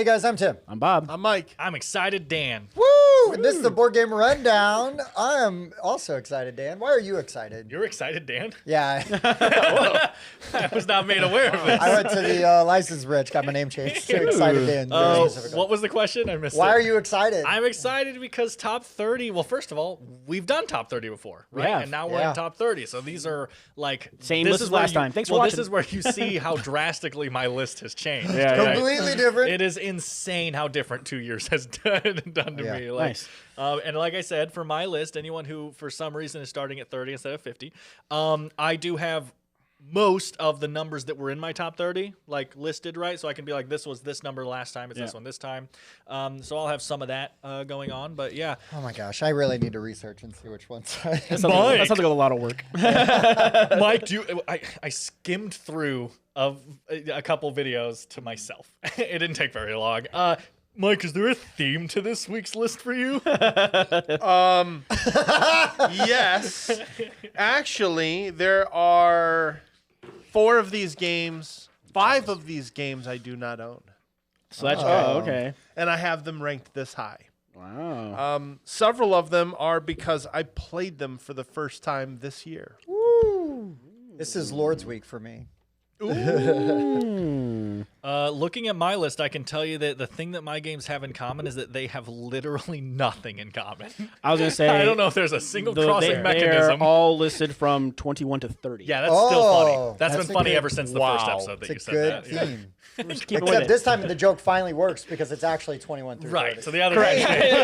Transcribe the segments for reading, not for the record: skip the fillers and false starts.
Hey guys, I'm Tim. I'm Bob. I'm Mike. I'm excited, Dan. Woo! And this is the Board Game Rundown. I am also excited, Dan. Why are you excited? You're excited, Dan? Yeah. I was not made aware of this. I went to the license bridge, got my name changed to Excited Dan. very specifically. What was the question? I missed it. Why are you excited? I'm excited because top 30, well, first of all, we've done top 30 before, right? have. And now we're in top 30. So these are like... Same this list is as where last you- time. Thanks for well, watching. This is where you see how drastically my list has changed. Yeah, yeah. Completely different. It is insane how different 2 years has done to Yeah. me. Like, Nice. And like I said, for my list, anyone who for some reason is starting at 30 instead of 50, I do have most of the numbers that were in my top 30 like listed, right? So I can be like, this was this number last time, it's this one this time. So I'll have some of that going on, but yeah. Oh my gosh, I really need to research and see which ones. That sounds like a lot of work. Mike, I skimmed through a couple videos to myself. It didn't take very long. Mike, is there a theme to this week's list for you? Yes. Actually, there are 4 of these games. 5 of these games I do not own. So that's okay. And I have them ranked this high. Wow. Several of them are because I played them for the first time this year. Woo! This is Lord's Week for me. Looking at my list, I can tell you that the thing that my games have in common is that they have literally nothing in common. I was gonna say I don't know if there's a single crossing they're mechanism. all listed from 21 to 30. Yeah, that's still funny. that's That's been a funny good- ever since the first Wow. episode that It's you a said good that. Yeah. theme. Just keep it with Except it. this time the joke finally works because it's actually 21 through 30. Right. So the other it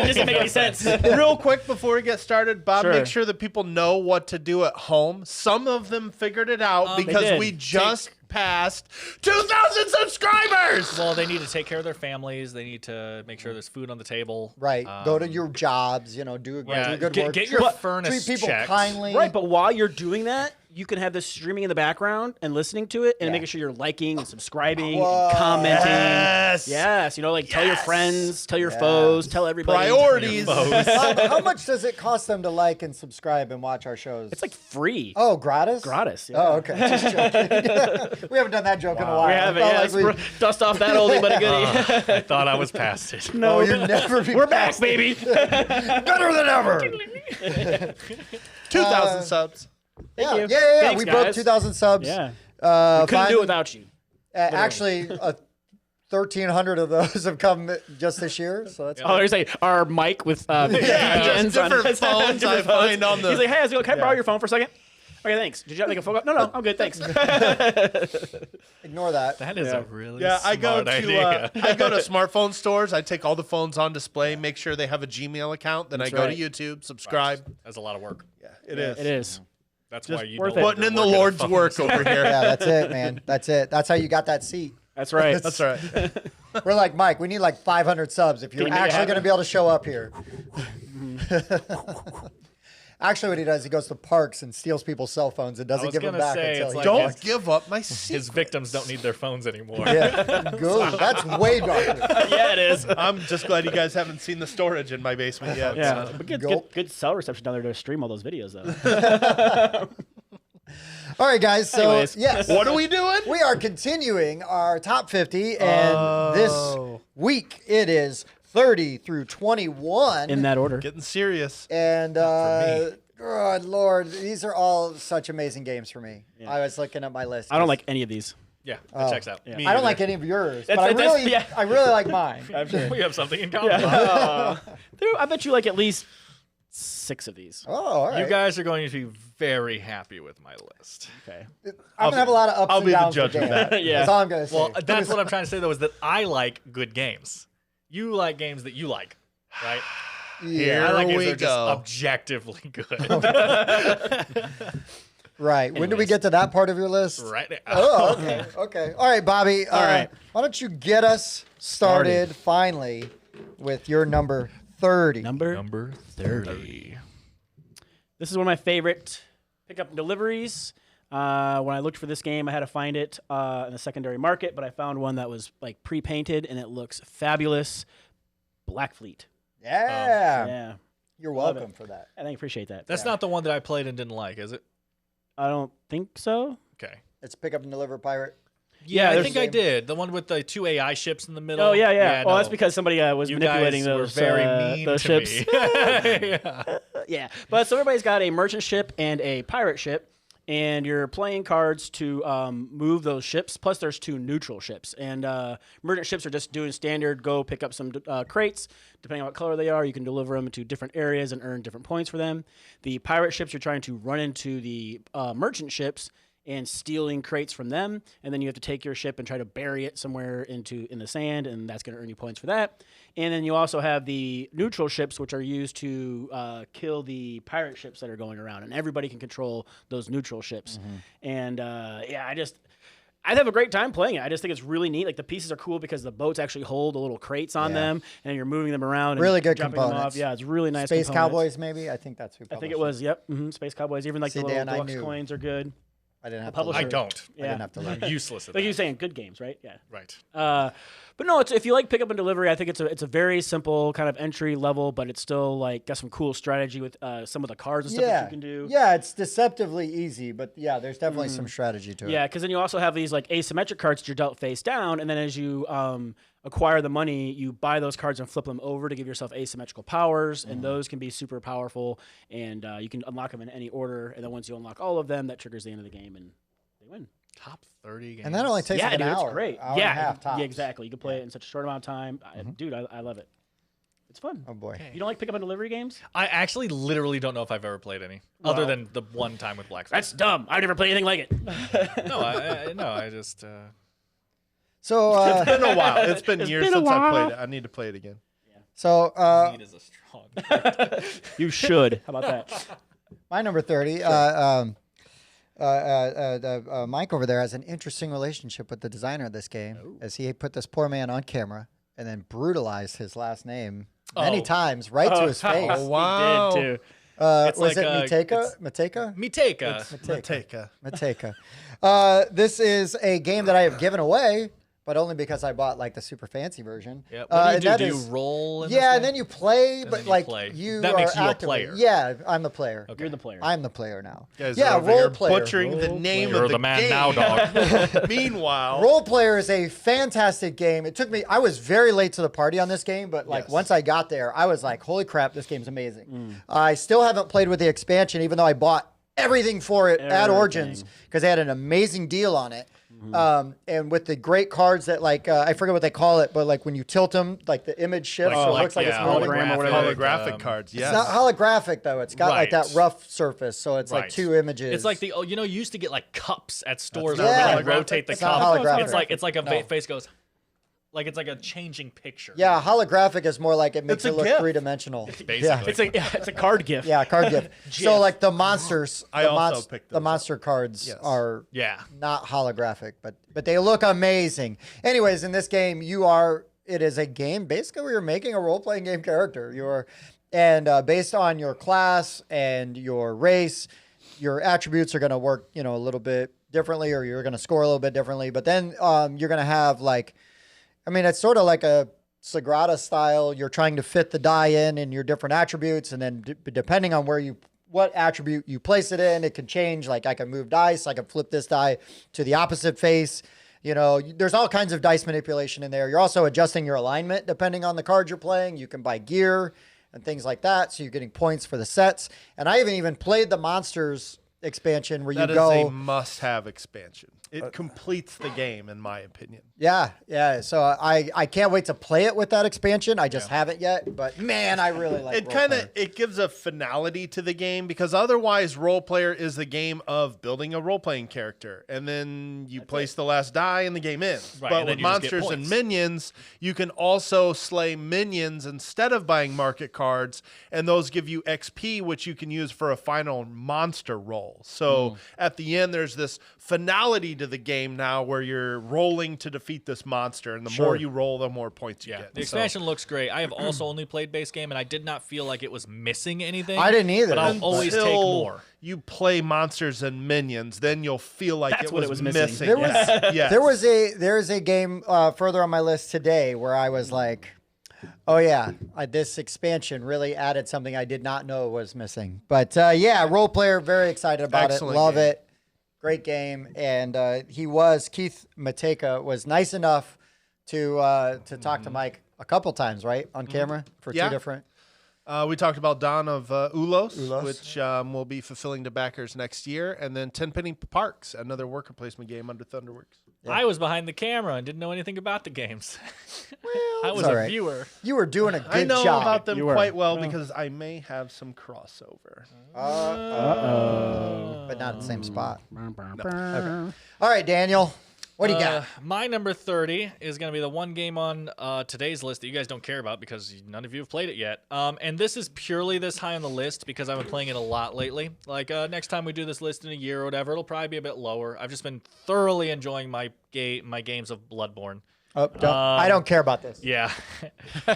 doesn't make any sense. Real quick before we get started, Bob, Sure. make sure that people know what to do at home. Some of them figured it out They because did. we just passed 2,000 subscribers. Well, they need to take care of their families. They need to make sure there's food on the table. Right. Go to your jobs, do good work. Get your furnace treat people checked. kindly. Right, but while you're doing that, you can have this streaming in the background and listening to it and making sure you're liking and subscribing and commenting. Yes. Tell your friends, tell your foes, tell everybody. Priorities. How much does it cost them to like and subscribe and watch our shows? It's like free. Oh, gratis? Gratis. Yeah. Oh, okay. Just joking. We haven't done that joke in a while. We have it. Felt Yeah, like let's dust off that oldie but a goodie. I thought I was past it. no, you'll never be We're back, baby. better than ever. 2,000 subs. Yeah, you. yeah. Thanks, We broke guys. 2,000 subs. Yeah. Couldn't Finally- do it without you. Actually, 1,300 of those have come just this year. So that's Oh, you're saying our mic with just hands on- different phones I find on the... He's like, hey, can I borrow your phone for a second? Okay, thanks. Did you make a phone call? No, I'm good, thanks. ignore that. That is a really Yeah, smart I go to idea. I go to smartphone stores. I take all the phones on display, make sure they have a Gmail account. Then I go right. to YouTube, subscribe. That's a lot of work. Yeah, it is. It is. That's Just why you worth no it. longer Putting in the work at a Lord's phone work store. over here. Yeah, that's it, man. That's it. That's how you got that seat. That's right. That's right. We're like, Mike, we need like 500 subs if you're you make it actually happen? going to be able to show up here. Actually, what he does, he goes to parks and steals people's cell phones and doesn't was give them gonna back say, until it's he like- Don't gets- give up my secret. His victims don't need their phones anymore. Yeah, good. That's way darker. Yeah, it is. I'm just glad you guys haven't seen the storage in my basement yet. Yeah, so. but good, Gulp. good cell reception down there to stream all those videos, though. All right, guys. So, Anyways. yes. What are we doing? We are continuing our top 50, and this week it is 30 through 21. In that order. Getting serious. And, for me. good Lord, these are all such amazing games for me. I was looking at my list. I don't like any of these. Yeah, that checks out. Yeah. Me I don't either. like any of yours, but That's- yeah. I really like mine. I'm sure. We have something in common. I bet you like at least 6 of these. Oh, all right. You guys are going to be very happy with my list. Okay. I'm going to have a lot of ups I'll and be the downs judge with of Dan. that. Yeah. That's all I'm going to say. Well, that's what I'm trying to say, though, is that I like good games. You like games that you like, right? Here I like games we that are just go. objectively good. Right. When do we Anyways. get to that part of your list? Right now. Oh, okay. Okay. All right, Bobby. All right. Why don't you get us started finally with your number 30? Number 30. This is one of my favorite pickup and deliveries. When I looked for this game, I had to find it in the secondary market, but I found one that was like pre-painted and it looks fabulous. Black Fleet. Yeah. Yeah. You're Love welcome it. for that. I think I appreciate that. That's not the one that I played and didn't like, is it? I don't think so. Okay. It's pick up and deliver pirate. Yeah, I there's- think I did. The one with the 2 AI ships in the middle. Oh yeah. Well, no. that's because somebody was You manipulating guys were those very mean those to ships. me. Yeah. Yeah, but so everybody's got a merchant ship and a pirate ship, and you're playing cards to move those ships. Plus, there's 2 neutral ships, and merchant ships are just doing standard. Go pick up some crates. Depending on what color they are, you can deliver them to different areas and earn different points for them. The pirate ships, you're trying to run into the merchant ships and stealing crates from them, and then you have to take your ship and try to bury it somewhere in the sand, and that's going to earn you points for that. And then you also have the neutral ships, which are used to kill the pirate ships that are going around, and everybody can control those neutral ships. And I have a great time playing it. I just think it's really neat. Like the pieces are cool because the boats actually hold the little crates on them, and you're moving them around. And Really good dropping them components. off. Yeah, it's really nice. Space components. Cowboys, maybe. I think that's who. I think it was. Yep, Space Cowboys. Even like See, the little Dan, I deluxe knew. coins are good. I didn't have to. publisher- I learn. don't. I didn't have to learn. I'm useless at Like that. you're saying, good games, right? Yeah. Right. But no, if you like pickup and delivery, I think it's a very simple kind of entry level, but it's still like got some cool strategy with some of the cards and stuff that you can do. Yeah, it's deceptively easy, but yeah, there's definitely some strategy to it. Yeah, because then you also have these like asymmetric cards that you're dealt face down, and then as you acquire the money, you buy those cards and flip them over to give yourself asymmetrical powers, and those can be super powerful, and you can unlock them in any order, and then once you unlock all of them, that triggers the end of the game, and they win. Top 30 games. And that only takes Yeah, like an dude, hour. it's great. Hour yeah, and a half tops. yeah, exactly. You can play it in such a short amount of time. Dude, I love it. It's fun. Oh boy. You don't like pickup and delivery games? I actually literally don't know if I've ever played any, other than the one time with Black. That's dumb. I've never played anything like it. no, I just. So, It's been a while. It's been years been a since I while. played it. I need to play it again. Need is a strong. You should. How about that? my number 30. Mike over there has an interesting relationship with the designer of this game, as he put this poor man on camera and then brutalized his last name many Oh. times right to his face. Oh, wow. He did too. Was like, it it's- Mateka? Miteka. Mateka. This is a game that I have given away, but only because I bought like the super fancy version. Yeah. What and do that you do? Do is- you roll? In Yeah, this and game? then you play, And but then you like play. you That are makes you a actively- player. Yeah, I'm the player. You're the player. I'm the player now. You guys yeah, are over role here player. butchering the name You're of the man game. now, dog. Meanwhile, Role player is a fantastic game. It took me. I was very late to the party on this game, but like Yes. once I got there, I was like, "Holy crap, this game's amazing!" I still haven't played with the expansion, even though I bought everything for it at Everything. Origins because they had an amazing deal on it. And with the great cards that like I forget what they call it, but like when you tilt them, like the image shifts, so it looks like it's moving. hologram or whatever. holographic cards. Yes. It's not holographic though. It's got like Right. that rough surface, so it's like Right. two images. It's like you know, you used to get like cups at stores not where they holographic. rotate the It's not cup. holographic. It's like a No. face goes, like it's like a changing picture. yeah, holographic is more like it makes It's it a look GIF. three-dimensional. Basically. It's a card gift. Yeah, card gift. So like the monsters, I the, also picked the those monster cards Yes. are Yeah. not holographic, but they look amazing. Anyways, in this game, it is a game basically where you're making a role-playing game character. Based on your class and your race, your attributes are going to work, a little bit differently, or you're going to score a little bit differently. But then you're going to have it's sort of like a Sagrada style. You're trying to fit the die in your different attributes, and then depending on what attribute you place it in, it can change. Like I can move dice, I can flip this die to the opposite face. There's all kinds of dice manipulation in there. You're also adjusting your alignment depending on the card you're playing. You can buy gear and things like that, so you're getting points for the sets. And I haven't even played the Monsters expansion where That you is go. a must-have expansion. It completes the game, in my opinion. Yeah. So I can't wait to play it with that expansion. I just haven't yet, but man, I really like It gives a finality to the game, because otherwise role player is the game of building a role-playing character, and then you place the last die and the game ends. Right, But and then with you just get monsters and points. minions, you can also slay minions instead of buying market cards, and those give you XP, which you can use for a final monster roll. So at the end, there's this finality to the game now where you're rolling to defeat this monster, and the more you roll, the more points you get. The expansion looks great. I have also only played base game, and I did not feel like it was missing anything. I didn't either. But I'll always take Until more. you play monsters and minions, then you'll feel like That's it what was, it was missing. There was Yes. there's a game further on my list today where I was like, oh yeah, this expansion really added something I did not know was missing. But role player, very excited about Excellent it, love game. it. great game. And Keith Mateka was nice enough to talk to Mike a couple times, right, on camera for Yeah. two different. We talked about Don of Ulos, Ulos. which will be fulfilling to backers next year, and then Tenpenny Parks, another worker placement game under Thunderworks. Yeah. I was behind the camera and didn't know anything about the games. I was all a right. viewer. You were doing a good I know job. about them You were. quite well because I may have some crossover. But not at the same spot. Okay. All right, Daniel. What do you got? My number 30 is going to be the one game on today's list that you guys don't care about because none of you have played it yet. And this is purely this high on the list because I've been playing it a lot lately. Like next time we do this list in a year or whatever, it'll probably be a bit lower. I've just been thoroughly enjoying my games of Bloodborne. Oh, I don't care about this. Yeah.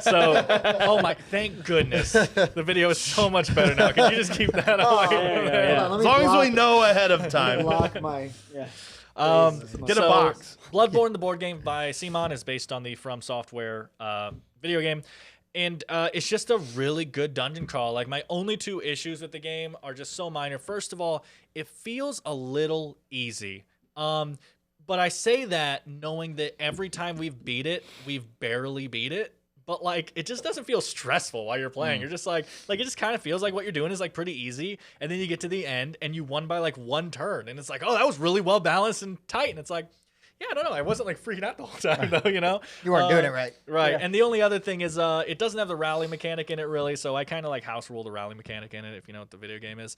So, oh my, thank goodness. The video is so much better now. Can you just keep that on? yeah. As long as we know ahead of time. Lock my. Yeah. Get a box. Bloodborne, the board game by Simon, is based on the From Software video game. And it's just a really good dungeon crawl. Like, my only two issues with the game are just so minor. First of all, it feels a little easy. But I say that knowing that every time we've beat it, we've barely beat it. But, like, it just doesn't feel stressful while you're playing. You're just like, it just kind of feels like what you're doing is, like, pretty easy. And then you get to the end, and you won by, like, one turn. And it's like, oh, that was really well balanced and tight. And it's like, yeah, I don't know. I wasn't, like, freaking out the whole time, though, you know? You weren't doing it right. Right. Yeah. And the only other thing is it doesn't have the rally mechanic in it, really. So I kind of, like, house rule the rally mechanic in it, if you know what the video game is.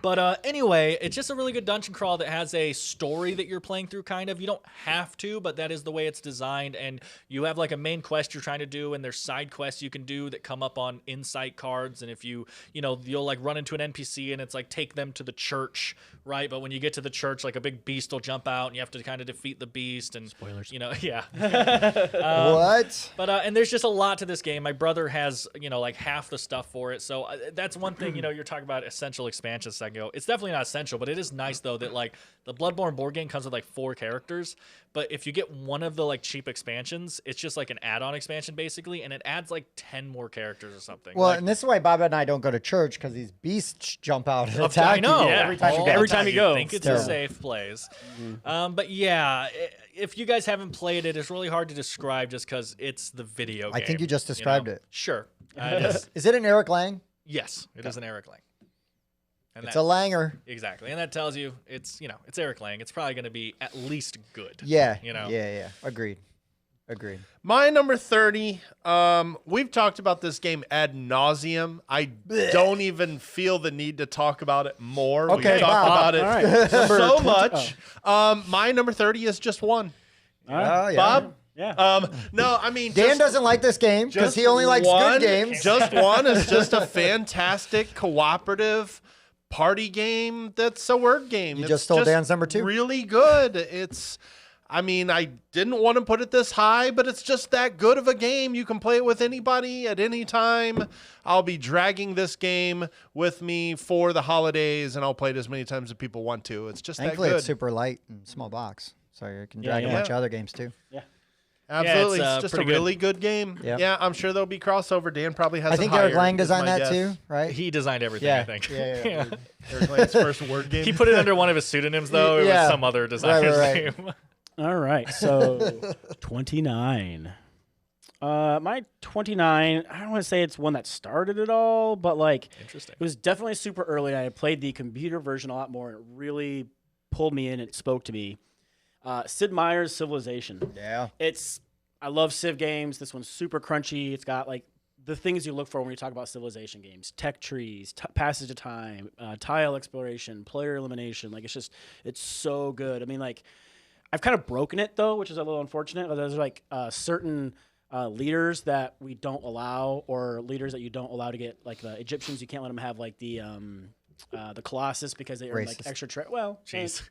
But anyway, it's just a really good dungeon crawl that has a story that you're playing through, kind of. You don't have to, but that is the way it's designed. And you have like a main quest you're trying to do, and there's side quests you can do that come up on insight cards. And if you'll like run into an NPC and it's like take them to the church, right? But when you get to the church, like a big beast will jump out and you have to kind of defeat the beast. And Spoilers. Yeah. What? But and there's just a lot to this game. My brother has like half the stuff for it, so that's one thing. You're talking about essential expansions. I go, it's definitely not essential, but it is nice though that like the Bloodborne board game comes with like 4 characters, but if you get one of the like cheap expansions, it's just like an add-on expansion basically, and it adds like 10 more characters or something. Well, like, and this is why Bob and I don't go to church because these beasts jump out and attack I know. you Yeah. every time you All go. Every the time you go. think it's terrible. a safe place. But yeah, if you guys haven't played it, it's really hard to describe just because it's the video game. I think you just described it. Sure. It is. Is it an Eric Lang? Yes, it is an Eric Lang. And It's a Langer. Exactly. And that tells you it's Eric Lang. It's probably going to be at least good. Yeah. You know? Yeah. Agreed. My number 30, we've talked about this game ad nauseum. I don't even feel the need to talk about it more. Okay, We've talked Bob. about it All right. so much. My number 30 is just one. All right. Oh, yeah. Bob? Yeah. No, I mean, Dan just- doesn't like this game because just he only likes one- good games. Just one is just a fantastic cooperative party game that's a word game. You It's just stole Dan's number 2. Really good. I didn't want to put it this high, but it's just that good of a game. You can play it with anybody at any time. I'll be dragging this game with me for the holidays, and I'll play it as many times as people want to. It's just Thankfully, that good. it's super light and small box, so you can drag a yeah. bunch of other games too. Absolutely. Yeah, it's just a pretty good. really good game. Yep. Yeah, I'm sure there'll be crossover. Dan probably has I it think higher, Eric Lang is designed my that guess. too, right? He designed everything, Yeah. I think. Yeah. Eric Lang's first word game. He put it under one of his pseudonyms, though. It Yeah. was some other designer's right. name. All right. So 29. My 29, I don't want to say it's one that started it all, but like Interesting. it was definitely super early. I played the computer version a lot more, and it really pulled me in. It spoke to me. Sid Meier's Civilization. Yeah. I love Civ games. This one's super crunchy. It's got like the things you look for when you talk about Civilization games: tech trees, passage of time, tile exploration, player elimination. Like it's so good. I mean, like I've kind of broken it though, which is a little unfortunate. There's like certain leaders that we don't allow, or leaders that you don't allow to get. Like the Egyptians, you can't let them have like the Colossus because they earn like Racist. extra. Well, Jeez.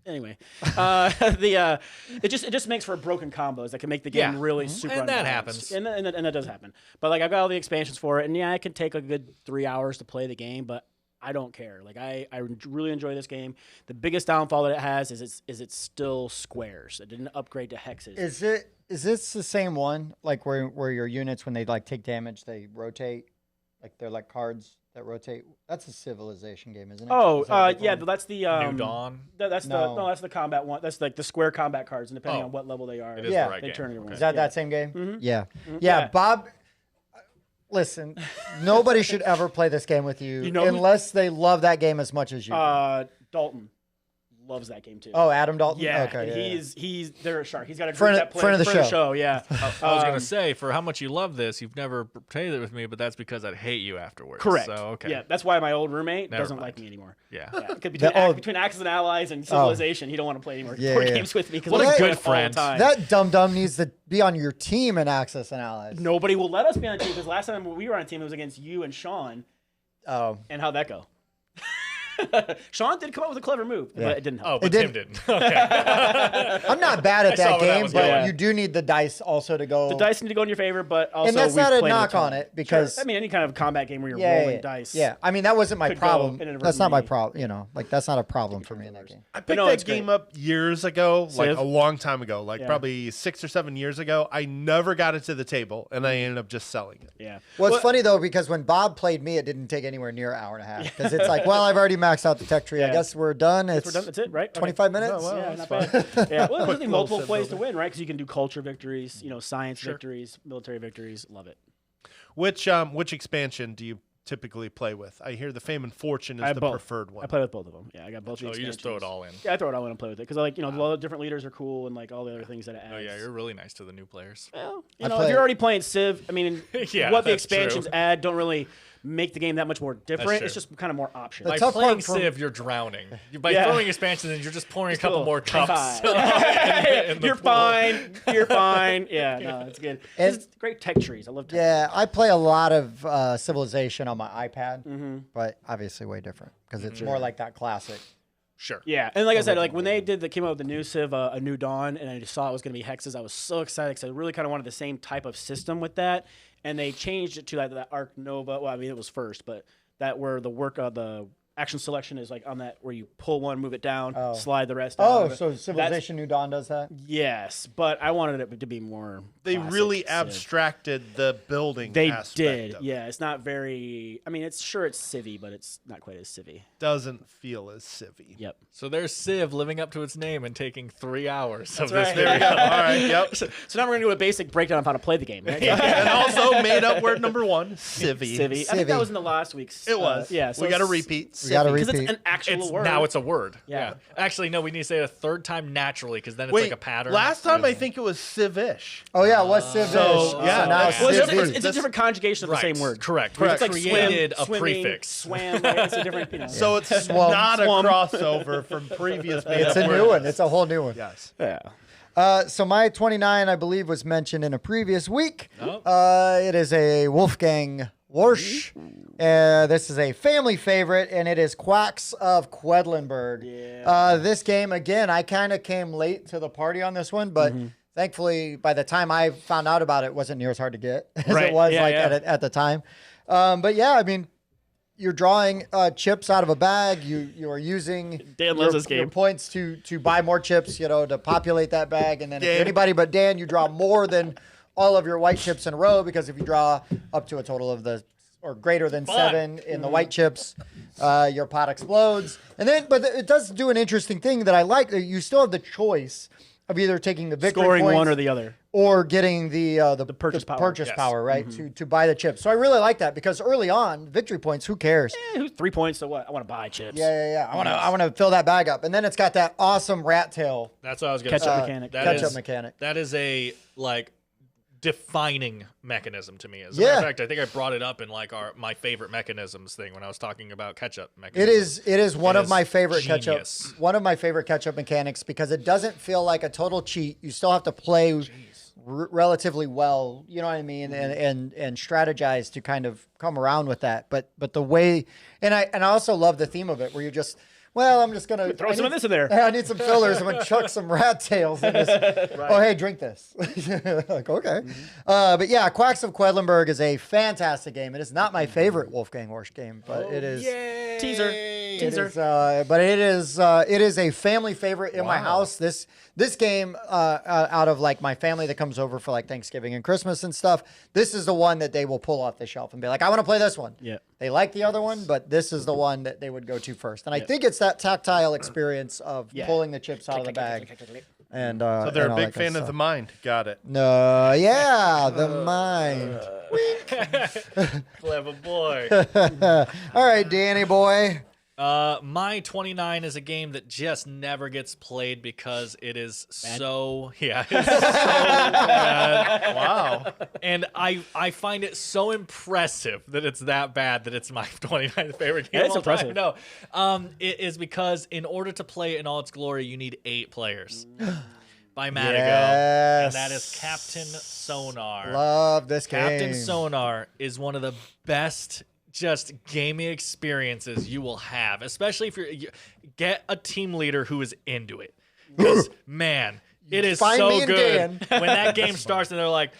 Anyway, it just makes for broken combos that can make the game Yeah. really super. And that unbalanced. happens. and that does happen. But like I've got all the expansions for it, and yeah, it can take a good 3 hours to play the game, but I don't care. Like I really enjoy this game. The biggest downfall that it has is it's still squares. It didn't upgrade to hexes. Is this the same one? Like where your units, when they like take damage, they rotate Like they're like cards that rotate. That's a civilization game, isn't it? Oh, Is that what they yeah, call that's the New Dawn. That's No. that's the combat one. That's like the square combat cards, and depending Oh. on what level they are, It is Yeah. the right they game. turn it Okay. around. Is that Yeah. that same game? Mhm. Yeah. Mhm. Yeah, Yeah. Bob. Listen, nobody should ever play this game with you, You know who- unless they love that game as much as you. Dalton loves that game too. Oh, Adam Dalton. yeah, Okay. and yeah, he's they're a shark. He's got a group Friend- that plays friend of the friend show. Yeah, I was Um, gonna say, for how much you love this, you've never played it with me, but that's because I'd hate you afterwards. correct. So okay. Yeah, that's why my old roommate Never doesn't mind. like me anymore. Yeah. Yeah, because The- between Axis and Allies and Civilization, he don't want to play any more Yeah, board yeah. games with me because What we a play good it all the friend. time. That dum dum needs to be on your team in Access and Allies. Nobody will let us be on a team because last time we were on a team, it was against you and Sean. Oh, And how'd that go? Sean did come up with a clever move, Yeah. but it didn't Oh, help. but It Tim didn't. Okay. I'm not bad at I saw that where that game, was but going. you do need the dice also to go. The dice need to go in your favor, but also And that's we've not a played knock on ton. it, because- Sure. I mean, any kind of combat game where you're yeah, rolling yeah, dice. yeah. I mean, that wasn't my could go problem. inadvertently. That's not my problem. You know, like that's not a problem for me in that game. I picked no, that it's great. game up years ago, like Civ? a long time ago, like Yeah. probably 6 or 7 years ago. I never got it to the table, and I ended up just selling it. Yeah. Well, it's funny though, because when Bob played me, it didn't take anywhere near an hour and a half, because it's like, well, I've already maxed out the tech tree. I Yeah. guess we're done. It's We're done. That's it, right? Okay. 25 minutes. Oh, wow. Yeah, that's not bad. Yeah, well, there's little multiple Civ ways to building. win, right? Because you can do culture victories, science Sure. victories, military victories. Love it. Which expansion do you typically play with? I hear the Fame and Fortune I is the both. preferred one. I play with both of them. Yeah, I got both. Oh, the you just throw it expansions. all in. Yeah, I throw it all in and play with it because, like, all the different leaders are cool and like all the other things that it adds. Oh yeah, you're really nice to the new players. Well, I if play- you're already playing Civ, I mean, Yeah, what the that's true. expansions add don't really make the game that much more different. true. It's just kind of more options. The By tough playing part from- Civ, you're drowning. By Yeah. throwing expansions, in, you're just pouring a couple Cool. more cups. Fine. in the You're pool. fine. You're fine. Yeah, no, it's good. And- It's great tech trees. I love tech Yeah, I play a lot of Civilization on my iPad, Mm-hmm. but obviously way different because it's more like that classic. Sure. Yeah, and like I said, like when they came out with the new Civ, A New Dawn, and I just saw it was going to be hexes, I was so excited because I really kind of wanted the same type of system with that, and they changed it to that Arc Nova. Well, I mean it was first, but that where the action selection is like on that where you pull one, move it down, slide the rest. out Oh, of it. so That's- Civilization New Dawn does that? Yes, but I wanted it to be more. They classic really Civ. abstracted the building. They aspect did, of it. yeah. It's not very. I mean, it's civvy, but it's not quite as civvy. Doesn't feel as civvy. Yep. So there's Civ living up to its name and taking 3 hours of That's this right. video. All right. Yep. So now we're gonna do a basic breakdown of how to play the game. Right? And also made up word number 1, civvy. Civvy. I think that was in the last week's. It was. Yeah. So we got to it's- repeat. We got to Because repeat. it's an actual It's, word. now it's a word. Yeah. Actually, no, we need to say it a third time naturally because then it's Wait, like a pattern. last time I think it was civish. Oh yeah, what's Civ? So, yeah, so now that's- Well, it's, Civ. it's a different conjugation of the Right. same word. Correct. Correct. We It's like created a swimming, prefix. Swam. Right? It's a different. So it's Swamp. not a Swamp. crossover from previous made It's up a new words. one. It's a whole new one. Yes. yeah. So my 29, I believe, was mentioned in a previous week. Oh. It is a Wolfgang Warsch. This is a family favorite, and it is Quacks of Quedlinburg. Yeah. This game, again, I kind of came late to the party on this one, but thankfully, by the time I found out about it, it wasn't near as hard to get as Right. it was Yeah, yeah. at the time. But yeah, I mean, you're drawing chips out of a bag. You are using Dan loves this your game. points to buy more chips, to populate that bag. And then if Dan. anybody but Dan, you draw more than all of your white chips in a row, because if you draw up to a total of or greater than Fun. 7 in the white chips, your pot explodes. And then, but it does do an interesting thing that I like. You still have the choice of either taking the victory Scoring points one or the other. or getting the purchase power. purchase Yes. power, right? To buy the chips. So I really like that, because early on, victory points, who cares? Who's 3 points? So what? I want to buy chips. Yeah. I want to fill that bag up. And then it's got that awesome rat tail That's what I was going to Catch-up say. mechanic. That catch-up is- mechanic. That is a defining mechanism to me. As a Yeah. matter of fact, I think I brought it up in my favorite mechanisms thing when I was talking about catch-up mechanisms. It is one It of is my favorite genius. catch-up mechanics, because it doesn't feel like a total cheat. You still have to play relatively well, you know what I mean, and strategize to kind of come around with that. But the way, and I also love the theme of it, where you're just, well, I'm just gonna Throw some of this in there. I need some fillers. I'm gonna chuck some rat tails in this. Oh, hey, drink this. Like, okay. But yeah, Quacks of Quedlinburg is a fantastic game. It is not my favorite Wolfgang Warsch game, but it is. Teaser. It is, but it is a family favorite in my house. This game, out of like my family that comes over for like Thanksgiving and Christmas and stuff, this is the one that they will pull off the shelf and be like, I want to play this one. Yeah. They like the other one, but this is the one that they would go to first. And I think it's that tactile experience of pulling the chips out of the bag. And So they're and a all big that good fan of stuff. the mind. Got it. No, yeah, the mind. Clever boy. All right, Danny boy. My 29 is a game that just never gets played because it is so it's so bad. Wow. And I find it so impressive that it's that bad that it's my 29th favorite game. That's of all time. impressive. No, it is because in order to play it in all its glory, you need 8 players. By Madigo, and that is Captain Sonar. Love this game. Captain Sonar is one of the best just gaming experiences you will have, especially if you get a team leader who is into it. Because man, it is Find me so and good Dan. when that game starts and they're like,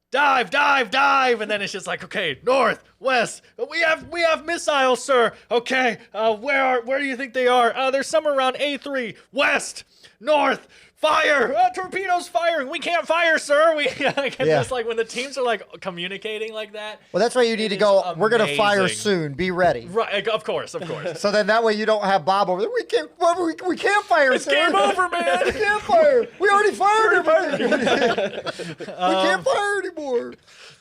dive, dive, dive, and then it's just like, okay, north, west, we have missiles, sir. Okay, where do you think they are? They're somewhere around A3, west, north. Fire! Torpedoes firing! We can't fire, sir! Just like when the teams are like communicating like that. Well, that's why you need to go. We're gonna fire soon. Be ready. Right? Of course. So then that way you don't have Bob over there. We can't fire. It's sir. game over, man. We can't fire. We already fired everything. We can't fire anymore.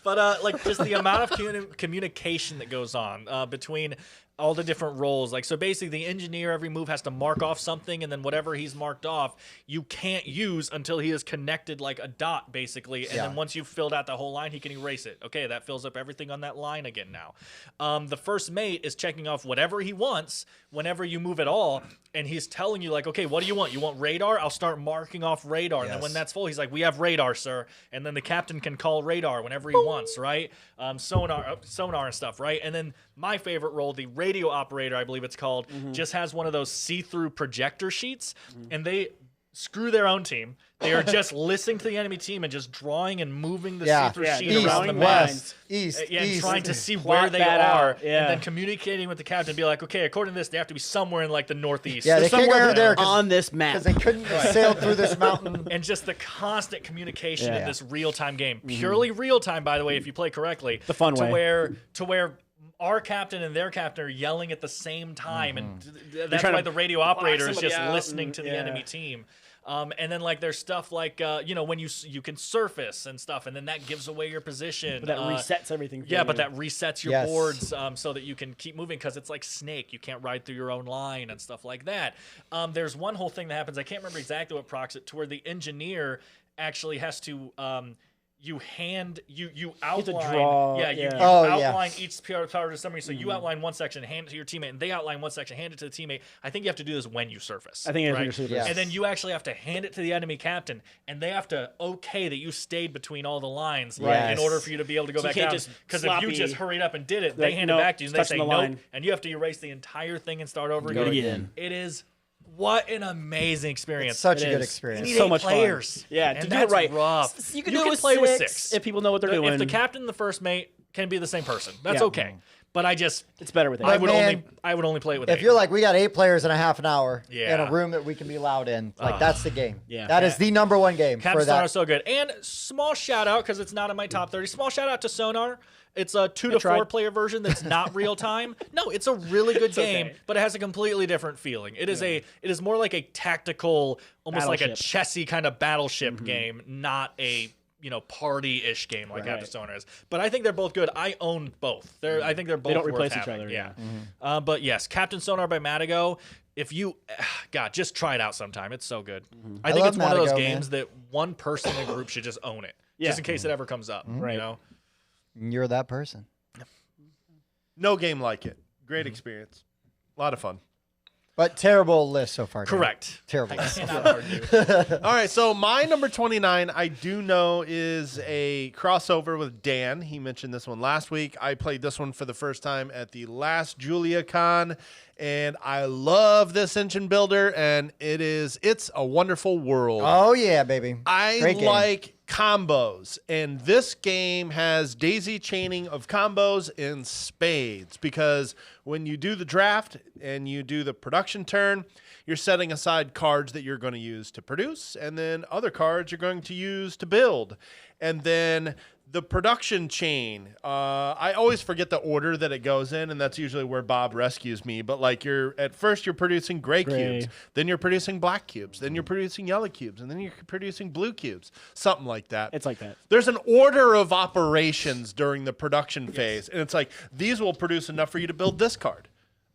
But like just the amount of communication that goes on between all the different roles. Like, so basically the engineer every move has to mark off something, and then whatever he's marked off, you can't use until he is connected like a dot, basically. And then once you've filled out the whole line, he can erase it. Okay, that fills up everything on that line again now. The first mate is checking off whatever he wants whenever you move at all, and he's telling you, like, okay, what do you want? You want radar? I'll start marking off radar. And then when that's full, he's like, we have radar, sir. And then the captain can call radar whenever he wants, right? Sonar and stuff, right? And then my favorite role, the radio operator, I believe it's called, just has one of those see-through projector sheets, and they screw their own team. They are just listening to the enemy team and just drawing and moving the see-through sheet East, around the west, map. east, And trying to see Plot where they that are, out. Yeah. and then communicating with the captain and be like, okay, according to this, they have to be somewhere in like the northeast. Yeah, they can't go Somewhere through there on this map. because they couldn't sail through this mountain. And just the constant communication in Yeah. this real-time game. Purely real-time, by the way, if you play correctly. The fun way. To where our captain and their captain are yelling at the same time, and that's trying why to the radio operator is somebody just out listening to the enemy team. And then like there's stuff like when you can surface and stuff, and then that gives away your position. But that resets everything. For Yeah, you. but that resets your Yes. boards so that you can keep moving, because it's like Snake. You can't ride through your own line and stuff like that. There's one whole thing that happens. I can't remember exactly what procs it, to where the engineer actually has to you outline draw, you yeah. outline each part of the summary. So you outline one section, hand it to your teammate, and they outline one section, hand it to the teammate. I think you have to do this when you surface. I think it's right? when you surface. Yeah. And then you actually have to hand it to the enemy captain, and they have to okay that you stayed between all the lines Right. in order for you to be able to go So you back can't down. just Because if you sloppy- just hurried up and did it, they Like, hand nope, it back to you, and they touching say the nope, line. and you have to erase the entire thing and start over Go again. again. It is what an amazing experience. It's such a It good is. experience. You need so 8 much fun. players. Yeah, and to do that's it right. rough. You can You do it can with play with six 6 if people know what they're doing. If the captain and the first mate can be the same person, that's Yeah. okay. But It's better with it. I would man, only play it with If 8. you're like, we got 8 players in a half an hour in Yeah. a room that we can be loud in, like that's the game. Yeah. That is the number one game Captain for Sonar that. is so good. And small shout out, because it's not in my top 30. Small shout out to Sonar. It's a 2 to 4 tried. player version that's not real time. No, it's a really good game, okay. but it has a completely different feeling. It is more like a tactical, almost like a Battleship. chessy kind of battleship game, not a party-ish game like Captain Sonar is. But I think they're both good. I own both. I think they're both don't worth replace each having. other, Yeah. yeah. But yes, Captain Sonar by Madigo. If you, God, just try it out sometime. It's so good. I think love it's one of those Madigo, games that one person in a group should just own it, just in case it ever comes up. Right. You know. You're that person. No game like it. Great experience. A lot of fun. But terrible list so far. Dan. Correct. Terrible list. Cannot argue. All right, so my number 29, I do know, is a crossover with Dan. He mentioned this one last week. I played this one for the first time at the last JuliaCon, and I love this engine builder, and it's a wonderful world. Oh yeah, baby. I Great game. like combos, and this game has daisy chaining of combos in spades, because when you do the draft and you do the production turn, you're setting aside cards that you're going to use to produce, and then other cards you're going to use to build. And then the production chain, I always forget the order that it goes in, and that's usually where Bob rescues me. But like, at first you're producing gray cubes, then you're producing black cubes, then you're producing yellow cubes, and then you're producing blue cubes, something like that. It's like that. There's an order of operations during the production phase, and it's like, these will produce enough for you to build this card.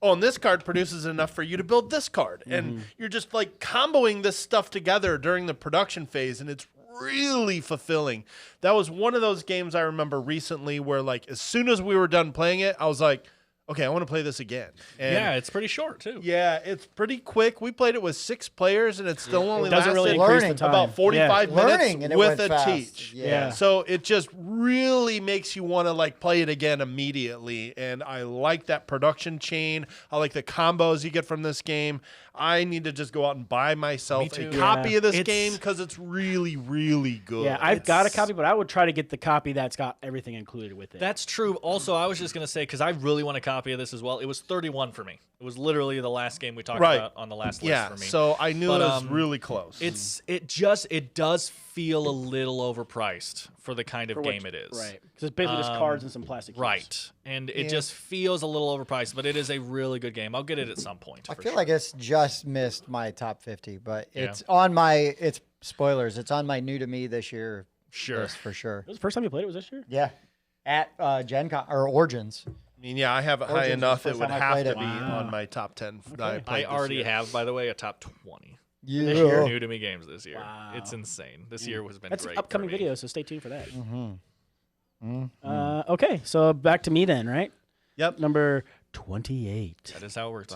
Oh, and this card produces enough for you to build this card. And you're just like comboing this stuff together during the production phase, and it's really fulfilling. That was one of those games I remember recently where, like, as soon as we were done playing it, I was like, okay, I want to play this again. And Yeah, it's pretty short too. yeah, it's pretty quick. We played it with 6 players, and it still only doesn't really lasted increase the time. about 45 minutes Learning, and it with went a fast. teach. Yeah. So it just really makes you want to like play it again immediately. And I like that production chain. I like the combos you get from this game. I need to just go out and buy myself a too. copy Yeah. of this It's- game because it's really, really good. Yeah, I've got a copy, but I would try to get the copy that's got everything included with it. That's true. Also, I was just going to say, because I really want a copy of this as well. It was 31 for me. It was literally the last game we talked Right. about on the last list yeah, for me. so I knew But, it was really close. It does feel a little overpriced for the kind of For what- game it is. Right. Because it's basically just cards and some plastic cubes. Right. And it just feels a little overpriced, but it is a really good game. I'll get it at some point. I for feel sure. like it's just missed my top 50, but Yeah. it's on my, it's spoilers. It's on my new to me this year Sure. list for sure. It was the first time you played it was this year? Yeah. At Gen Con, or Origins. I mean, yeah, I have it high Origins was enough. the It first would time I have played to it. be Wow. on my top 10 that I I played this already year. have, by the way, a top 20. Yeah. This year, new to me games this year. Wow. It's insane. This year has been That's great. an upcoming for me. video, so stay tuned for that. Mm-hmm. Okay, so back to me then, right? Yep. Number 28. That is how it works.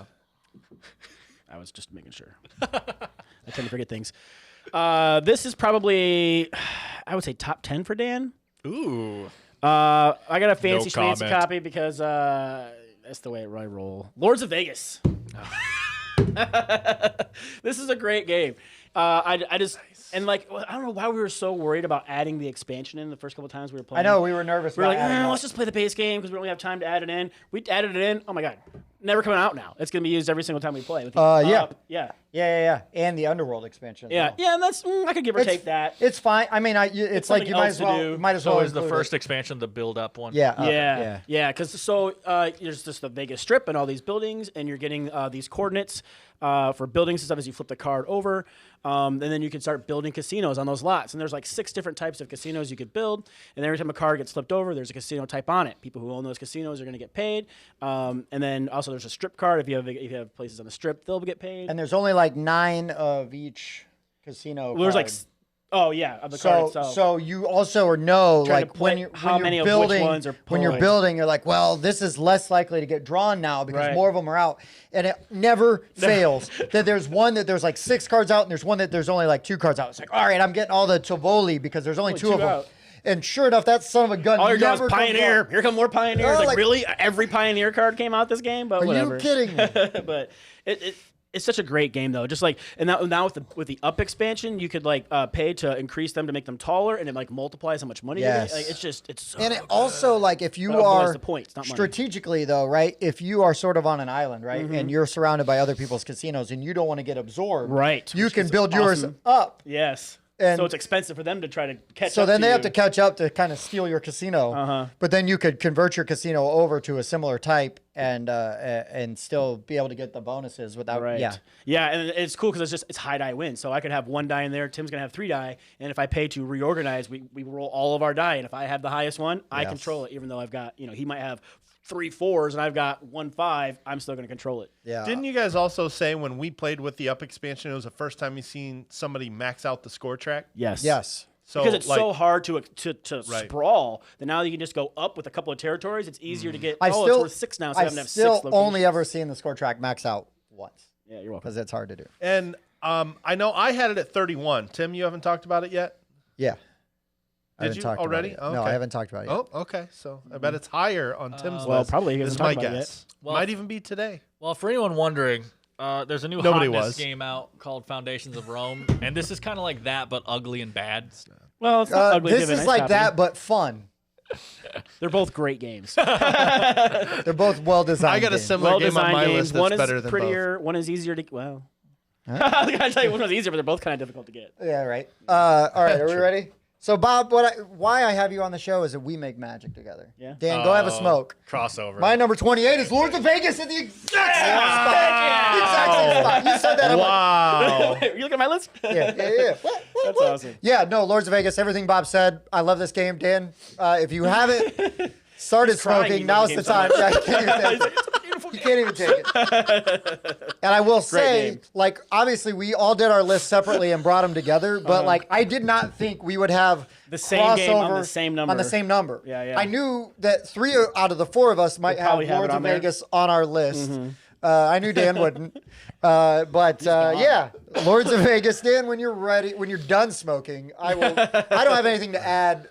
I was just making sure. I tend to forget things. This is probably, I would say, top 10 for Dan. Ooh. I got a fancy schmancy comment. copy because that's the way I roll. Lords of Vegas. This is a great game. I just and like I don't know why we were so worried about adding the expansion in the first couple times we were I playing. know, we were nervous We were about like, adding let's just play the base game because we don't really have time to add it in. We added it in. Oh my god, never coming out now. It's gonna be used every single time we play. With the yeah. up. Yeah. Yeah. And the Underworld expansion. as Yeah. well. Yeah. And that's I could give or take that. It's fine. I mean, it's like something you might else as to well. do. You might as So well is the include first it. expansion the build up one? Yeah. Yeah. Because there's just the Vegas Strip and all these buildings, and you're getting these coordinates for buildings and stuff as you flip the card over, and then you can start building casinos on those lots. And there's like 6 different types of casinos you could build, and every time a card gets flipped over, there's a casino type on it. People who own those casinos are going to get paid, and then also there's a strip card. If you have places on the strip, they'll get paid. And there's only like 9 of each casino. Well, there's like, card. oh yeah, of the card itself. So you also know, Try to like play when you're how many of which building, ones are when you're pulling. building, you're like, well, this is less likely to get drawn now because Right. more of them are out, and it never fails. That there's one that there's like 6 cards out, and there's one that there's only like 2 cards out. It's like, all right, I'm getting all the Tivoli because there's only 2 of 2 them. out. And sure enough, that son of a gun all you're doing never is comes Pioneer. out. Here come more Pioneers. Oh, like like- really, every Pioneer card came out this game, but Are whatever. you kidding me? But it's such a great game though. Just like and now with the up expansion, you could like pay to increase them to make them taller, and it like multiplies how much money you Yes. get. Like, it's so And it also, like, if you But otherwise are the points, not money. strategically, though, right? If you are sort of on an island, right, Mm-hmm. and you're surrounded by other people's casinos, and you don't want to get absorbed, Right, You which can is build yours awesome. up. yes. And- so it's expensive for them to try to catch up. So then they have you. to catch up to kind of steal your casino. Uh-huh. But then you could convert your casino over to a similar type and still be able to get the bonuses without. Right. Yeah. and it's cool because it's high die win. So I could have 1 die in there. Tim's gonna have 3 die, and if I pay to reorganize, we roll all of our die. And if I have the highest one, I Yes. control it. Even though I've got he might have 3 4s and I've got 1 5, I'm still gonna control it. Yeah. Didn't you guys also say when we played with the up expansion, it was the first time you seen somebody max out the score track? Yes. Yes. So Because it's like, so hard to Right. sprawl that now you can just go up with a couple of territories. It's easier to get. I've it's still worth 6 now, so I I've haven't have 6 still locations. only ever seen the score track max out once Yeah, you're welcome. because it's hard to do. And I know I had it at 31. Tim, you haven't talked about it yet? Yeah. I Did haven't you talked about already? it. Oh, No, okay. I havenly talked about it. Yet. Oh, okay. So I bet it's higher on Tim's Well, list. probably he This hasn't is my talked about it guess. Well- Might even be today. Well, for anyone wondering, there's a new Nobody hotness was. game out called Foundations of Rome, and this is kind of like that, but ugly and bad. Well, it's not ugly. This Div and is Ice like Copy. that, but fun. They're both great games. They're both well designed. I got a games. similar game on Well-designed my games. list that's One better is than prettier. One is easier to. Well, I gotta tell you, one was easier, but they're both kind of difficult to get. Yeah, right. All right, are we ready? So, Both, why I have you on the show is that we make magic together. Yeah. Dan, go have a smoke. Crossover. My number 28 is Lords of Vegas at the exact same spot. The exact same spot. You said that. I'm Wow. You look at my list. Yeah. That's awesome. Yeah, no, Lords of Vegas, everything Bob said. I love this game, Dan. If you haven't started crying smoking, even now's the the game's time. over. Yeah, you can't even take it. You can't even take it. And I will say, game. like, obviously we all did our list separately and brought them together, but like, I did not think we would have The same game on crossover the same number. On the same number. Yeah. I knew that 3 out of the 4 of us might have probably have it Lords on of there. Vegas on our list. I knew Dan wouldn't. Yeah, Lords of Vegas, Dan, when you're ready, when you're done smoking, I don't have anything to add,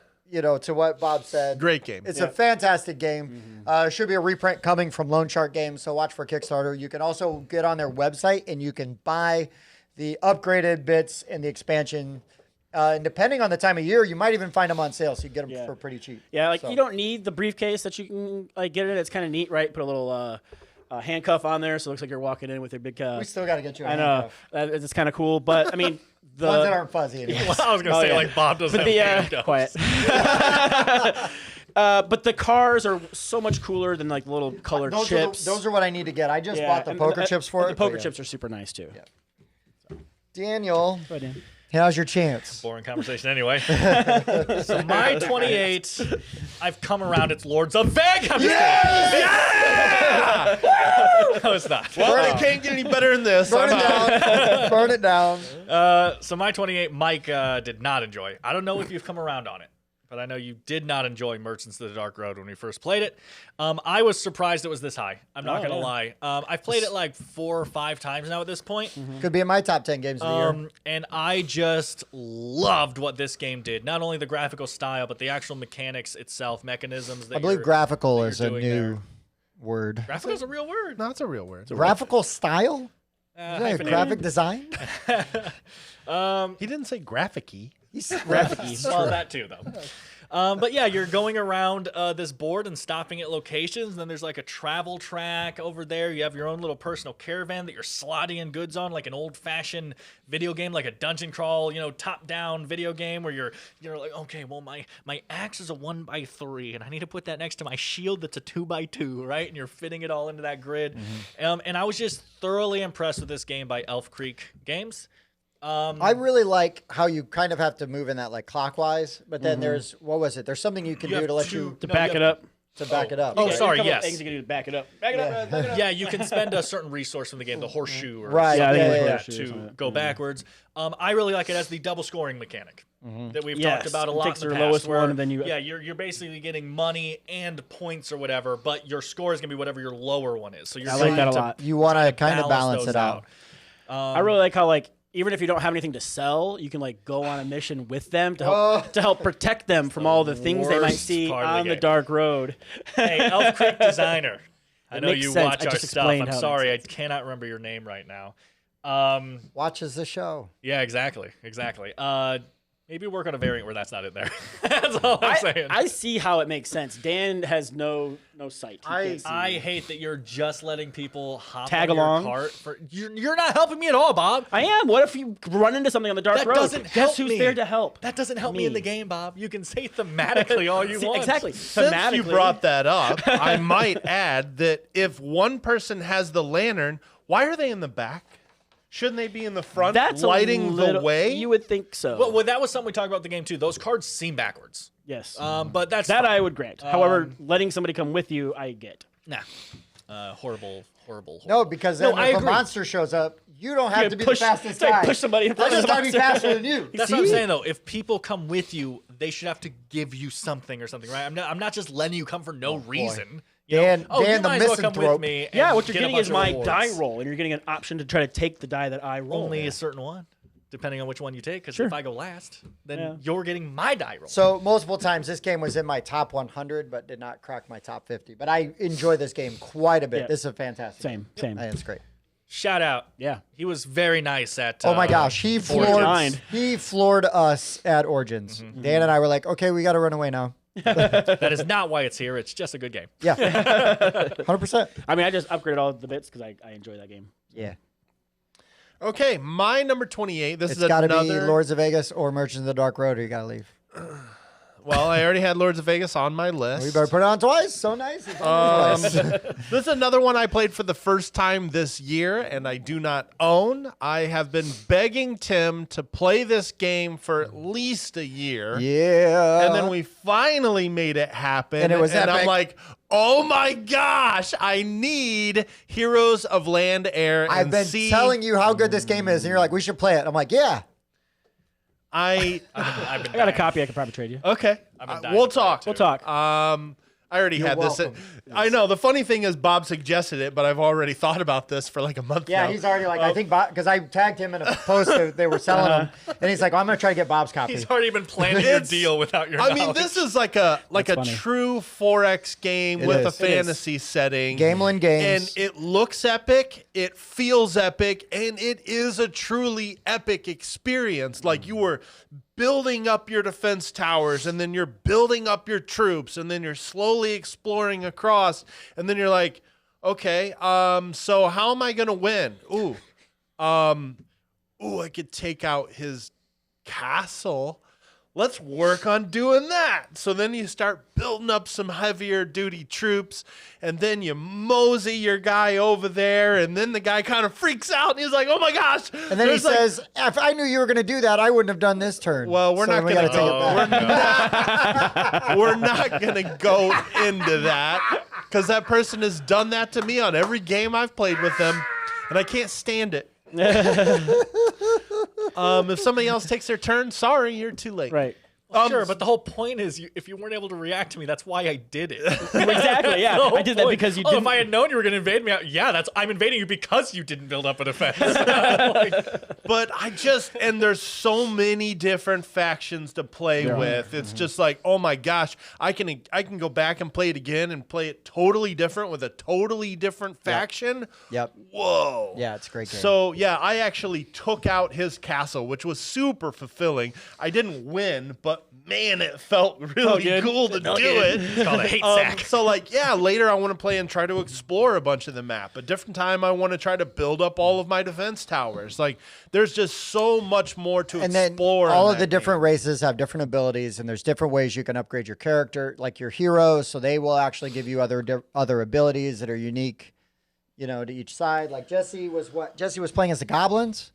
to what Bob said. Great game. It's a fantastic game. Should be a reprint coming from Lone Shark Games, so watch for Kickstarter. You can also get on their website and you can buy the upgraded bits and the expansion. And depending on the time of year, you might even find them on sale, so you get them for pretty cheap. Yeah, like So. you don't need the briefcase that you can get it. It's kind of neat, right? Put a little handcuff on there, so it looks like you're walking in with your big. We still got to get you a I know handcuff. it's kind of cool, but I mean the Ones that aren't fuzzy anymore. Well, I was gonna say yeah. like Bob doesn't but have the handcuffs. quiet. But the cars are so much cooler than like the little colored Those chips. are what I need to get. I just Yeah, bought the and poker chips for and it. The poker but chips are super nice too. Yeah. Daniel, Go ahead, Dan. how's your chance? Boring conversation anyway. So my 28, I've come around. It's Lords of Vegas. I'm just kidding. No, it's not. Well, it can't get any better than this. Burn I'm it out. down. Burn it down. So my 28, Mike did not enjoy. I don't know if you've come around on it, but I know you did not enjoy Merchants of the Dark Road when we first played it. I was surprised it was this high. I'm not gonna lie. I've played it like 4 or 5 times now at this point. Could be in my top 10 games of the year. And I just loved what this game did. Not only the graphical style, but the actual mechanics itself, mechanisms. That I believe you're- graphical that is you're a doing new there. word. Graphical is a real word. No, it's a real word. Graphical style? Is that a hyphenated. graphic design? He didn't say graphic-y. Well, that too, though. But yeah, you're going around this board and stopping at locations. And then there's like a travel track over there. You have your own little personal caravan that you're slotting in goods on, like an old-fashioned video game, like a dungeon crawl, top-down video game where you're like, okay, well my axe is a 1x3, and I need to put that next to my shield that's a 2x2, right? And you're fitting it all into that grid. And I was just thoroughly impressed with this game by Elf Creek Games. I really like how you kind of have to move in that like clockwise, but then there's, what was it? There's something you can You do have to let two- you, To No, back you it have- up. to back it up. Oh, right? sorry, A couple yes. things you can do to back it up. Back it up. Back it up. Yeah, you can spend a certain resource from the game, the horseshoe or Right, Yeah, I something think like it was that horseshoe or to something. go backwards. I really like it as the double scoring mechanic that we've Yes, talked about a it lot takes in the your past. lowest one where, and then you- yeah, you're basically getting money and points or whatever, but your score is gonna be whatever your lower one is. So you're I like that a trying to lot. You want to kind of balance those it out. I really like how even if you don't have anything to sell, you can go on a mission with them to help protect them from all the things they might worst see part of the on the game. dark road. Hey, Elf Creek Designer. I know makes you sense. watch I our just stuff. explained I'm how it sorry, I makes cannot remember your name right now. Watches the show. Yeah, exactly. Maybe work on a variant where that's not in there. That's all I'm saying. I see how it makes sense. Dan has no sight. He can't see. I hate that you're just letting people hop Tag on along. your cart. You're not helping me at all, Bob. I am. What if you run into something on the dark That road? doesn't Guess help who's me. there to help? That doesn't help me in Me. the game, Bob. You can say thematically all you See, want. exactly. Since you Thematically- brought that up, I might add that if one person has the lantern, why are they in the back? Shouldn't they be in the front, That's a lighting little- the way? You would think so. Well, that was something we talked about in the game too. Those cards seem backwards. yes. But that's that fine. I would grant. However, letting somebody come with you, I get. Nah. Horrible. No, because then I if a agree. monster shows up, you don't have You to be push- the fastest it's like guy. push somebody in I front of just the gotta be monster. faster than you. That's what I'm saying, though. If people come with you, they should have to give you something or something, right? I'm not just letting you come for no reason. You Dan- know? Oh, Dan you the might as well come with misanthrope. me. And Yeah, what you're get a getting bunch is of my rewards. die roll, and you're getting an option to try to take the die that I roll. Only a certain one, depending on which one you take. Because Sure. if I go last, then Yeah. you're getting my die roll. So multiple times this game was in my top 100, but did not crack my top 50. But I enjoy this game quite a bit. Yeah. This is a fantastic game. Same. I think it's great. shout out. Yeah. He was very nice at. Oh my gosh, he Kind. floored us at Origins. Dan and I were like, okay, we got to run away now. That is not why it's here. It's just a good game. Yeah, 100%. I mean, I just upgraded all the bits because I enjoy that game. Yeah, Okay, my number 28. This it's is got to another. be Lords of Vegas or Merchants of the Dark Road, or you got to leave. Well, I already had Lords of Vegas on my list. We better put it on twice. So nice. It's on this list. This is another one I played for the first time this year, and I do not own. I have been begging Tim to play this game for at least a year. Yeah. And then we finally made it happen. And it was I'm epic. like, oh my gosh, I need Heroes of Land, Air, I've and been Sea. telling you how good this game is, and you're like, we should play it. I'm like, yeah. I've been I got a dying. copy I could probably trade you. Okay, I've been dying we'll to play it talk. too. We'll talk. I already had this. welcome. I know. The funny thing is, Bob suggested it, but I've already thought about this for like a month Yeah, now. he's already like, I think, because I tagged him in a post that they were selling them, and he's like, well, I'm going to try to get Bob's copy. He's already been planning your It's- deal without your I mean, knowledge. this is like a funny. true 4X game It with is. a It fantasy setting. Gamelin Games. And it looks epic, it feels epic, and it is a truly epic experience. Like you were building up your defense towers, and then you're building up your troops, and then you're slowly exploring across, and then you're like, okay, so how am I gonna win? I could take out his castle. Let's work on doing that. So then you start building up some heavier duty troops, and then you mosey your guy over there, and then the guy kind of freaks out, and he's like, oh my gosh. And then he There's like- says, if I knew you were going to do that, I wouldn't have done this turn. well, we're So not we going to gotta take it back. we're not going to go into that because that person has done that to me on every game I've played with them, and I can't stand it. If somebody else takes their turn, sorry, you're too late. Right. Sure, but the whole point is, if you weren't able to react to me, that's why I did it. Exactly. Yeah. The whole I did that point. because you Oh, didn't. if I had known you were going to invade me, I'm invading you because you didn't build up a defense. Like, But and there's so many different factions to play with. It's just like, oh my gosh, I can go back and play it again and play it totally different with a totally different faction. Yep. Whoa. Yeah, it's a great game. So yeah, I actually took out his castle, which was super fulfilling. I didn't win, but man, it felt really good. cool to do good. it. it's called a hate sack. So like, yeah, later I want to play and try to explore a bunch of the map. A different time I want to try to build up all of my defense towers. Like, there's just so much more to and then explore. all in of the that different races have different abilities, and there's different ways you can upgrade your character, like your heroes. So they will actually give you other abilities that are unique, to each side. Like Jesse was playing as the goblins,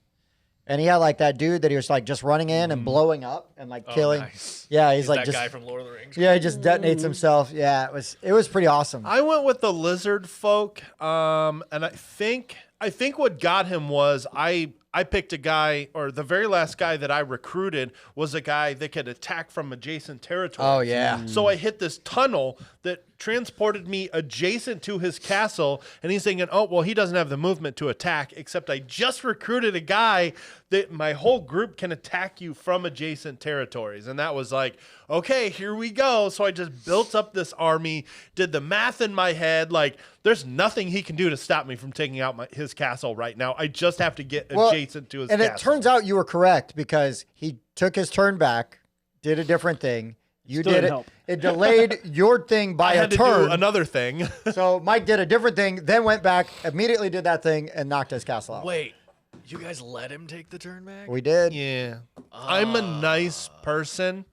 and he had like that dude that he was like just running in and blowing up and like killing. Nice. Yeah, he's like that just guy from Lord of the Rings. yeah, he just detonates himself. Yeah, it was pretty awesome. I went with the lizard folk, and I think what got him was I picked a guy, or the very last guy that I recruited was a guy that could attack from adjacent territories. Oh, yeah. So I hit this tunnel that transported me adjacent to his castle, and he's thinking, oh, well, he doesn't have the movement to attack, except I just recruited a guy that my whole group can attack you from adjacent territories. And that was like, okay, here we go. So I just built up this army, did the math in my head, like, there's nothing he can do to stop me from taking out his castle right now. I just have to get adjacent to his and castle. it turns out you were correct because he took his turn back, did a different thing. You Still did didn't it. help. It delayed your thing by I a had to turn. do another thing. So Mike did a different thing, then went back, immediately did that thing, and knocked his castle out. Wait, you guys let him take the turn back? We did. Yeah. I'm a nice person.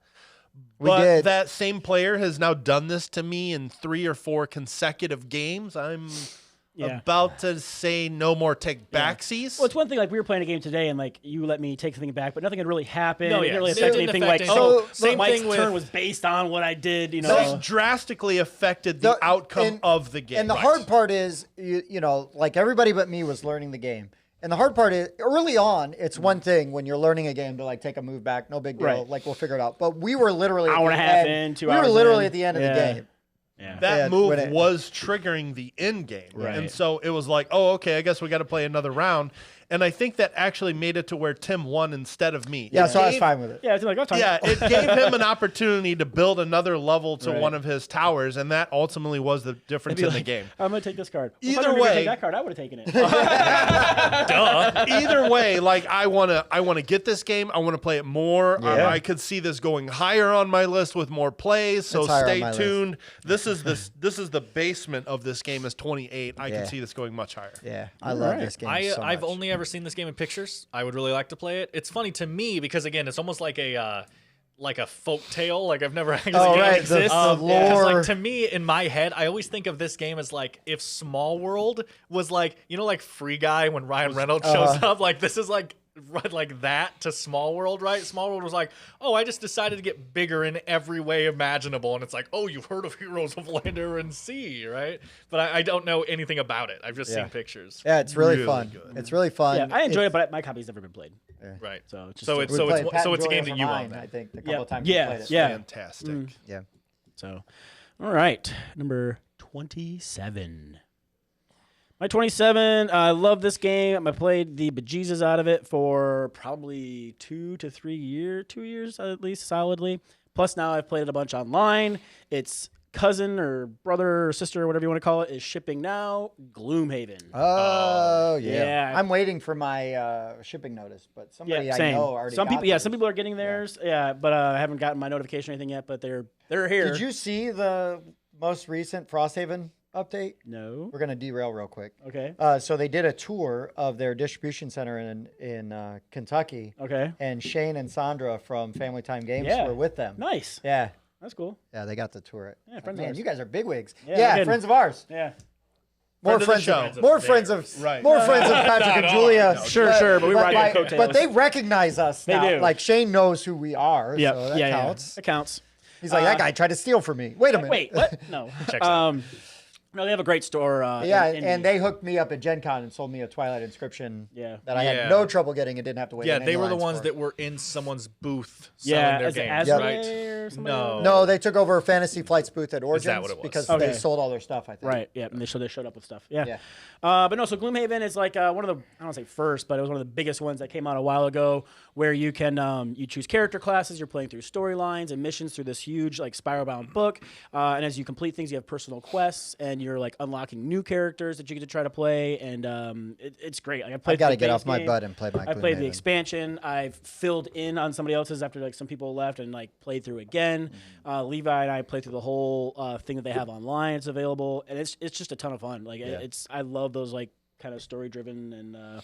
We But did. that same player has now done this to me in 3 or 4 consecutive games. I'm about to say no more take backsies. Well, it's one thing, like, we were playing a game today, and, like, you let me take something back, but nothing had really happened. No, It yeah. didn't really It affect didn't anything. affect Like, anything. oh, Same Mike's thing with- turn was based on what I did, Those drastically affected the outcome of the game. And the hard part is, like everybody but me was learning the game. And the hard part is, early on, it's one thing when you're learning a game to like take a move back, no big deal, Right. like we'll figure it out. But we were literally Hour and a half in, 2 We were hours literally in. at the end of the Yeah. game. Yeah. that Yeah, move when it- was triggering the end game. Right. And so it was like, oh, okay, I guess we got to play another round. and I think that actually made it to where Tim won instead of me. Yeah, It so I was gave- fine with it. Yeah, it's like, oh, time. Yeah, it gave him an opportunity to build another level to Right. one of his towers, and that ultimately was the difference in the game. I'm gonna take this card. Well, if I Either knew you were gonna way- take that card, I would have taken it. Either way, like I wanna get this game. I wanna play it more. Yeah. I could see this going higher on my list with more plays. So It's higher on stay my list. tuned. This is the basement of this game is 28. I Yeah. can see this going much higher. Yeah, I love right. this game so I've much. only ever seen this game in pictures. I would really like to play it. It's funny to me because again, it's almost like a folk tale. Like I've never actually Oh, game right, exists. the 'Cause, lore. like to me in my head, I always think of this game as like if Small World was like like Free Guy when Ryan Reynolds shows up. Like this is like that to Small World, right? Small World was like, oh, I just decided to get bigger in every way imaginable, and it's like, oh, you've heard of Heroes of Land, Air, and Sea, right? But I don't know anything about it. I've just Yeah. seen pictures. Yeah, it's really, Really fun. good. It's really fun. Yeah, I enjoyed it, but my copy's never been played. Right. So it's just So a- it's We so played it's Pat so and it's a Julia game that for you mine, own. I think a Yeah. couple of times. Yeah, we played it. yeah. Fantastic. Yeah. So, all right, number 27. My 27, I love this game. I played the bejesus out of it for probably 2 to 3 years, 2 years at least, solidly. Plus, now I've played it a bunch online. Its cousin or brother or sister or whatever you want to call it is shipping now. Gloomhaven. Oh yeah. Yeah. I'm waiting for my shipping notice, but somebody I same. know already. Some got people, yeah, theirs. some people are getting theirs. Yeah, but I haven't gotten my notification or anything yet. But they're here. Did you see the most recent Frosthaven update? No. We're gonna derail real quick. Okay. So they did a tour of their distribution center in Kentucky, Okay. and Shane and Sandra from Family Time Games Yeah. were with them. Nice. Yeah, That's cool. yeah, they got the tour. Yeah, friends of Man, ours. you guys are bigwigs. Yeah, Yeah, we're good. friends of ours. Yeah. More Friend of the friends show. more friends of Right. more friends of Patrick and Julia. Sure, but we ride their coattails. But they recognize us They now. do. Like Shane knows who we are, Yep. so that yeah, counts. Yeah. That counts. He's like, that guy tried to steal from me. Wait a minute. Wait, what? No. No, they have a great store. Yeah, in and they hooked me up at Gen Con and sold me a Twilight inscription Yeah. that I Yeah. had no trouble getting and didn't have to wait. Yeah, in any they were the lines ones for. that were in someone's booth yeah, selling their is it games, Azrael right? or somebody? No. No, they took over Fantasy Flight's booth at Origins what it was? because Okay. they sold all their stuff, I think. Right. Yeah, and they showed up with stuff. Yeah. Yeah. But no, so Gloomhaven is like one of the, I don't want to say first, but it was one of the biggest ones that came out a while ago, where you can you choose character classes, you're playing through storylines and missions through this huge like spiral-bound book, and as you complete things, you have personal quests, and you're like unlocking new characters that you get to try to play, and it's great. Like, I played I got to the get base off my game. butt and play my I played the Gloomhaven. expansion. I've filled in on somebody else's after like some people left and like played through again. Levi and I played through the whole thing that they have online. It's available, and it's just a ton of fun. Like I love those like kind of story driven and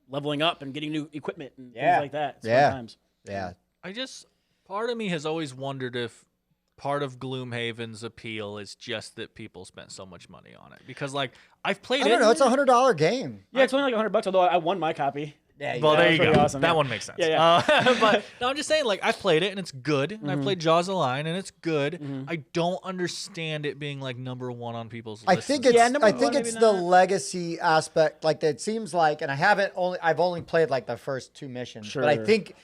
leveling up and getting new equipment and Yeah. things like that. It's Yeah. fun times. Yeah. Part of me has always wondered if part of Gloomhaven's appeal is just that people spent so much money on it. Because, like, I've played I don't know. It's a $100 game. Yeah, it's only like $100. Although I won my copy. Yeah. Well, there you pretty go. awesome, That yeah. one makes sense. Yeah, but no, I'm just saying, like, I've played it and it's good. And I've played Jaws of the Lion and it's good. I don't understand it being like #1 on people's I lists. think Yeah, it's number I think one, it's maybe the not. legacy aspect. Like it seems like, and I've only played like the first 2 missions, but I Sure. think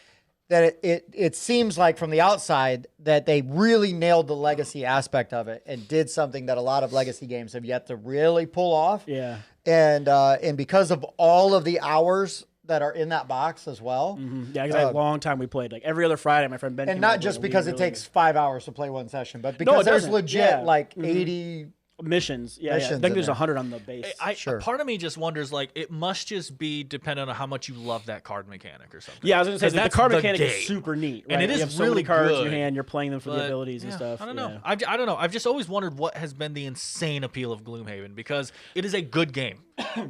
that it seems like from the outside that they really nailed the legacy aspect of it and did something that a lot of legacy games have yet to really pull off. Yeah. And because of all of the hours that are in that box as well. Yeah, because I had a long time we played. Like every other Friday, my friend Ben. And came not over just and we because it really takes 5 hours to play one session, but because there's doesn't. legit Yeah. like 80 missions. Yeah, missions I think in there's there. 100 on the base. Sure. Part of me just wonders, like, it must just be dependent on how much you love that card mechanic or something. Yeah, I was gonna say 'Cause the that's card the mechanic game. is super neat, And right? it is you have so really many cards in good. your hand. You're playing them for the But, abilities and yeah, stuff. I don't yeah. know. I don't know. I've just always wondered what has been the insane appeal of Gloomhaven because it is a good game,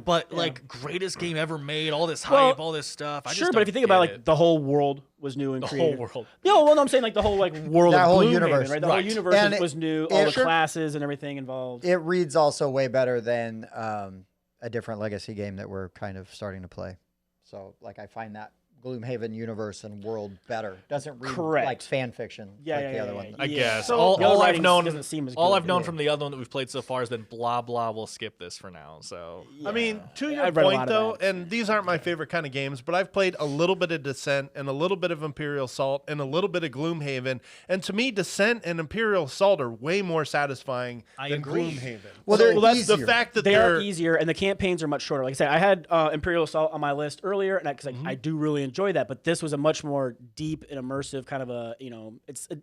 but like greatest game ever made. All this Well, hype, all this stuff. I Sure, just but if you don't think about get like it. the whole world was new and the created. whole world. No, well, no, I'm saying like the whole like world That of whole Gloomhaven, universe. right? The Right. whole universe And was new. it- All the sure. classes and everything involved. it reads also way better than a different legacy game that we're kind of starting to play. So like I find that Gloomhaven universe and world better. Doesn't read Correct. like fan fiction like the other one. I guess. So all the other I've writing known doesn't seem as all good. I've known from the other one that we've played so far has been blah blah. We'll skip this for now. So I mean, to your I've read a point lot of though, that. and these aren't my favorite kind of games, but I've played a little bit of Descent and a little bit of Imperial Assault and a little bit of Gloomhaven, and to me, Descent and Imperial Assault are way more satisfying than agree. Gloomhaven. Well, they're that's easier. the fact that They they're are easier, and the campaigns are much shorter. Like I said, I had Imperial Assault on my list earlier, and because I do really enjoy that. But this was a much more deep and immersive kind of a,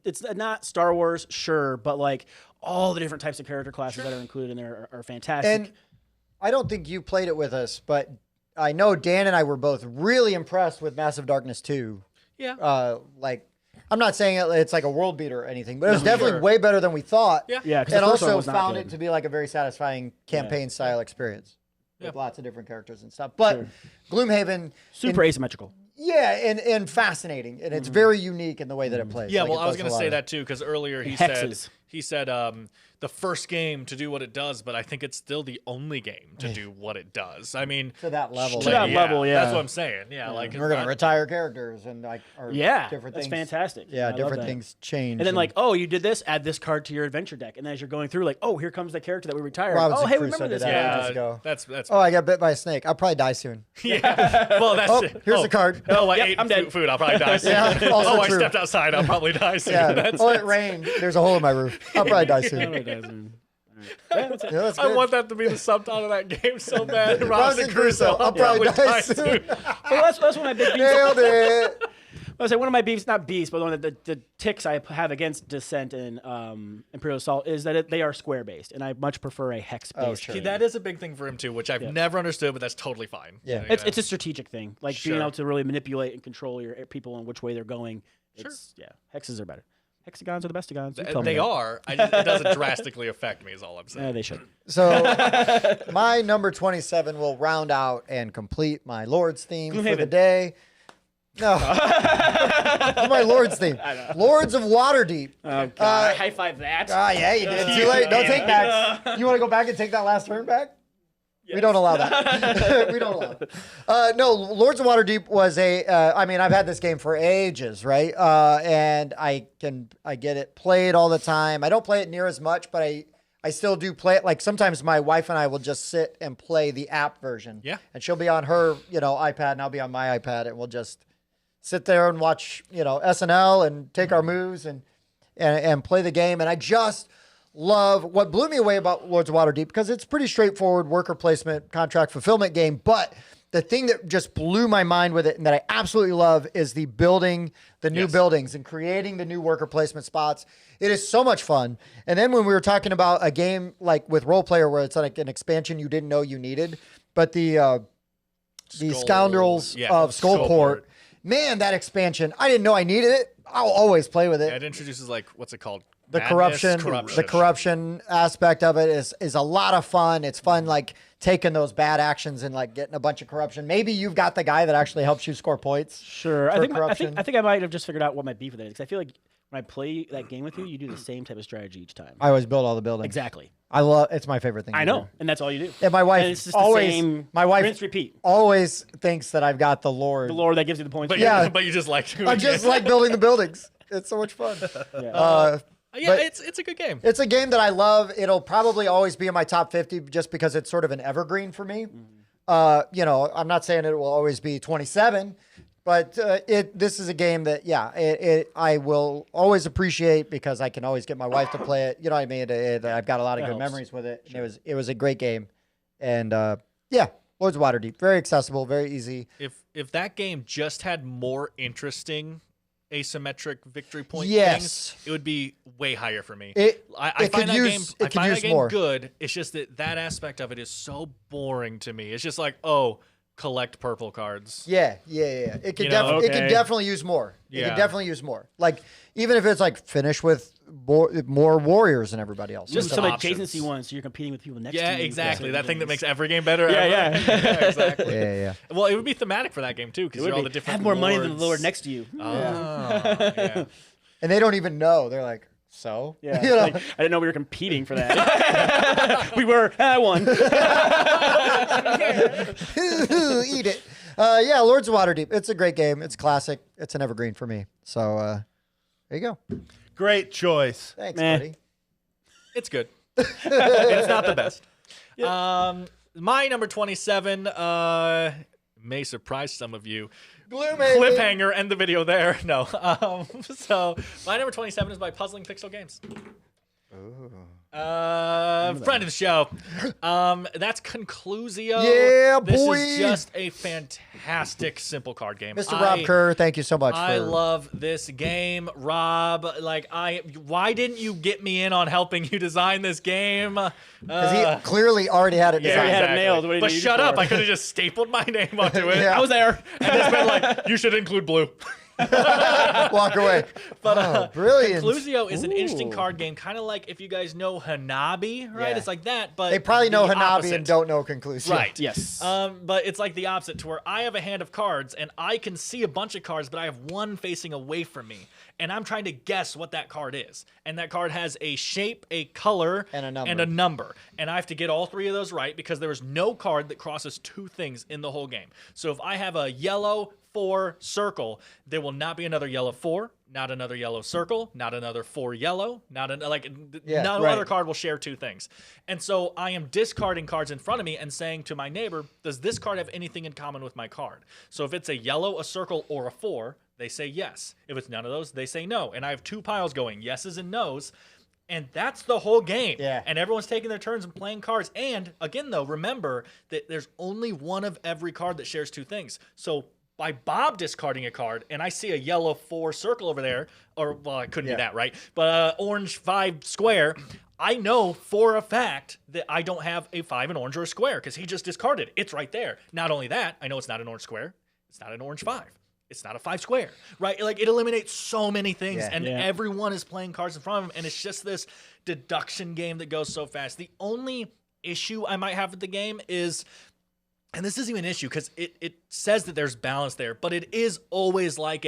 it's not Star Wars, sure, but like all the different types of character classes that are included in there are fantastic. And I don't think you played it with us, but I know Dan and I were both really impressed with Massive Darkness 2. yeah. Like, I'm not saying it's like a world beater or anything, but it was definitely way better than we thought. Yeah. Yeah, 'cause the And first one also was not found good. it to be like a very satisfying campaign style experience with lots of different characters and stuff. But Gloomhaven, super asymmetrical. yeah, and fascinating, and it's very unique in the way that it plays. Yeah, Like, well, it I was does going a to lot say of- that too because earlier he Hexes. said the first game to do what it does, but I think it's still the only game to do what it does. I mean, to that level. To that level, yeah. That's what I'm saying. Yeah, like We're gonna retire characters and like or Yeah, different that's things. fantastic. Yeah, I love different that. things change. And then like, oh, you did this, add this card to your adventure deck, and then as you're going through, like, oh, here comes the character that we retired. Robinson Oh, hey, Crusoe remember did this? that Yeah, ages ago. that's Oh, I got bit by a snake. I'll probably die soon. yeah. Well, that's Oh, it. here's the card. Oh, I Yep, ate I'm dead. food. I'll probably die soon. Yeah, also oh, I true. stepped outside. I'll probably die soon. Yeah. That's- Oh, it rained. There's a hole in my roof. I'll probably die soon. Yeah, that's I good. want that to be the subtitle of that game so bad. Robinson Crusoe. I'll probably die soon. Well, that's one of my big beefs. Nailed it. I was say one of my beefs, not beefs, but one of the ticks I have against Descent and Imperial Assault is that they are square based, and I much prefer a hex based. Oh, sure. See, that is a big thing for him too, which I've never understood, but that's totally fine. Yeah. It's a strategic thing, like being Sure. able to really manipulate and control your people and which way they're going. It's, yeah, hexes are better. Hexagons are the bestigons. You tell me They that. are. It doesn't drastically affect me, is all I'm saying. Yeah, they should. So my number 27 will round out and complete my Lord's theme for the Gloomhaven. day. No, it's my Lord's theme. Lords of Waterdeep. Oh God! High five that. Ah, yeah, you did. Too late. No take backs. You want to go back and take that last turn back? We don't allow that. We don't allow that. No, Lords of Waterdeep was I mean, I've had this game for ages, right? And I get it played all the time. I don't play it near as much, but I still do play it. Like sometimes my wife and I will just sit and play the app version. Yeah. And she'll be on her, iPad, and I'll be on my iPad, and we'll just sit there and watch, SNL and take our moves and play the game. And I just love what blew me away about Lords of Waterdeep, because it's pretty straightforward worker placement, contract fulfillment game. But the thing that just blew my mind with it and that I absolutely love is the building, the new buildings and creating the new worker placement spots. It is so much fun. And then when we were talking about a game like with Role Player where it's like an expansion you didn't know you needed, but the Scoundrels of Skullport, man, that expansion, I didn't know I needed it. I'll always play with it. It introduces what's it called? The Madness? corruption, the corruption aspect of it is a lot of fun. It's fun, like taking those bad actions and like getting a bunch of corruption. Maybe you've got the guy that actually helps you score points. Sure. I for think corruption. I think I might have just figured out what my beef with it is, because I feel like when I play that game with you, you do the same type of strategy each time. I always build all the buildings. Exactly. It's my favorite thing. I to know, do. and that's all you do. And my wife And it's just always, the same. my wife rinse, repeat. always thinks that I've got the Lord. The lore that gives you the points. But Yeah. but you just like doing I just it. like building the buildings. It's so much fun. Yeah. Yeah, but- it's a good game. It's a game that I love. It'll probably always be in my top 50 just because it's sort of an evergreen for me. I'm not saying it will always be 27, but this is a game that, I will always appreciate because I can always get my wife to play it. You know what I mean? I've got a lot of That good helps. memories with it. Sure. And it was a great game. And Lords of Waterdeep, very accessible, very easy. If that game just had more interesting asymmetric victory point Yes. things, it would be way higher for me. It I could find that use- game. it I could find use that game more. good. It's just that aspect of it is so boring to me. It's just like, collect purple cards. Yeah. It could You know, it could okay. definitely use more. It Yeah. could definitely use more. Like even if it's like finish with more warriors than everybody else. Just some options. adjacency ones, so you're competing with people next Yeah, to you. exactly. That thing that makes makes every game better. Yeah, ever. yeah. Yeah, exactly. yeah. Well, it would be thematic for that game too, because all the different have more money than the lords. lord next to you. Oh, yeah. And they don't even know. They're like, so? Yeah, You know? like, I didn't know we were competing for that. We were. I won. Eat it. Yeah, Lords of Waterdeep. It's a great game. It's classic. It's an evergreen for me. So there you go. Great choice. Thanks, Meh. buddy. It's good. It's not the best. My number 27 may surprise some of you. Cliffhanger, end the video there. No. So my number 27 is by Puzzling Pixel Games. Friend of the show. That's Conclusio. Yeah, this boy. is just a fantastic simple card game. Mr. Rob Kerr, thank you so much. I love this game, Rob. Why didn't you get me in on helping you design this game? Because he clearly already had it Yeah, designed. he had it nailed. What do you But need shut it up! for? I could have just stapled my name onto it. Yeah. I was there. And it's been like, you should include blue. Walk away. But brilliant. Conclusio is an interesting card game, kind of like if you guys know Hanabi, right? Yeah. It's like that, but They probably know the Hanabi opposite. and don't know Conclusion. Right. Yes. But it's like the opposite, to where I have a hand of cards and I can see a bunch of cards, but I have one facing away from me, and I'm trying to guess what that card is. And that card has a shape, a color, And a number. And I have to get all three of those right because there is no card that crosses two things in the whole game. So if I have a yellow 4 circle, there will not be another yellow 4, not another yellow circle, not another 4 yellow, no right. other card will share two things. And so I am discarding cards in front of me and saying to my neighbor, does this card have anything in common with my card? So if it's a yellow, a circle, or a 4, they say yes. If it's none of those, they say no. And I have two piles going, yeses and nos. And that's the whole game. Yeah. And everyone's taking their turns and playing cards. And again, though, remember that there's only one of every card that shares two things. So by Bob discarding a card, and I see a yellow 4 circle over there, or, well, it couldn't be that, right? But orange 5 square, I know for a fact that I don't have a 5, an orange, or a square, because he just discarded. It's right there. Not only that, I know it's not an orange square. It's not an orange 5. It's not a 5 square, right? Like, it eliminates so many things, and everyone is playing cards in front of them, and it's just this deduction game that goes so fast. The only issue I might have with the game is, and this isn't even an issue because it says that there's balance there, but it is always like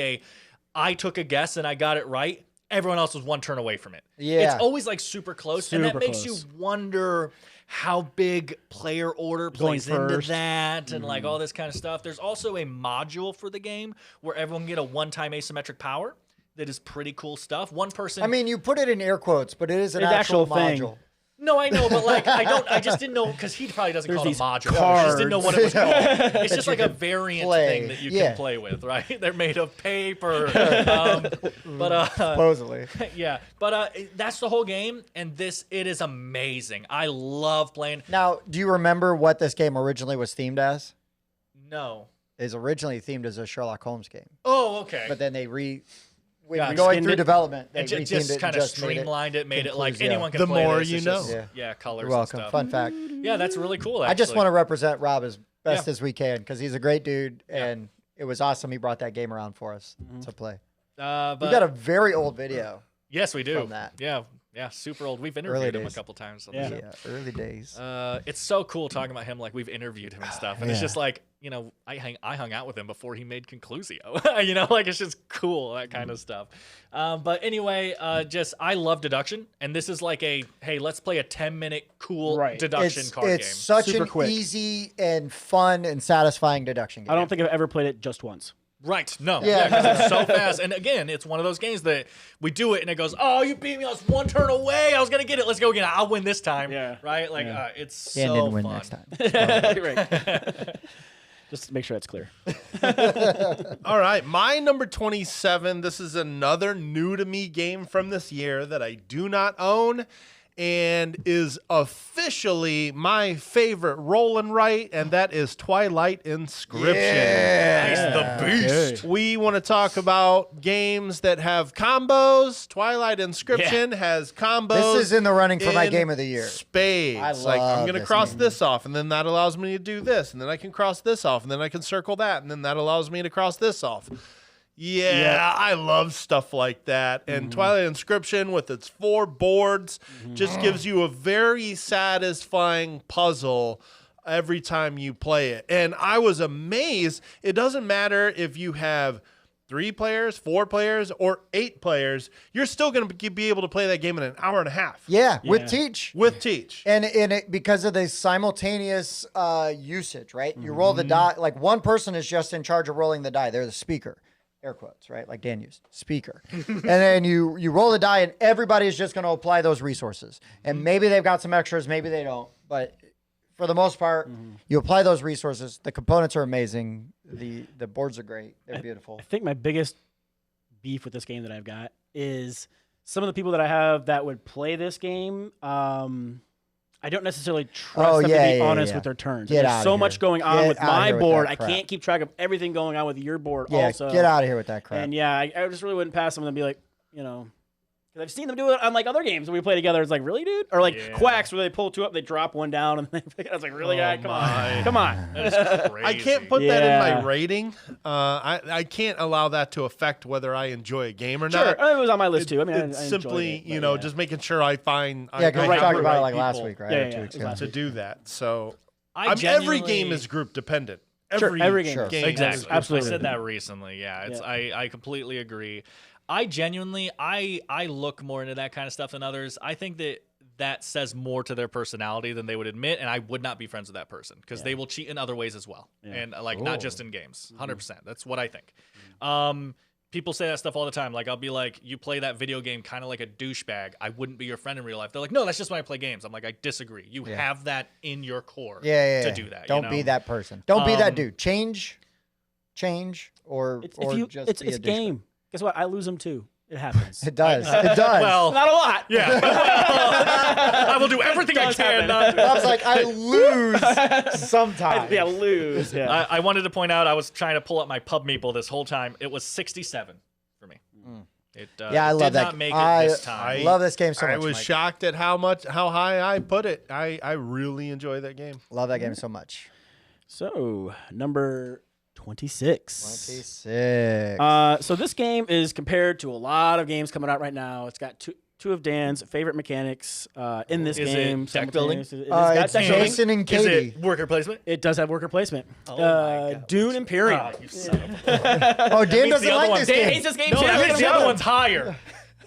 I took a guess and I got it right. Everyone else was one turn away from it. Yeah. It's always like super close, and that Super makes close. you wonder how big player order plays Going into first. that and like all this kind of stuff. There's also a module for the game where everyone can get a one-time asymmetric power that is pretty cool stuff. One person... I mean, you put it in air quotes, but it is an It's actual actual thing. module. No, I know, but like I just didn't know because he probably doesn't There's call it a these module. I just didn't know what it was called. It's That just you like a can variant play. thing that you Yeah. can play with, right? They're made of paper. But Supposedly. yeah, but that's the whole game, and it is amazing. I love playing. Now, do you remember what this game originally was themed as? No. It was originally themed as a Sherlock Holmes game, Oh, okay. but then they Yeah, going skinned through it. development, they And rethemed just it kind and of just made it. streamlined it, made it like Conclusio. anyone can The play more this. you It's know. just- yeah, colors You're welcome. and stuff. Fun fact. Yeah, that's really cool. I just actually. want to represent Rob as best Yeah. as we can because he's a great dude, and it was awesome he brought that game around for us to play. But We got a very old video. yes, we do. from that. Yeah, super old. We've Early interviewed him a days. couple times. On Yeah. the show. Early days. It's so cool talking about him like we've interviewed him and stuff, and it's Yeah. just like I hung out with him before he made Conclusio. Like it's just cool, that kind of stuff. But anyway, I love deduction, and this is like hey, let's play a 10-minute cool Right. deduction card It's game. such Super an quick. easy and fun and satisfying deduction game. I don't think I've ever played it just once. Right? No, Yeah. because it's so fast. And again, it's one of those games that we do it, and it goes, "Oh, you beat me! I was one turn away. I was gonna get it. Let's go again. I'll win this time." Yeah. Right? Like Yeah. it's Dan so didn't win fun. next time. Right. Just to make sure that's clear. All right, my number 27. This is another new to me game from this year that I do not own and is officially my favorite roll and write, and that is Twilight Inscription. Nice, the beast. We want to talk about games that have combos. Twilight Inscription has combos. This is in the running for my in game of the year. Spades. I Like, I'm love going to this cross game. this off, and then that allows me to do this, and then I can cross this off, and then I can circle that, and then that allows me to cross this off. Yeah, I love stuff like that. And Twilight Inscription with its 4 boards just gives you a very satisfying puzzle every time you play it. And I was amazed. It doesn't matter if you have 3 players, 4 players, or 8 players, you're still going to be able to play that game in an hour and a half. Yeah, with Teach. With Teach. And it because of the simultaneous usage, right? You roll the die. Like one person is just in charge of rolling the die. They're the speaker. Air quotes, right? Like Dan used. Speaker. And then you roll the die and everybody is just going to apply those resources. And maybe they've got some extras, maybe they don't. But for the most part, you apply those resources. The components are amazing. The boards are great. They're beautiful. I think my biggest beef with this game that I've got is some of the people that I have that would play this game. I don't necessarily trust them to be honest with their turns. There's so much going on with my board. I can't keep track of everything going on with your board also. Get out of here with that crap. And I just really wouldn't pass them and be like, because I've seen them do it on like other games when we play together. It's like, really, dude? Or like Quacks where they pull 2 up, they drop 1 down, and I was like, really, guy? Come on. That is crazy. I can't put that in my rating. I can't allow that to affect whether I enjoy a game or not. Sure, it was on my list too. I mean, it's simply, just making sure I find. Yeah, because we have talked the about it right like last people week, right? Yeah, Or 2 weeks ago. to do that. So genuinely- every game is group dependent. Every game. Sure. game Exactly. is Absolutely. I said that recently. Yeah, I completely agree. I genuinely I look more into that kind of stuff than others. I think that says more to their personality than they would admit, and I would not be friends with that person because they will cheat in other ways as well, and not just in games. 100%. That's what I think. People say that stuff all the time. Like, I'll be like, you play that video game kind of like a douchebag. I wouldn't be your friend in real life. They're like, no, that's just when I play games. I'm like, I disagree. You have that in your core to do that. Don't be that person. Don't be that dude. Change, or It's be a game. Guess what? I lose them too. It happens. It does. It does. Well, Not a lot. yeah. I will do everything I can not to. Bob's like, I lose sometimes. Yeah, lose. Yeah. I wanted to point out I was trying to pull up my pub meeple this whole time. It was 67 for me. It I love did that. not make it this time. I love this game so much. I was Mike. shocked at how high I put it. I really enjoy that game. Love that game so much. So, number 26. 26. So this game is compared to a lot of games coming out right now. It's got two of Dan's favorite mechanics in this Is game. it deck building? It has got It's deck building. Jason and Is Katie. it worker placement? It does have worker placement. Oh my God. Dune Imperium. You son of a- Oh, Dan means doesn't the other like one- this Dan game. hates this game No, too. that means the other one's higher.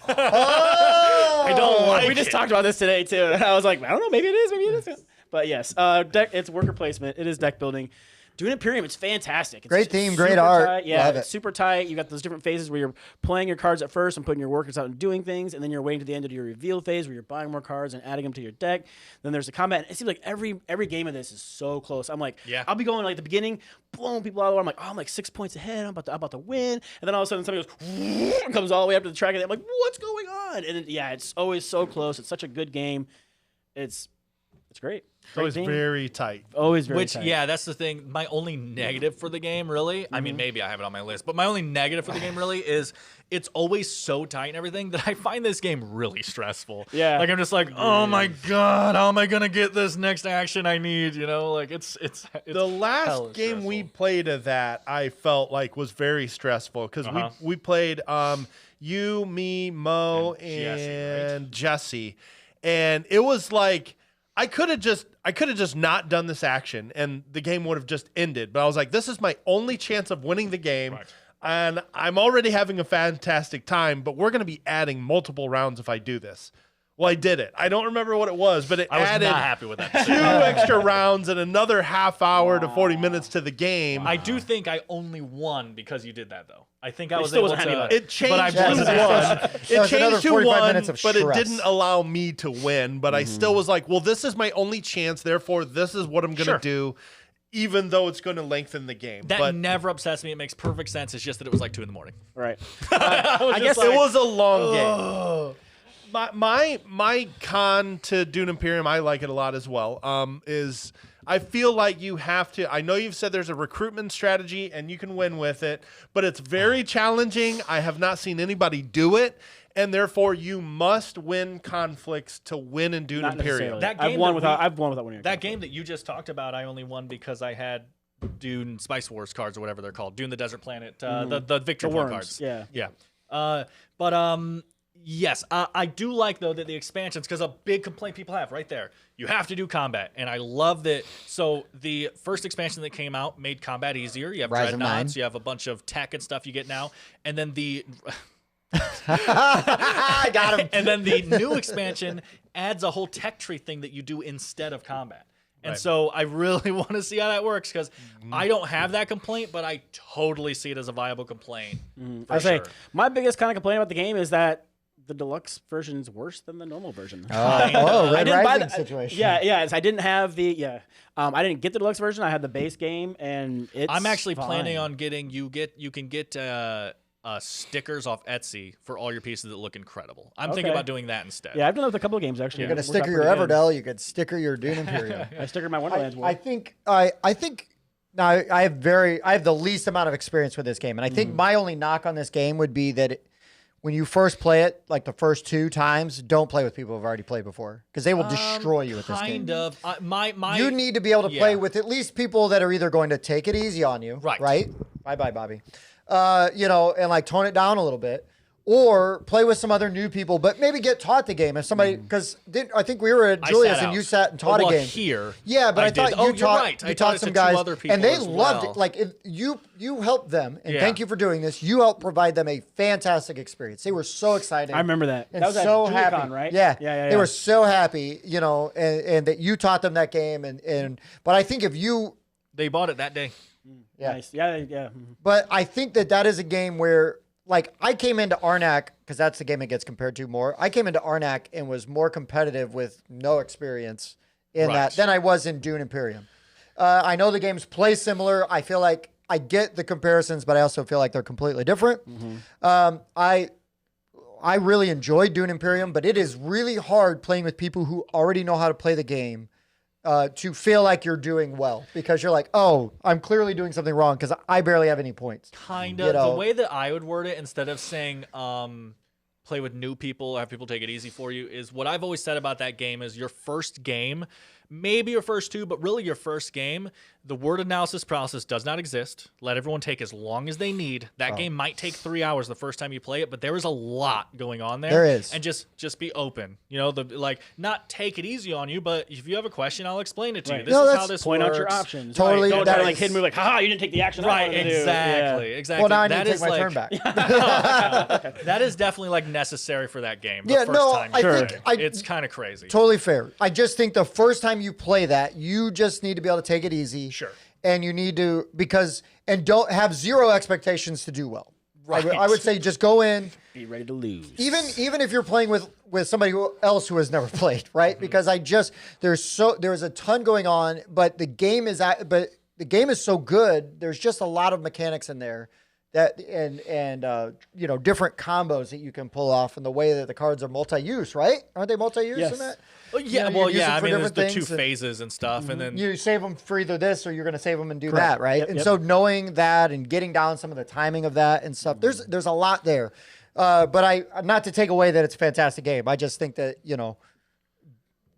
Oh! I don't like We just it. talked about this today too, and I was like, I don't know, maybe it is, maybe it isn't. But yes, it's worker placement. It is deck building. Dune Imperium, it's fantastic. It's Great theme, super great art. tight. Yeah, Love it's it. super tight. You got those different phases where you're playing your cards at first and putting your workers out and doing things, and then you're waiting to the end of your reveal phase where you're buying more cards and adding them to your deck. Then there's the combat. It seems like every game of this is so close. I'm like, I'll be going like the beginning, blowing people out of the water. I'm like, I'm like 6 points ahead. I'm about to win. And then all of a sudden somebody goes, comes all the way up to the track, and I'm like, what's going on? And it's always so close. It's such a good game. It's great. So it's theme. very tight. Always very tight. Yeah, that's the thing. My only negative for the game, really, I mean, maybe I have it on my list, but my only negative for the game, really, is it's always so tight and everything that I find this game really stressful. Yeah. Like, I'm just like, oh my God, how am I going to get this next action I need? You know, like, it's The last hella game we stressful. played of that, I felt like was very stressful because we played you, me, Mo, and Jesse, and it was like I could have just not done this action and the game would have just ended. But I was like, this is my only chance of winning the game. Right. And I'm already having a fantastic time, but we're going to be adding multiple rounds if I do this. Well, I did it. I don't remember what it was, but it I was added not happy with that. 2 extra rounds and another half hour to 40 minutes to the game. I do think I only won because you did that, though. I think I was still able wasn't happy to. about It changed but I to wasn't one. That It was another changed to 45 one, minutes of but it stress. didn't allow me to win. But I still was like, well, this is my only chance. Therefore, this is what I'm going to do, even though it's going to lengthen the game. That but never upsets me. It makes perfect sense. It's just that it was like 2 a.m. Right. I guess it was a long game. My con to Dune Imperium, I like it a lot as well, is I feel like you have to, I know you've said there's a recruitment strategy and you can win with it, but it's very challenging. I have not seen anybody do it, and therefore you must win conflicts to win in Dune Not Imperium. necessarily. That I've game won that without winning. That game that you just talked about, I only won because I had Dune Spice Wars cards or whatever they're called. Dune the Desert Planet, the Victory The Point worms, cards. yeah. Yeah. Yes, I do like though that the expansions, because a big complaint people have right there, you have to do combat, and I love that. So the first expansion that came out made combat easier. You have Rise of dreadnoughts, 9. you have a bunch of tech and stuff you get now, and then the I got him. and then the new expansion adds a whole tech tree thing that you do instead of combat. And so I really want to see how that works, because I don't have that complaint, but I totally see it as a viable complaint. For I say sure. my biggest kind of complaint about the game is that the deluxe version is worse than the normal version. Oh, I Red didn't buy Rising the situation. Yeah. I didn't have the I didn't get the deluxe version. I had the base game, and it's. I'm actually fine. planning on getting you can get stickers off Etsy for all your pieces that look incredible. I'm thinking Okay. about doing that instead. Yeah, I've done that with a couple of games actually. You're gonna It worked out sticker your pretty good. Everdell. You could sticker your Dune Imperium. I stickered my Wonderlands. I think now I have the least amount of experience with this game, and I think my only knock on this game would be that when you first play it, like the first 2 times, don't play with people who've already played before, because they will destroy you with this game. Kind of. My You need to be able to play yeah. with at least people that are either going to take it easy on you, Right. Bye, Bobby. And like tone it down a little bit, or play with some other new people, but maybe get taught the game. If somebody, because I think we were at I Julia's sat and you out. sat and taught Well, a game. Here, Yeah, but I did. thought Oh, you you're taught right. I you taught taught it some to guys, 2 other people and they as loved well. it. Like if you helped them, and Yeah. thank you for doing this. You helped provide them a fantastic experience. They were so excited. I remember that. And That was at so JuliaCon, happy, right? Yeah, Yeah. They were so happy, and that you taught them that game, but I think if you, they bought it that day. yeah, Nice. Yeah. but I think that is a game where, like, I came into Arnak, because that's the game it gets compared to more. I came into Arnak and was more competitive with no experience in Right. that than I was in Dune Imperium. I know the games play similar. I feel like I get the comparisons, but I also feel like they're completely different. I really enjoyed Dune Imperium, but it is really hard playing with people who already know how to play the game. To feel like you're doing well, because you're like, oh, I'm clearly doing something wrong because I barely have any points. Kind of. You know. The way that I would word it, instead of saying play with new people, have people take it easy for you, is what I've always said about that game is your first game, maybe your first 2, but really your first game, the word analysis process does not exist. Let everyone take as long as they need. That game might take 3 hours the first time you play it, but there is a lot going on there. There is. And just be open. You know, not take it easy on you, but if you have a question, I'll explain it to you. Right. This No, is that's- how this Point works. out your options. Totally, Right. Don't that try to is- hidden move like, haha, you didn't take the action. I Right, wanted to do. exactly, Yeah. exactly. Well, now I need That to take is my like, turn back. That is definitely like necessary for that game. The Yeah, first no, time I you Sure. think play. It's kind of crazy. Totally fair. I just think the first time you play that, you just need to be able to take it easy. Sure. And you need to, and don't have zero expectations to do well. Right. I would say just go in, Be ready to lose. even if you're playing with somebody else who has never played, right? Mm-hmm. Because there's a ton going on, but the game is so good. There's just a lot of mechanics in there that and different combos that you can pull off, and the way that the cards are multi-use, right? Aren't they multi-use Yes. in that? Well, You know, you use them I for mean, there's different the 2 things and- phases and stuff, and then You save them for either this or you're going to save them and do Correct. that, right? Yep, And yep. so knowing that and getting down some of the timing of that and stuff, there's a lot there. But not to take away that it's a fantastic game. I just think that,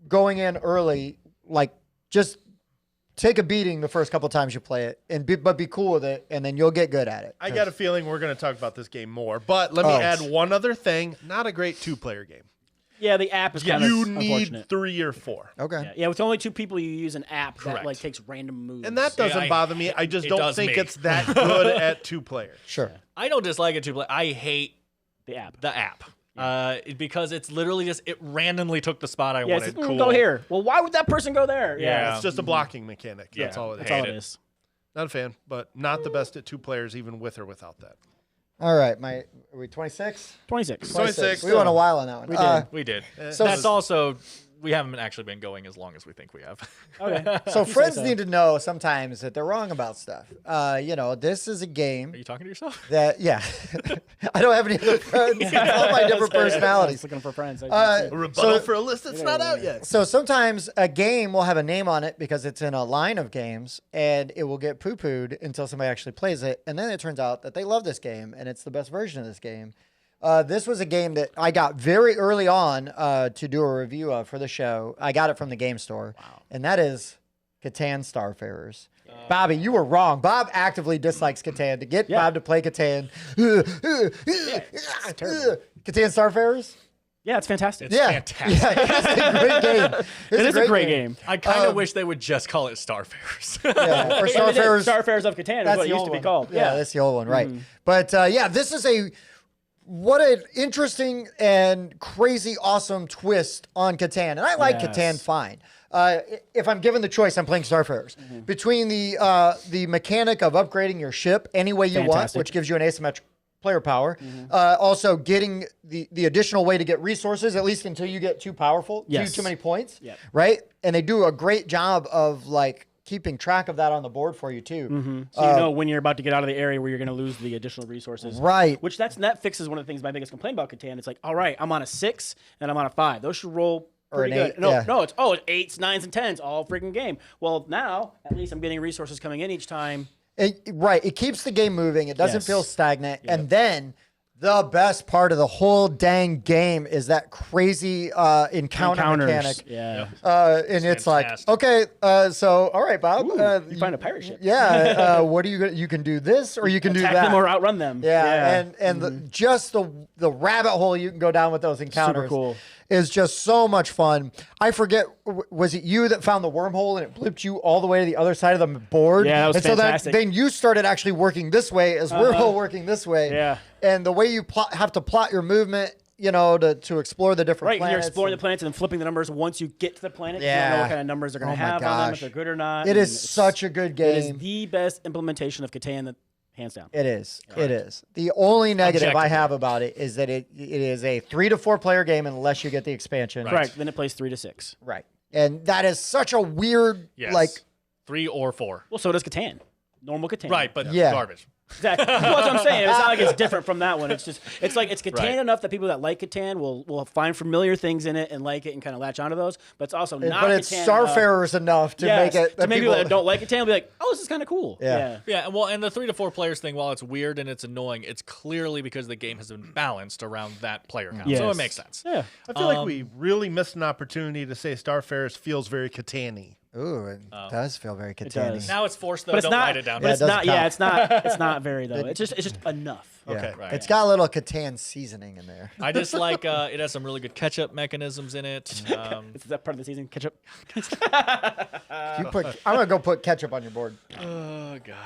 going in early, like, just take a beating the first couple times you play it, but be cool with it, and then you'll get good at it. I got a feeling we're going to talk about this game more, but let me add one other thing. Not a great 2-player game. Yeah, the app is kind of You need unfortunate. 3 or 4. Okay. Yeah, with only 2 people, you use an app that Correct. like takes random moves. And that doesn't I- bother me. I just it don't does think me. it's that good at 2 players. Sure. I don't dislike it too. But I hate the app. the app because it's literally just it randomly took the spot I Yeah, wanted. it's, Cool. go here. Well, why would that person go there? Yeah. It's just a blocking mechanic. That's all it That's is. all it is. Not a fan, but not the best at 2 players, even with or without that. All right. Are we 26? 26. 26. We went a while on that one. We did. We did. So- That's also we haven't actually been going as long as we think we have. Okay. So friends so. need to know sometimes that they're wrong about stuff. This is a game Are you talking to yourself? that, yeah. I don't have any other friends. All my different I was personalities. looking for friends. A rebuttal for a list that's not out yet. So sometimes a game will have a name on it because it's in a line of games, and it will get poo-pooed until somebody actually plays it. And then it turns out that they love this game, and it's the best version of this game. This was a game that I got very early on to do a review of for the show. I got it from the game store, and that is Catan Starfarers. Bobby, you were wrong. Bob actively dislikes Catan. To get Bob to play Catan, Catan Starfarers? Yeah, it's fantastic. It's fantastic. Yeah, it's a great game. It is a great game. I kind of wish they would just call it Starfarers. Yeah, or Starfarers. Starfarers of Catan is what it used to be called. Yeah, that's the old one, right? But yeah, this is what an interesting and crazy awesome twist on Catan. And I like Catan fine. If I'm given the choice, I'm playing Starfarers. Between the mechanic of upgrading your ship any way you want, which gives you an asymmetric player power. Also getting the additional way to get resources, at least until you get too powerful, too many points, right? And they do a great job of like keeping track of that on the board for you too. So you know when you're about to get out of the area where you're going to lose the additional resources. Right. Which that fixes one of the things my biggest complaint about Catan. It's like, all right, I'm on a 6 and I'm on a 5. Those should roll pretty good. No, it's 8s, 9s, and 10s all freaking game. Well, now at least I'm getting resources coming in each time. Right. It keeps the game moving. It doesn't feel stagnant. And then the best part of the whole dang game is that crazy encounter mechanic. Yeah. And it's like, okay, so all right, Bob. You find a pirate ship. Yeah. What are you gonna? You can do this, or you can Attack do that, them or outrun them. Yeah. And just the rabbit hole you can go down with those encounters. Super cool. Is just so much fun. I forget, was it you that found the wormhole and it blipped you all the way to the other side of the board? Yeah, that was fantastic. Then you started actually working this way as wormhole working this way. Yeah. And the way you have to plot your movement, to explore the different planets. Right, you're exploring the planets and then flipping the numbers once you get to the planet. Yeah. You don't know what kind of numbers they're going to have on them, if they're good or not. It is such a good game. It is the best implementation of Catan hands down. It is. It is. The only negative I have about it is that it is a 3 to 4 player game unless you get the expansion. Correct. Then it plays 3 to 6. Right. And that is such a weird, 3 or 4. Well, so does Catan. Normal Catan. Right, but Yeah. garbage. Exactly. That's what I'm saying. It's not like it's different from that one. It's Catan enough that people that like Catan will find familiar things in it and like it and kind of latch onto those. But it's also not. But it's Catan Starfarers enough to make it. To maybe people that don't like Catan will be like, oh, this is kind of cool. Yeah. Yeah, well, and the 3 to 4 players thing, while it's weird and it's annoying, it's clearly because the game has been balanced around that player count. So it makes sense. Yeah. I feel like we really missed an opportunity to say Starfarers feels very Catan-y. Ooh, it does feel very does. Catan-y. Now it's forced, though. But it's Don't not. write it down. But it's it doesn't not. count. Yeah, it's not. It's not very though. It's just enough. Yeah. Okay. Right. It's got a little Catan seasoning in there. I just like it has some really good catch-up mechanisms in it. Is that part of the season? Ketchup. I'm gonna go put ketchup on your board. Oh God.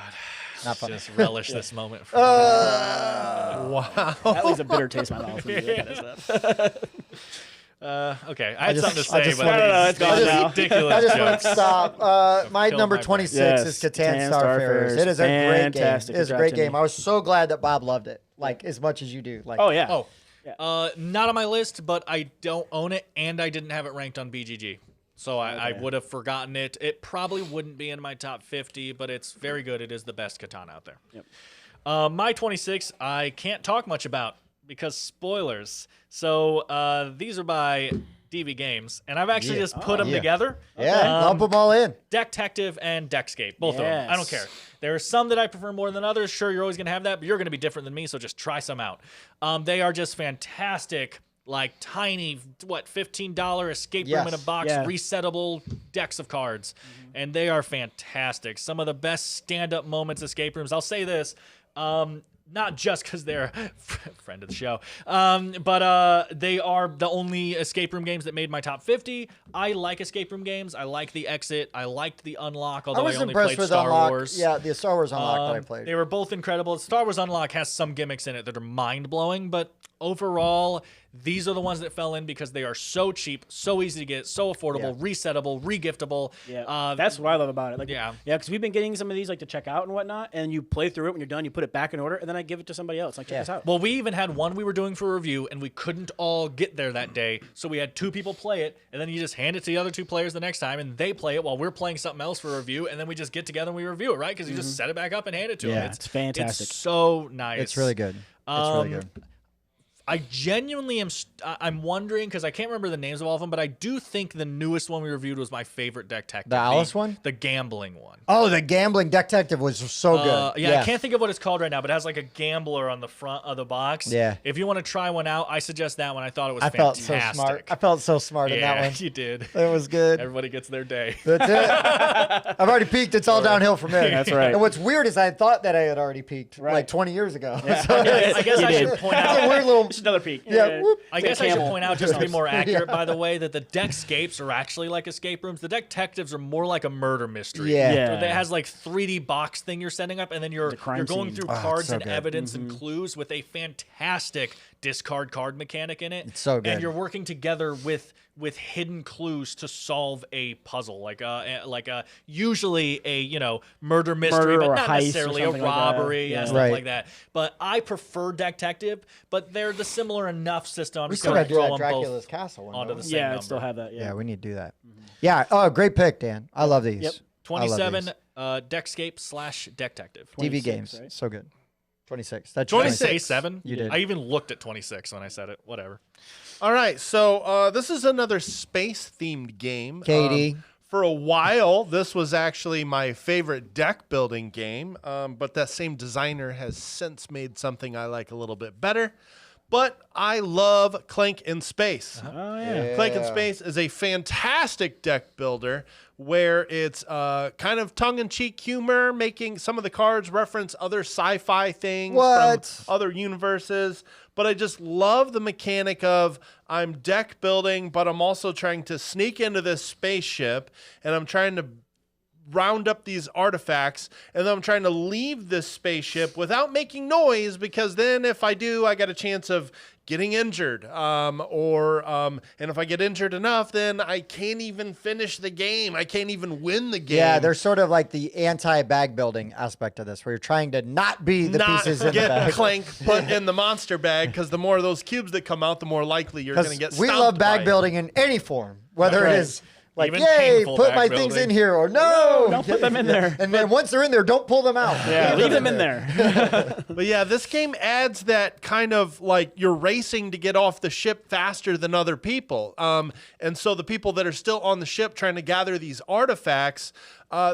Not funny. Just relish this moment. Wow. That leaves a bitter taste in my mouth. When you do that kind of stuff. Okay, I had something to I say, just but wanted- No, it's gone these now. ridiculous I just want jokes. to stop. My Killed number my brain. 26 Yes, is Catan Catan Starfarers. Starfarers. It is a great game. Fantastic. It is a Good great job, game. Timmy. I was so glad that Bob loved it, like as much as you do. Like, Oh yeah. Oh, not on my list, but I don't own it, and I didn't have it ranked on BGG. So I would have forgotten it. It probably wouldn't be in my top 50, but it's very good. It is the best Catan out there. Yep. My 26, I can't talk much about because spoilers. So these are by DV Games, and I've actually just put them together. yeah, lump them all in. Decktective and Deckscape, both of them. I don't care. There are some that I prefer more than others. Sure, you're always going to have that, but you're going to be different than me, so just try some out. They are just fantastic, like tiny, $15 escape room in a box, resettable decks of cards. And they are fantastic. Some of the best stand-up moments escape rooms. I'll say this. Not just because they're friend of the show, but they are the only escape room games that made my top 50. I like escape room games. I like the Exit. I liked the Unlock, although I only played Star Wars. Yeah, the Star Wars Unlock that I played. They were both incredible. Star Wars Unlock has some gimmicks in it that are mind-blowing, but overall, these are the ones that fell in because they are so cheap, so easy to get, so affordable, resettable, regiftable. Yeah, that's what I love about it. Like, Yeah. because we've been getting some of these like to check out and whatnot, and you play through it when you're done, you put it back in order, and then I give it to somebody else. Like, check this out. Well, we even had one we were doing for review, and we couldn't all get there that day, so we had 2 people play it, and then you just hand it to the other 2 players the next time, and they play it while we're playing something else for review, and then we just get together and we review it, right? Because you just set it back up and hand it to them. It's fantastic. It's so nice. It's really good. It's really good. I genuinely am. I'm wondering because I can't remember the names of all of them, but I do think the newest one we reviewed was my favorite Decktective. The Alice one? The gambling one. Oh, the gambling Deckective was so good. Yeah, I can't think of what it's called right now, but it has like a gambler on the front of the box. Yeah. If you want to try one out, I suggest that one. I thought it was I felt fantastic. so smart. I felt so smart in that one. You did. It was good. Everybody gets their day. That's it. I've already peaked. It's all downhill from there. That's right. And what's weird is I thought that I had already peaked like 20 years ago. So I guess I should point it's a out. weird little just another peek. Yeah, whoop. I It's guess like a I should camel. point out, just to be more accurate, by the way, that the Deckscapes are actually like escape rooms. The Decktectives are more like a murder mystery. Yeah. Yeah. That has like 3D box thing you're setting up, and then you're crime going scene. through Oh, it's cards so and good. evidence and clues with a fantastic discard card mechanic in it. It's so good. And you're working together with hidden clues to solve a puzzle, like a usually a murder mystery, Murder but or not heist or necessarily a something like that. robbery Yeah. and stuff Right. like that. But I prefer Decktective, but they're the similar enough system. I'm We just still going gotta to do throw that them Dracula's both Castle one. onto don't the we? same Yeah, number. I still have that. Yeah, Yeah. we need to do that. Yeah. Oh, great pick, Dan. I love these. Yep. I love 27 these. Deckscape/Deck-Tective. TV 26, games. right? So good. 26. That's 26. Say 7? You did. I even looked at 26 when I said it. Whatever. All right, so this is another space-themed game. Katie. For a while, this was actually my favorite deck building game, but that same designer has since made something I like a little bit better. But I love Clank in Space. Oh yeah. Clank in Space is a fantastic deck builder where it's kind of tongue-in-cheek humor, making some of the cards reference other sci-fi things What? from other universes. But I just love the mechanic of I'm deck building, but I'm also trying to sneak into this spaceship, and I'm trying to round up these artifacts, and then I'm trying to leave this spaceship without making noise, because then if I do, I got a chance of getting injured, and if I get injured enough, then I can't even finish the game. I can't even win the game. Yeah, there's sort of like the anti-bag building aspect of this, where you're trying to not be the not pieces in the get bag. Clank put in the monster bag, because the more of those cubes that come out, the more likely you're going to get we stomped love bag by it. building in any form, whether Right. it is like, Even yay, painful put bag my things building. in here, or no, Don't put them in there. And then once they're in there, don't pull them out. Yeah, leave them in there. But yeah, this game adds that kind of like you're racing to get off the ship faster than other people. And so the people that are still on the ship trying to gather these artifacts,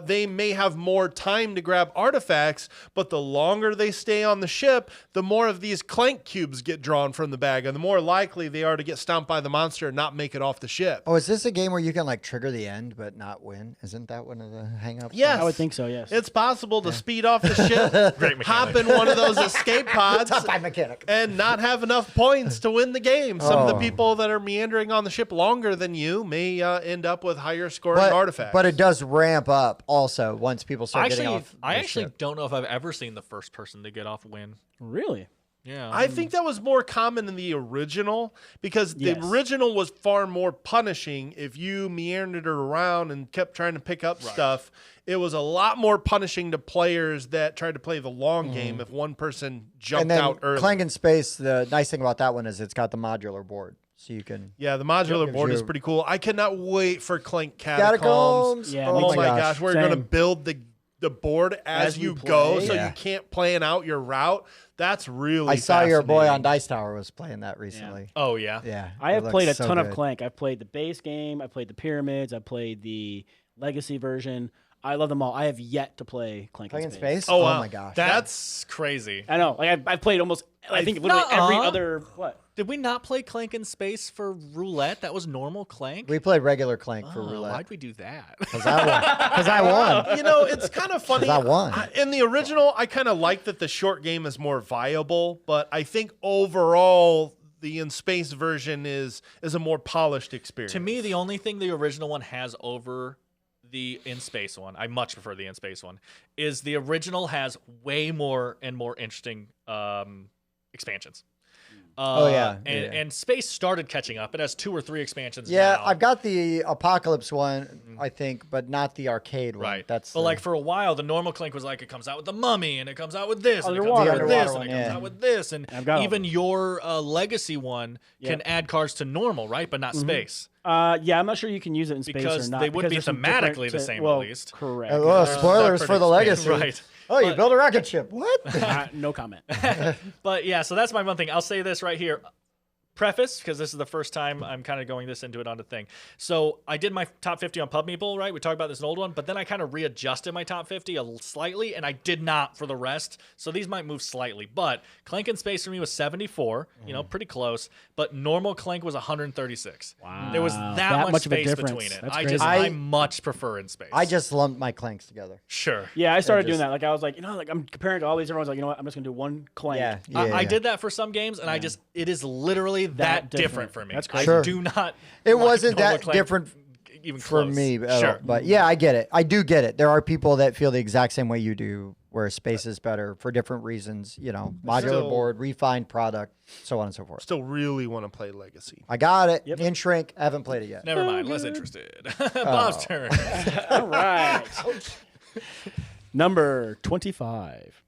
they may have more time to grab artifacts, but the longer they stay on the ship, the more of these Clank cubes get drawn from the bag, and the more likely they are to get stomped by the monster and not make it off the ship. Oh, is this a game where you can like trigger the end but not win? Isn't that one of the hang-ups? Yes. I would think so. Yes. It's possible to speed off the ship, Great hop mechanic. in one of those escape pods, Top five mechanic. and not have enough points to win the game. Some of the Oh. people that are meandering on the ship longer than you may end up with higher scoring artifacts. But it does ramp up also once people start getting Actually, off. I the actually ship. don't know if I've ever seen the first person to get off win. Really? Yeah. I think that was more common in the original, because Yes. the original was far more punishing. If you meandered around and kept trying to pick up stuff, it was a lot more punishing to players that tried to play the long game if one person jumped And then out early. Clank in Space, the nice thing about that one is it's got the modular board. So you can... Yeah, the modular Gives board is you- pretty cool. I cannot wait for Clank Catacombs. Catacombs. Yeah, oh, me Oh my gosh. gosh, we're going to Same. build the board as As you we go, play. so Yeah. you can't plan out your route. That's really I saw your boy on fascinating. Dice Tower was playing that recently. Oh, yeah. Yeah. I it have looks played a so ton of good. Clank. I've played the base game. I played the pyramids. I played the legacy version. I love them all. I have yet to play Clank Clank in in Space. Space? Oh, Oh, wow. my gosh. That's crazy. I know. Like I've played almost. I think literally every Nuh-uh. other what. Did we not play Clank in Space for roulette? That was normal Clank? We played regular Clank for Oh, roulette. why'd we do that? Because I won. Because I won. You know, it's kind of funny. 'Cause I won. In the original, I kind of like that the short game is more viable, but I think overall the in space version is a more polished experience. To me, the only thing the original one has over the in space one, I much prefer the in space one, is the original has way more and more interesting expansions. Oh, yeah. And, Yeah. and space started catching up. It has 2 or 3 expansions Yeah, now. I've got the Apocalypse one, I think, but not the arcade one. Right. That's but like for a while, the normal Clank was like, it comes out with the Mummy, and it comes out with this, and it comes Underwater. out with The this, underwater and it one, comes yeah. out with this. And I've got all even of them. your legacy one can add cards to normal, right? But not space. Yeah, I'm not sure you can use it in space Because or not. they would be there's some thematically different the same, at well, least. Correct. well, spoilers separate for the expansion. legacy. Right. Oh, you But- built a rocket ship. What? No comment. But yeah, so that's my one thing. I'll say this right here. preface, because this is the first time I'm kind of going this into it on the thing. So I did my top 50 on Pub Meeple, right? We talked about this in an old one, but then I kind of readjusted my top 50 slightly, and I did not for the rest. So these might move slightly. But Clank in Space for me was 74, pretty close. But normal Clank was 136. Wow. There was that much of a space difference. between it. That's I crazy. much prefer in space. I just lumped my Clanks together. Sure. Yeah, I started doing that. Like I was like, like I'm comparing to all these. Everyone's like, you know what? I'm just gonna do one Clank. Yeah. I did that for some games, and it is literally that different for me. That's crazy. Sure. I do not. It like wasn't normal that Clank different even for close. me. Sure. But yeah, I get it. I do get it. There are people that feel the exact same way you do, where space is better for different reasons. Modular Still- board, refined product, so on and so forth. Still really want to play Legacy. I got it. In Shrink. I haven't played it yet. Never mind. Less interested. Bob's turn. All right. Number 25.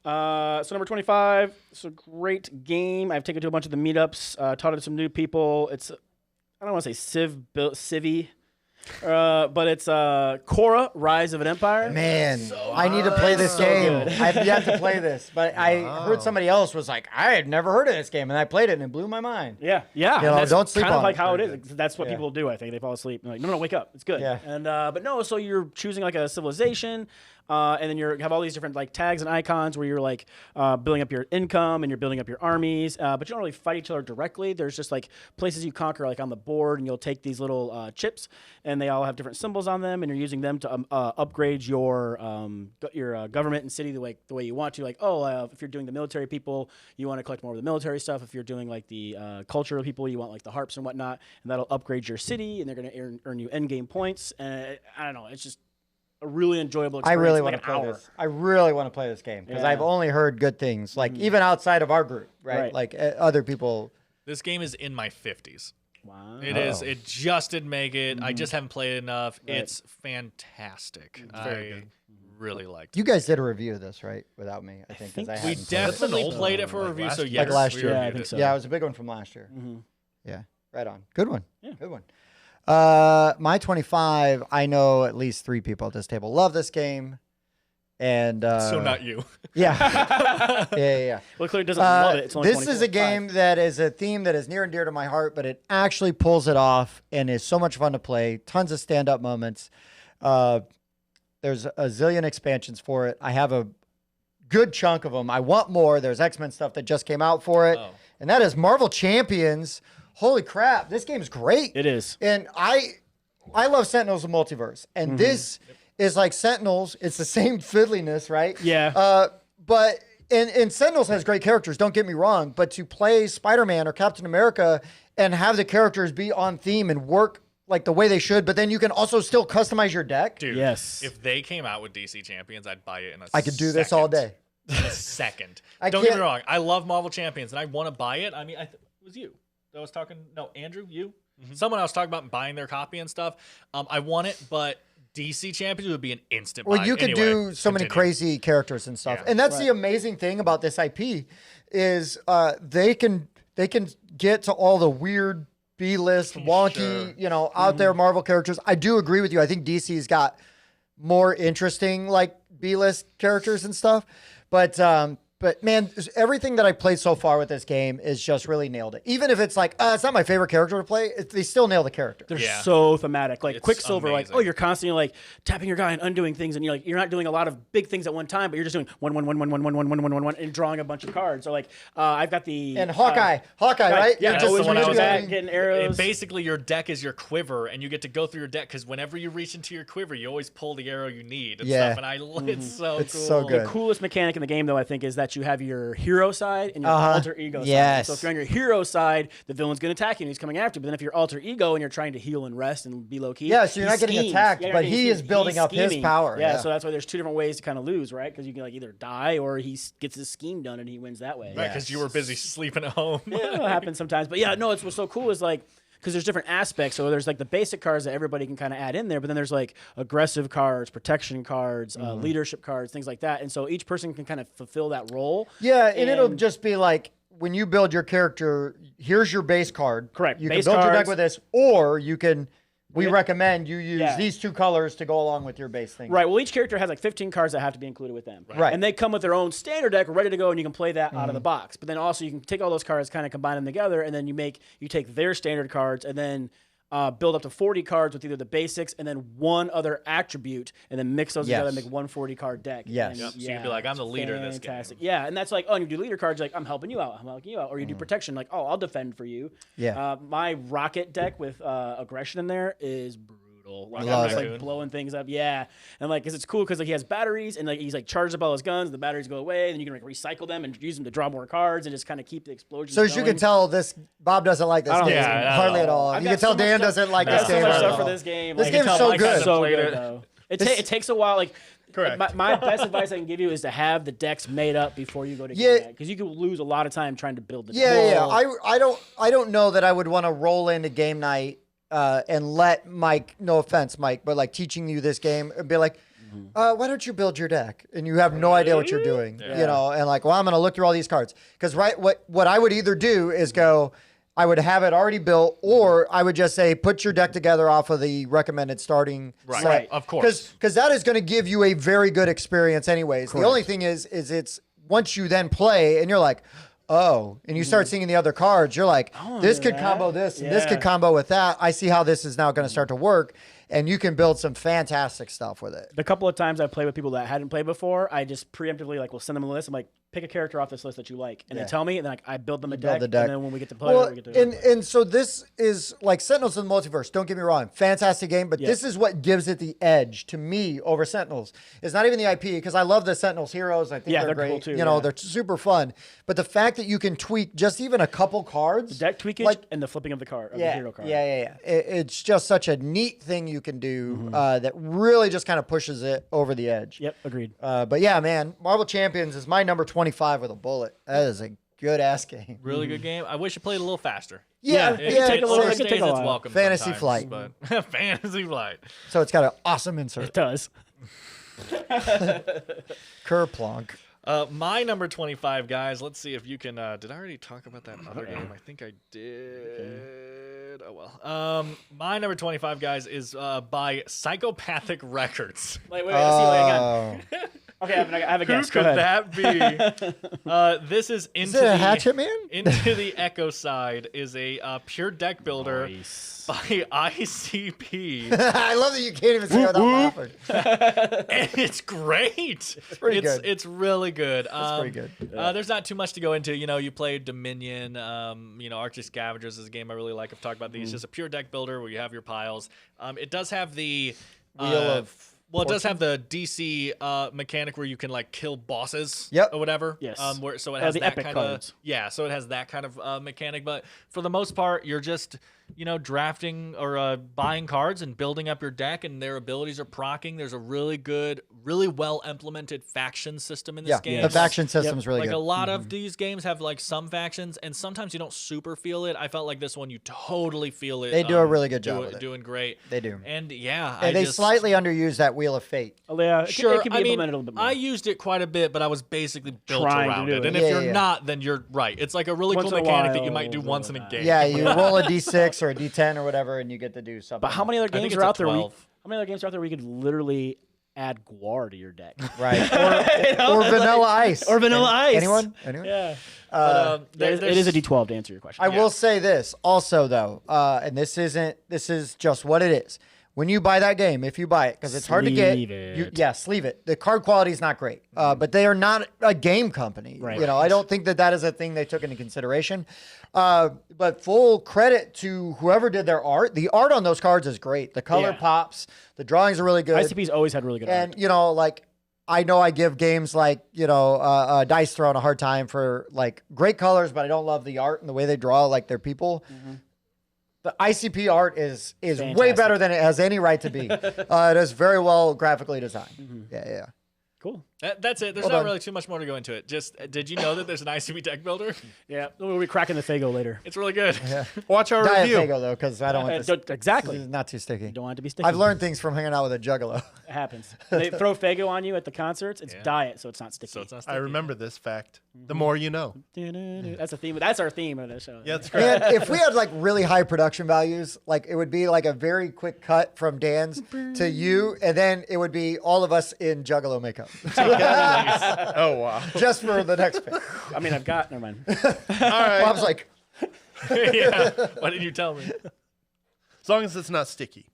So number 25, it's a great game. I've taken it to a bunch of the meetups, taught it to some new people. It's, I don't want to say Civvy, but it's Korra, Rise of an Empire. Man, I need to play this game. good. I've yet to play this, but I heard somebody else was like, I had never heard of this game, and I played it, and it blew my mind. Yeah. know, don't sleep kind of on like it. how it Very is. That's what people do. I think they fall asleep. And they're like, no, wake up. It's good. Yeah. And but no, so you're choosing like a civilization. And then you have all these different like tags and icons where you're like building up your income and you're building up your armies, but you don't really fight each other directly. There's just like places you conquer like on the board, and you'll take these little chips, and they all have different symbols on them, and you're using them to upgrade your government and city the way you want to. Like, if you're doing the military people, you want to collect more of the military stuff. If you're doing like the cultural people, you want like the harps and whatnot, and that'll upgrade your city, and they're going to earn you end game points. And I don't know, it's just a really enjoyable experience. I really want want to play this. I really want to play this game because I've only heard good things, like even outside of our group, right? Like other people. This game is in my 50s. Wow. It is. It just didn't make it. I just haven't played it enough. Right. It's fantastic. I really liked it. You guys did a review of this, right? Without me, I think. 'cause think I We hadn't played it. definitely old played one, it for a like review, last so year. yes, Like last we year. Yeah, I reviewed think it. so. Yeah, it was a big one from last year. Yeah, right on. Good one. Yeah. Good one. My 25, I know at least 3 people at this table love this game. And So not you. yeah. yeah. Well, it clearly doesn't love it. It's only This is a 24.5. game that is a theme that is near and dear to my heart, but it actually pulls it off and is so much fun to play. Tons of stand-up moments. There's a zillion expansions for it. I have a good chunk of them. I want more. There's X-Men stuff that just came out for it. Oh. And that is Marvel Champions. Holy crap. This game's great. It is. And I love Sentinels of Multiverse. And this is like Sentinels. It's the same fiddliness, right? Yeah. But and Sentinels has great characters, don't get me wrong. But to play Spider-Man or Captain America and have the characters be on theme and work like the way they should, but then you can also still customize your deck. Dude, Yes. if they came out with DC Champions, I'd buy it in a I could do this all day. In a second. I Don't get me can't- wrong. I love Marvel Champions, and I want to buy it. I mean, it was you that was talking. No, Andrew, you. Someone I was talking about buying their copy and stuff. I want it, but DC Champions would be an instant buy. Well, you could Anyway, do so many continue. crazy characters and stuff. Yeah. And that's the amazing thing about this IP is they can get to all the weird B-list, wonky, Sure. out there Marvel characters. I do agree with you. I think DC's got more interesting like B-list characters and stuff. But man, everything that I played so far with this game is just really nailed it. Even if it's like, it's not my favorite character to play, they still nail the character. They're Yeah. so thematic. Like It's Quicksilver, amazing. you're constantly like tapping your guy and undoing things, and you're not doing a lot of big things at one time, but you're just doing one, and drawing a bunch of cards. So like, I've got the And Hawkeye, right? Yeah, You're that's always the one I reaching was back, at. getting arrows. Basically, your deck is your quiver, and you get to go through your deck because whenever you reach into your quiver, you always pull the arrow you need and Yeah. stuff. And it's so It's cool. so good. The coolest mechanic in the game, though, I think, is that you have your hero side and your alter ego side. Yes. So if you're on your hero side, the villain's going to attack you and he's coming after you. But then if you're alter ego and you're trying to heal and rest and be low key, Yeah, so you're he not getting schemes. attacked, Yeah, but he's he is building up his scheming. power, Yeah, yeah. so that's why there's 2 different ways to kind of lose, right? Because you can like either die or he gets his scheme done and he wins that way. Right, because you were busy sleeping at home. Yeah, it happens sometimes. But yeah, no, what's so cool is like, because there's different aspects. So there's like the basic cards that everybody can kind of add in there, but then there's like aggressive cards, protection cards, leadership cards, things like that. And so each person can kind of fulfill that role. Yeah, and it'll just be like when you build your character, here's your base card. Correct. You Base can build your deck cards. with this, or you can we recommend you use Yeah. these 2 colors to go along with your base thing. Right. Well, each character has like 15 cards that have to be included with them. Right. And they come with their own standard deck ready to go, and you can play that out of the box. But then also you can take all those cards, kind of combine them together, and then you take their standard cards and then build up to 40 cards with either the basics and then one other attribute, and then mix those together and make one 40-card deck. Yes. And, Yep. So you'd be like, I'm the leader of this game. fantastic. Yeah, and that's like, oh, and you do leader cards, like, I'm helping you out. Or you do protection, like, oh, I'll defend for you. Yeah. My rocket deck with aggression in there is brutal. Like, Love I'm just it. like blowing things up. Yeah. And like, cause it's cool because like, he has batteries and like he's like charges up all his guns, and the batteries go away, and then you can like recycle them and use them to draw more cards and just kind of keep the explosions So as you can tell, Bob doesn't like this game Yeah, hardly at all. I've You got can tell so much Dan stuff- doesn't like I've this got so game much at stuff for all. this game. This Like, game's so good. So Played good it. though. It takes a while. Like, Correct. My best advice I can give you is to have the decks made up before you go to Yeah. game because you could lose a lot of time trying to build the deck. Yeah. I don't know that I would want to roll into game night and let Mike, no offense, Mike, but like teaching you this game and be like, why don't you build your deck? And you have no idea what you're doing, you know, and like, well, I'm going to look through all these cards. Because what I would either do is go, I would have it already built, or I would just say, put your deck together off of the recommended starting Right. set. Right, of course. Because that is going to give you a very good experience anyways. The only thing is it's once you then play and you're like, oh, and you start seeing the other cards, you're like, this could combo this, and this could combo with that. I see how this is now going to start to work, and you can build some fantastic stuff with it. The couple of times I've played with people that hadn't played before, I just preemptively like will send them a list. I'm like, pick a character off this list that you like, and then tell me, and then like, I build them a deck, build the deck. and then when we get to play, Well, we get to and so this is like Sentinels of the Multiverse. Don't get me wrong, fantastic game, but this is what gives it the edge to me over Sentinels. It's not even the IP, because I love the Sentinels heroes. I think they're great. cool too. You know, they're super fun. But the fact that you can tweak just even a couple cards, deck tweakage like- and the flipping of the card, of the hero card. Yeah. It's just such a neat thing you can do that really just kind of pushes it over the edge. Yep, agreed. But yeah, man, Marvel Champions is my number 25 with a bullet. That is a good ass game. Really good game. I wish it played a little faster. Yeah, it can take a little- it can overstays take a its while. welcome Fantasy sometimes, Flight. but Fantasy Flight. So it's got an awesome insert. It does. Kerplunk. My number 25, guys. Let's see if you can. Did I already talk about that other game? I think I did. Oh well. My number 25, guys, is by Psychopathic Records. Wait, let's see. Hang on. Okay, I have a Who guess. Go could ahead. that be? This is Is into it a the Hatchet Man? Into the Echoside is a pure deck builder Nice. by ICP. I love that you can't even say it without laughing. And it's great. It's pretty good. It's really good. It's pretty good. There's not too much to go into. You know, you play Dominion. Arctic Scavengers is a game I really like. I've talked about these. It's just a pure deck builder where you have your piles. It does have the Wheel of Well, it does have the DC mechanic where you can like kill bosses Yep. or whatever. Yes. So it has the that epic kind of cards. so it has that kind of mechanic. But for the most part, you're just drafting or buying cards and building up your deck, and their abilities are proccing. There's a really good, really well implemented faction system in this game. The faction system's really Like good. a lot of these games have like some factions, and sometimes you don't super feel it. I felt like this one you totally feel it. They do a really good job with it. doing great. They do. And yeah, And they slightly underuse that Wheel of Fate. Oh, yeah, Sure, it can be implemented a little bit more. I used it quite a bit, but I was basically built Trying to around do it. it. And Yeah, if you're yeah. not, then you're right. It's like a really Once cool in a mechanic that you while, might do it's once in a not. game. Yeah, you roll a D6 or a D10 or whatever, and you get to do something. But how many other think games it's are a out there? 12. How many other games are out there where you could literally add Guar to your deck? Right. Or Vanilla Ice. Or Vanilla Ice. Anyone? Yeah. But, It is a D12 to answer your question. I will say this also, though, and this is just what it is. When you buy that game, if you buy it, because it's hard to get, Sleeve it. sleeve it. The card quality is not great, but they are not a game company. Right. I don't think that is a thing they took into consideration. But full credit to whoever did their art. The art on those cards is great. The color Yeah. pops. The drawings are really good. ICP's always had really good art. And like I know I give games like Dice Throne a hard time for like great colors, but I don't love the art and the way they draw like their people. The ICP art is way Fantastic. better than it has any right to be. It is very well graphically designed. Yeah. Cool. That's it. There's Hold not on. really too much more to go into it. Just, did you know that there's an ICB deck builder? Yeah, we'll be cracking the Fago later. It's really good. Yeah. Watch our Diet review. Fago though, because I don't want this. Exactly. This is not too sticky. You don't want it to be sticky. I've learned things from hanging out with a juggalo. It happens. They throw Fago on you at the concerts. It's diet, so it's not sticky. So it's not I sticky. remember this fact. The more you know. That's a theme. That's our theme of the show. Yeah, that's great. And if we had like really high production values, like it would be like a very quick cut from Dan's to you, and then it would be all of us in juggalo makeup. Oh, wow. Just for the next pick. I mean, I've got. Never mind. All right. Bob's like, Yeah. Why didn't you tell me? As long as it's not sticky.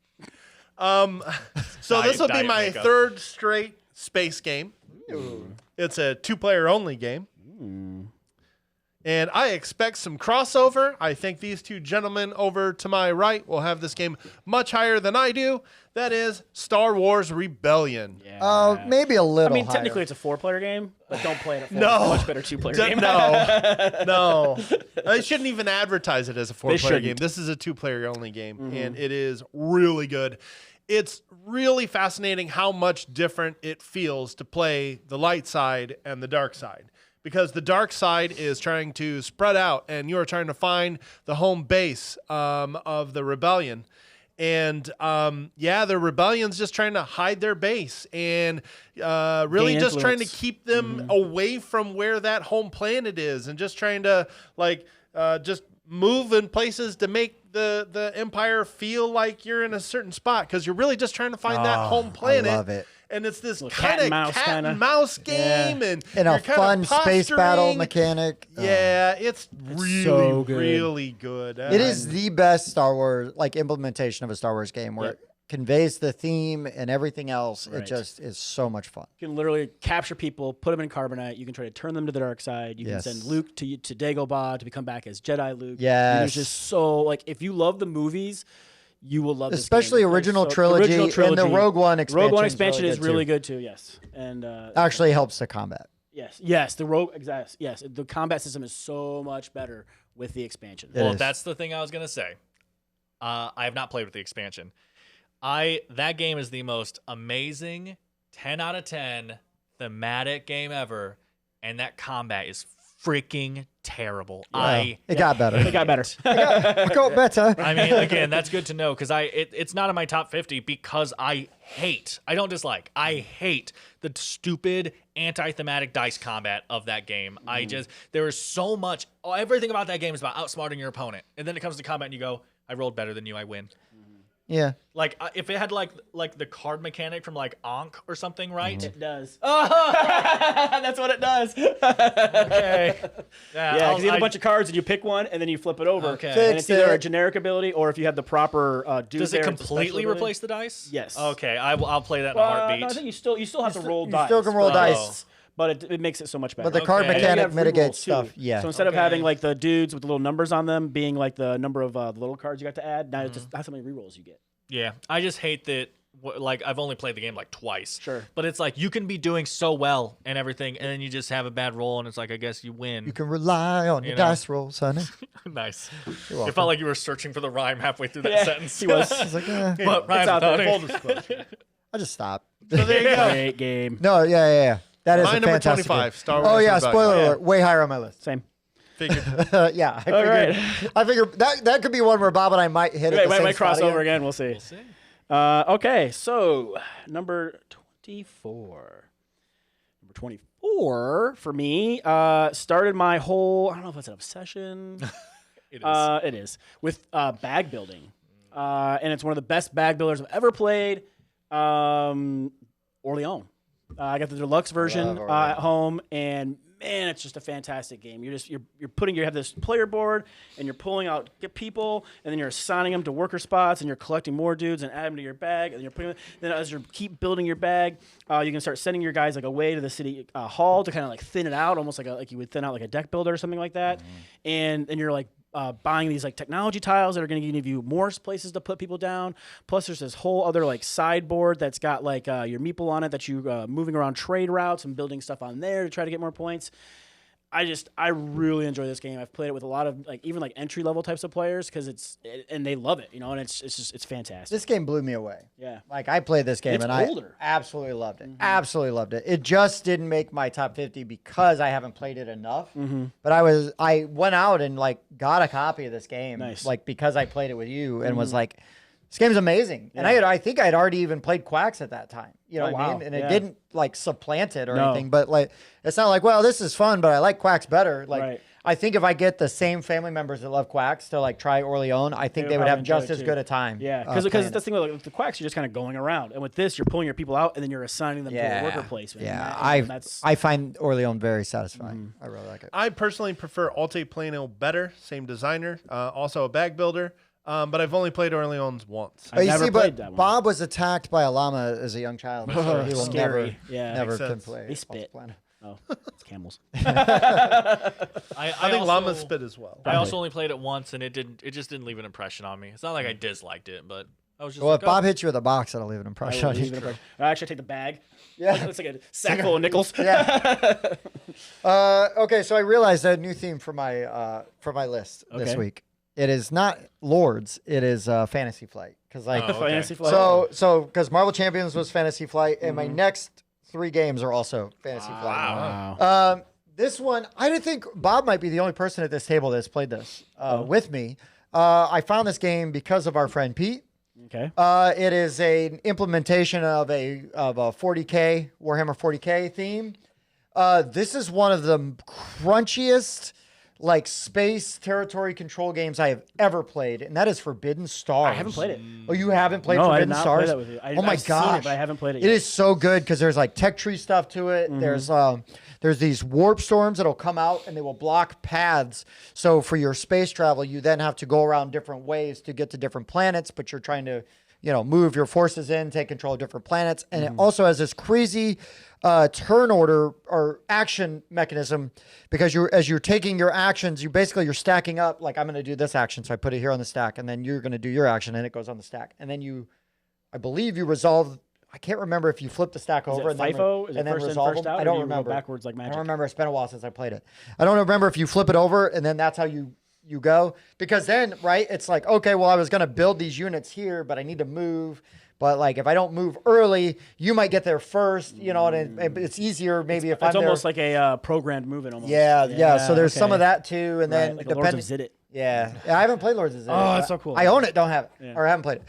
So this will be diet my makeup. third straight space game. It's a 2-player only game. And I expect some crossover. I think these two gentlemen over to my right will have this game much higher than I do. That is Star Wars Rebellion. maybe a little. I mean, higher. technically it's a 4-player game, but don't play it at 4. No. It's a much better 2-player game. No. They shouldn't even advertise it as a 4-player shouldn't. game. This is a 2-player only game, and it is really good. It's really fascinating how much different it feels to play the light side and the dark side. Because the dark side is trying to spread out, and you are trying to find the home base of the rebellion. And the rebellion's just trying to hide their base and really Gain just trying to influence. keep them away from where that home planet is, and just trying to just move in places to make the empire feel like you're in a certain spot, because you're really just trying to find that home planet. I love it. And it's this Little kind of cat and mouse game, and And a you're kinda fun space battle posturing. mechanic. Yeah, it's really, so good. really good. It is the best Star Wars implementation of a Star Wars game where it conveys the theme and everything else. It Right. just is so much fun. You can literally capture people, put them in carbonite. You can try to turn them to the dark side. You Yes. can send Luke to Dagobah to become back as Jedi Luke. Yes. There's just so if you love the movies, you will love this Especially game. original There's trilogy, and the Rogue One expansion. Rogue One expansion is really good too. Yes, and Actually helps the combat. yes, the Rogue yes, the combat system is so much better with the expansion. It Well, is. that's the thing I was gonna say. I have not played with the expansion. That game is the most amazing 10 out of 10 thematic game ever, and that combat is freaking terrible. It got better. It got better. It got better. I mean, again, that's good to know, because it's not in my top 50 because I don't dislike, I hate the stupid anti-thematic dice combat of that game. There is so much, everything about that game is about outsmarting your opponent, and then it comes to combat and you go, I rolled better than you, I win. Yeah. Like if it had like the card mechanic from like Ankh or something, right? It does. That's what it does. Okay. Yeah, because you have a bunch of cards and you pick one and then you flip it over. Okay. And it's Fix either a it. generic ability or if you have the proper dude Does there, it it's a special completely ability. replace the dice? Yes. Okay, I'll play that in a heartbeat. No, I think you still have to roll you dice. still can roll but- dice. But it makes it so much better. But the card Okay. And then you mechanic have rerolls, mitigates too. stuff. Yeah. So instead of Okay. having like the dudes with the little numbers on them being like the number of the little cards you got to add, now it's just that's how many rerolls you get. Yeah, I just hate that. I've only played the game like twice. Sure. But it's like you can be doing so well and everything, and then you just have a bad roll, and it's like I guess you win. You can rely on your know. dice rolls, honey. Nice. It welcome. felt like you were searching for the rhyme halfway through that sentence. He was. It's like, eh, What rhymes out there. with Full honey? I just stopped. So there you go. Great game. No, yeah. That is My a number fantastic 25, game. Star Wars Oh yeah, Rebellion. spoiler Yeah. alert, way higher on my list. Same. Figured. Yeah, I All right. figured that could be one where Bob and I might hit it. Wait, the same might spot cross over again. We'll see. Okay, so number 24. Number 24 for me started my whole, I don't know if it's an obsession. It is. It is. With bag building. And it's one of the best bag builders I've ever played. Orleans. I got the deluxe version Love at home, and man, it's just a fantastic game. You have this player board, and you're pulling out people, and then you're assigning them to worker spots, and you're collecting more dudes and add them to your bag, and you're putting them. Then as you keep building your bag, you can start sending your guys like away to the city hall to kind of like thin it out, almost like you would thin out like a deck builder or something like that. And you're like buying these like technology tiles that are going to give you more places to put people down. Plus, there's this whole other like sideboard that's got like your meeple on it that you moving around trade routes and building stuff on there to try to get more points. I really enjoy this game. I've played it with a lot of even entry level types of players and they love it, and it's fantastic. This game blew me away. Yeah. Like I played this game It's and older. I absolutely loved it. Absolutely loved it. It just didn't make my top 50 because I haven't played it enough. But I went out and got a copy of this game because I played it with you and was like, this game's amazing. And I think I had already even played Quacks at that time. You know what I mean? And it didn't supplant it or anything. But it's not like, well, this is fun, but I like Quacks better. I think if I get the same family members that love Quacks to try Orleans, I think they would have just as good a time. Yeah, because that's the thing with the Quacks, you're just kind of going around, and with this, you're pulling your people out, and then you're assigning them to a worker placement. Yeah, I find Orleans very satisfying. I really like it. I personally prefer Altiplano better. Same designer, also a bag builder. But I've only played Orleans once. I've never played that one. Bob was attacked by a llama as a young child, so he will Scary. never can play. They spit. Oh, it's camels. I think llamas spit as well. I also only played it once, and it just didn't leave an impression on me. It's not like I disliked it, but I was just if Bob hits you with a box, that'll leave an impression on you. I actually take the bag. Yeah. It's like a sack full of nickels. Yeah. Okay, so I realized a new theme for my list this week. It is not Lords. It is Fantasy Flight. Fantasy Flight. So because Marvel Champions was Fantasy Flight, and my next 3 games are also Fantasy Flight. Wow. This one, I didn't think Bob might be the only person at this table that's played this with me. I found this game because of our friend Pete. Okay. It is an implementation of a 40K Warhammer 40K theme. This is one of the crunchiest space territory control games I have ever played, and that is Forbidden Stars. I haven't played it. Oh, you haven't played No, I Forbidden did not Stars? play that with you. Oh my I've seen gosh, it, but I haven't played it yet. It is so good because there's tech tree stuff to it. There's these warp storms that'll come out and they will block paths. So for your space travel, you then have to go around different ways to get to different planets, but you're trying to move your forces in, take control of different planets. And it also has this crazy turn order or action mechanism because as you're taking your actions, you're stacking up. I'm going to do this action, so I put it here on the stack, and then you're going to do your action, and it goes on the stack. And then I believe you resolve. I can't remember if you flip the stack over and FIFO? then first in, resolve first them. out, I don't or do you remember. Go backwards like magic. I don't remember. It's been a while since I played it. I don't remember if you flip it over and then that's how you go, because then it's okay, well, I was going to build these units here, but I need to move. But if I don't move early, you might get there first, and it's easier maybe if I'm there. It's almost like a programmed movement almost. Yeah. So there's some of that too, and then like Lords of Zidit. Yeah, I haven't played Lords of Zidit. Oh, that's so cool. I own it, don't have it, or I haven't played it.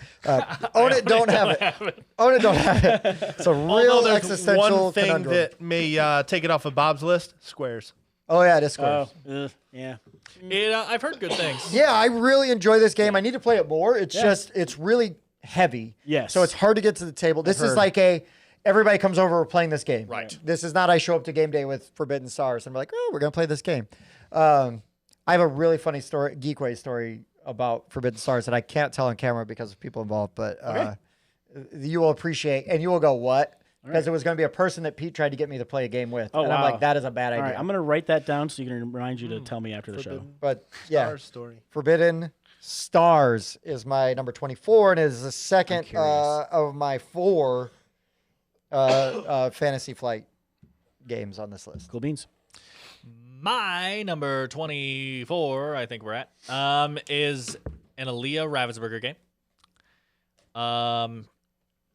Own it, don't have it. Own it, don't have it. It's a real existential one thing conundrum. that may take it off of Bob's list: squares. Oh yeah, it is squares. Yeah. I've heard good things. Yeah, I really enjoy this game. I need to play it more. It's it's really heavy. Yes. So it's hard to get to the table. This is everybody comes over, we're playing this game. Right. This is not I show up to game day with Forbidden Stars and we're like, oh, we're going to play this game. I have a really funny story, Geekway story about Forbidden Stars that I can't tell on camera because of people involved, but you will appreciate, and you will go, what? Because it was going to be a person that Pete tried to get me to play a game with. And I'm like, that is a bad idea. All right, I'm going to write that down so you can remind you to tell me after the show. But yeah, Stars story. Forbidden Stars is my number 24 and is the second of my 4 Fantasy Flight games on this list. Cool beans. My number 24, I think we're at, is an Aaliyah Ravensburger game.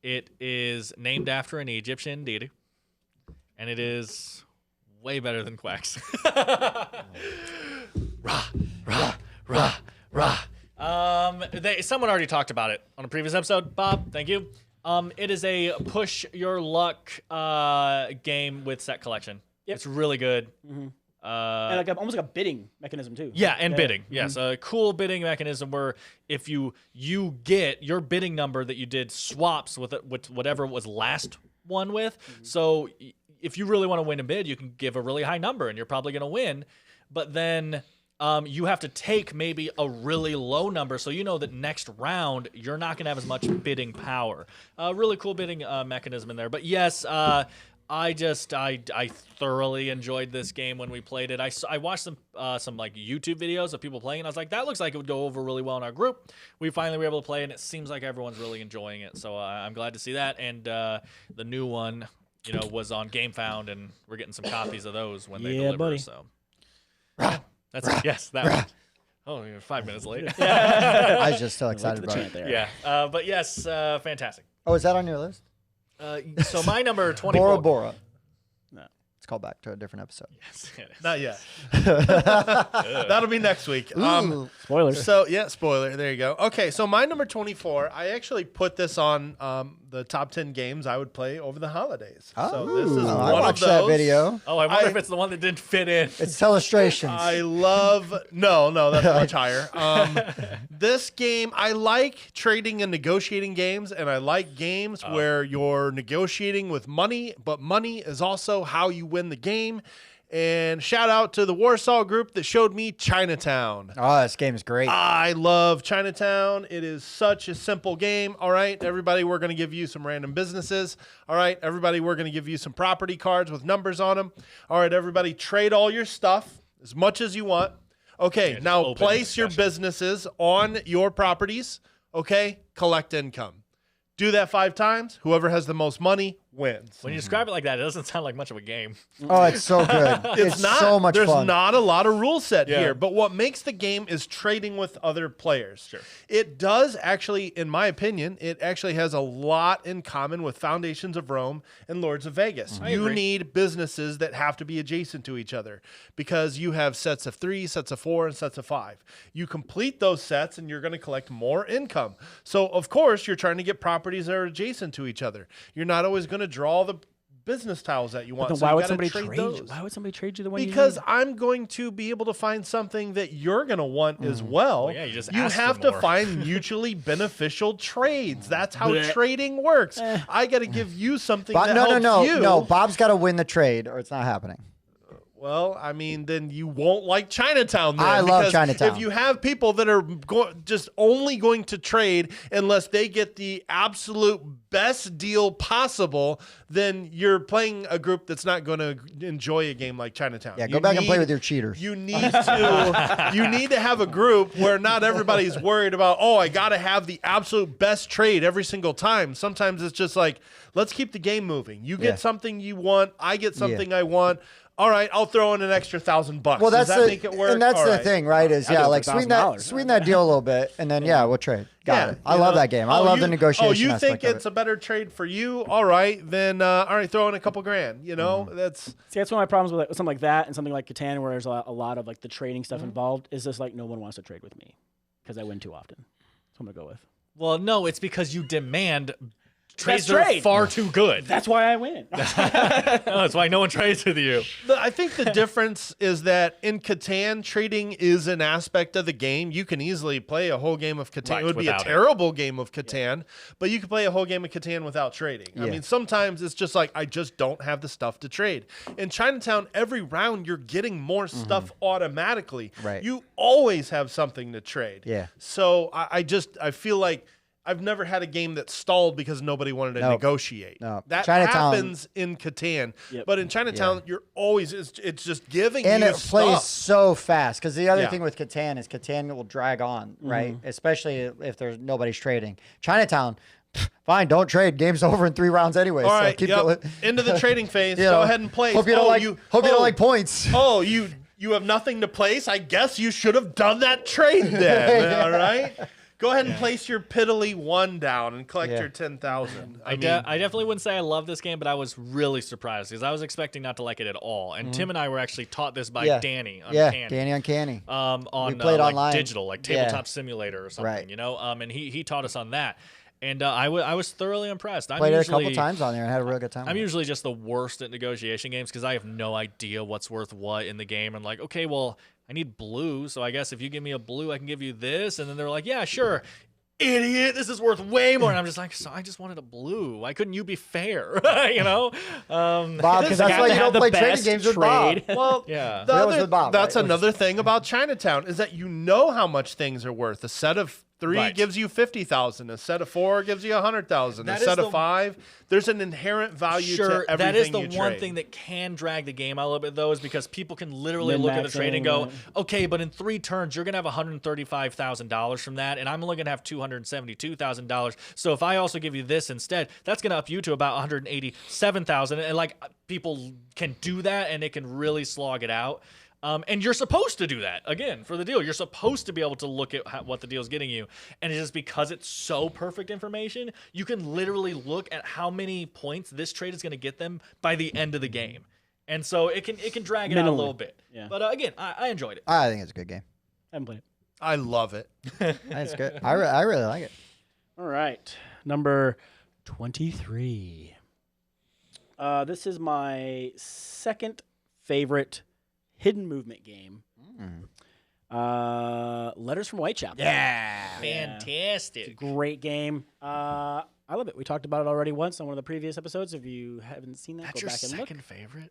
It is named after an Egyptian deity, and it is way better than Quacks. Rah, rah, rah, rah. Someone already talked about it on a previous episode. Bob, thank you. It is a push your luck game with set collection. Yep. It's really good. Mm-hmm. And almost like a bidding mechanism too. Yeah, and bidding. Yes, a cool bidding mechanism where if you get your bidding number that you did swaps with whatever it was last one with. Mm-hmm. So if you really want to win a bid, you can give a really high number and you're probably going to win. But then you have to take maybe a really low number so you know that next round you're not going to have as much bidding power. Really cool bidding mechanism in there. But yes, I thoroughly enjoyed this game when we played it. I watched some like YouTube videos of people playing, and I was like, that looks like it would go over really well in our group. We finally were able to play, and it seems like everyone's really enjoying it. So I'm glad to see that. And the new one, was on GameFound, and we're getting some copies of those when they deliver. Buddy. So That's it. Yes, that one. Oh, you're 5 minutes late. I was just so excited about it. there. Yeah, but yes, fantastic. Oh, is that on your list? So my number 24. Bora Bora. No. Let's call back to a different episode. Yes, it is. Not yet. That'll be next week. Ooh. Spoilers. So yeah, spoiler. There you go. Okay, so my number 24. I actually put this on the top 10 games I would play over the holidays. So this is Ooh, I one of watched those. that video. Oh, I wonder if it's the one that didn't fit in. It's illustrations. I love no, that's much higher. This game, I like trading and negotiating games, and I like games where you're negotiating with money, but money is also how you win the game. And shout out to the Warsaw group that showed me Chinatown. Oh, this game is great. I love Chinatown. It is such a simple game. All right, everybody, we're going to give you some random businesses. All right, everybody, we're going to give you some property cards with numbers on them. All right, everybody, trade all your stuff as much as you want. Okay, now place your businesses on your properties. Okay, collect income. Do that 5 times. Whoever has the most money wins. When you describe it like that, it doesn't sound like much of a game. Oh, it's so good. It's not so much there's fun. not a lot of rule set Yeah. here, but what makes the game is trading with other players. Sure. It does actually, in my opinion, it actually has a lot in common with Foundations of Rome and Lords of Vegas. You agree. need businesses that have to be adjacent to each other because you have sets of 3, sets of 4, and sets of 5. You complete those sets and you're going to collect more income. So, of course, you're trying to get properties that are adjacent to each other. You're not always going to draw the business tiles that you want. Then So why you would gotta somebody trade trade those. you? Why would somebody trade you the one Because you need? I'm going to be able to find something that you're going to want as well. Well, yeah, you just asked have for to more. find mutually beneficial trades. That's how Blech. trading works. I got to give you something that no, helps you. no. Bob's got to win the trade, or it's not happening. Well, I mean, then you won't like Chinatown then. I love because Chinatown. If you have people that are just only going to trade unless they get the absolute best deal possible, then you're playing a group that's not going to enjoy a game like Chinatown. Yeah, You go back and play need- with your cheaters. You need to you need to have a group where not everybody's worried about, oh, I got to have the absolute best trade every single time. Sometimes it's just like, let's keep the game moving. You get Yeah. something you want, I get something I want. All right, I'll throw in an extra $1,000. Well, that's Does that the make it work? and that's All the right. thing, right? Is I'll do it like for sweeten $1,000. that deal a little bit, and then we'll trade. Got it. I you love know? that game. I love the negotiation. Oh, you think aspect of it's it. a better trade for you? All right, then all right, throw in a couple grand. You know, that's See, that's one of my problems with something like that and something like Catan, where there's a lot of like the trading stuff involved. Is just like no one wants to trade with me because I win too often. That's what I'm gonna go with. Well, no, it's because you demand trades Best that are trade. far too good. That's why I win. That's why no one trades with you. I think the difference is that in Catan, trading is an aspect of the game. You can easily play a whole game of Catan. Right, It would be a without it. terrible game of Catan, but you can play a whole game of Catan without trading. I Yeah. mean, sometimes it's just like, I just don't have the stuff to trade. In Chinatown, every round you're getting more stuff automatically. Right. You always have something to trade. Yeah. So I feel like I've never had a game that stalled because nobody wanted to No. negotiate. No. That Chinatown- happens in Catan. Yep. But in Chinatown, you're always, it's just giving And you it plays stuff. so fast because the other Yeah. thing with Catan is Catan will drag on, right? Especially if there's nobody's trading. Chinatown, fine, don't trade. Game's over in 3 rounds anyway. All so right, keep yep. going. Into the trading phase. You Go know, ahead and place. Hope you don't like. Hope you don't like points. Oh, you have nothing to place. I guess you should have done that trade then. Yeah. All right. Go ahead and place your piddly 1 down and collect Yeah. your 10,000. I definitely wouldn't say I love this game, but I was really surprised because I was expecting not to like it at all. And Tim and I were actually taught this by Yeah. Danny on Yeah, Canny. Danny Uncanny. On played like online. digital, like Yeah. tabletop simulator or something, Right. you know. And he taught us on that, and I was thoroughly impressed. Played it a couple times on there and had a real good time. I'm with it. usually just the worst at negotiation games because I have no idea what's worth what in the game. And like, okay, well, I need blue, so I guess if you give me a blue, I can give you this. And then they're like, yeah, sure. Idiot, this is worth way more. And I'm just like, so I just wanted a blue. Why couldn't you be fair? You know? Bob, This because that's got why to you have don't the play trading best games with Bob. trade. Well, Yeah. the That was other- with Bob, that's right? another thing about Chinatown is that you know how much things are worth. A set of 3 Right. gives you 50,000. A set of 4 gives you 100,000. A That is set of the- 5, there's an inherent value Sure, to everything that is the you one trade. thing that can drag the game out a little bit, though, is because people can literally look at the trade and Min-maxing, go, okay, but in 3 turns, you're going to have $135,000 from that, and I'm only going to have $272,000. So if I also give you this instead, that's going to up you to about $187,000. And, like, people can do that, and it can really slog it out. And you're supposed to do that, again, for the deal. You're supposed to be able to look at what the deal's getting you. And it's just because it's so perfect information, you can literally look at how many points this trade is going to get them by the end of the game. And so it can drag it out a little bit. Yeah. But again, I enjoyed it. I think it's a good game. I haven't played it. I love it. It's good. I really like it. All right. Number 23. This is my second favorite hidden movement game. Letters from Whitechapel. Fantastic. Great game. I love it. We talked about it already once on one of the previous episodes. If you haven't seen that, That's go back and look. second favorite?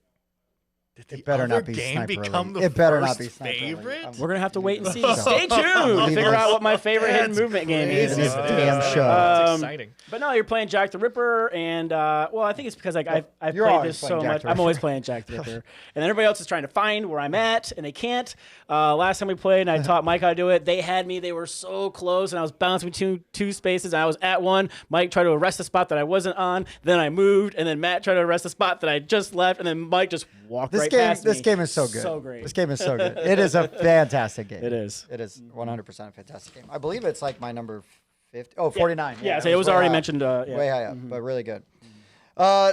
It better not be game Sniper become Elite. the It better first not be Sniper Elite. favorite? We're going to have to wait and see. So, Stay tuned to figure out what my favorite hidden That's movement game is. It is damn sure. That's exciting. But no, you're playing Jack the Ripper, and well, I think it's because like I've You're played always this playing so Jack much. the I'm always Ripper. playing Jack the Ripper, and everybody else is trying to find where I'm at, and they can't. Last time we played, and I taught Mike how to do it. They had me; they were so close, and I was bouncing between two spaces. And I was at one. Mike tried to arrest the spot that I wasn't on. Then I moved, and then Matt tried to arrest the spot that I just left, and then Mike just walked right past me. This game is so good. So great. This game is so good. It is a fantastic game. It is. It is 100% a fantastic game. I believe it's like my number 50. Oh, 49. Yeah, so it was way already high up. mentioned. Yeah. Way high up, but really good.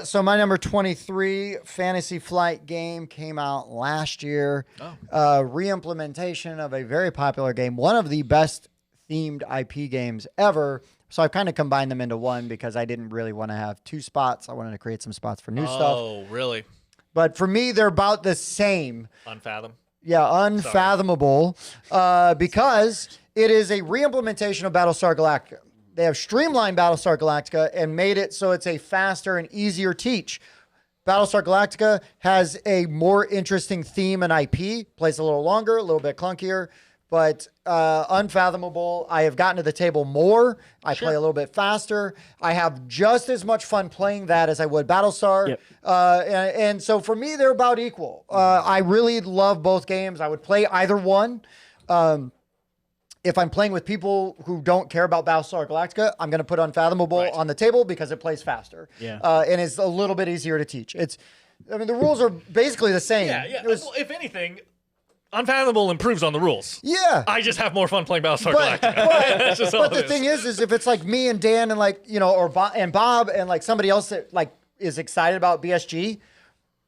So my number 23 Fantasy Flight game came out last year. Re-implementation of a very popular game, one of the best themed IP games ever. So I've kind of combined them into one because I didn't really want to have two spots. I wanted to create some spots for new stuff. Oh, really? But for me, they're about the same. Unfathom. Yeah, unfathomable, because it is a re-implementation of Battlestar Galactica. They have streamlined Battlestar Galactica and made it so it's a faster and easier teach. Battlestar Galactica has a more interesting theme and IP, plays a little longer, a little bit clunkier, but unfathomable. I have gotten to the table more. I play a little bit faster. I have just as much fun playing that as I would Battlestar. Yep. And so for me, they're about equal. I really love both games. I would play either one. If I'm playing with people who don't care about Battlestar Galactica, I'm going to put Unfathomable on the table because it plays faster. Yeah. And it's a little bit easier to teach. I mean, the rules are basically the same. Yeah. Well, if anything, Unfathomable improves on the rules. Yeah. I just have more fun playing Battlestar But, Galactica. That's just all but it the is. thing is if it's like me and Dan and like, or Bob and like somebody else that like is excited about BSG,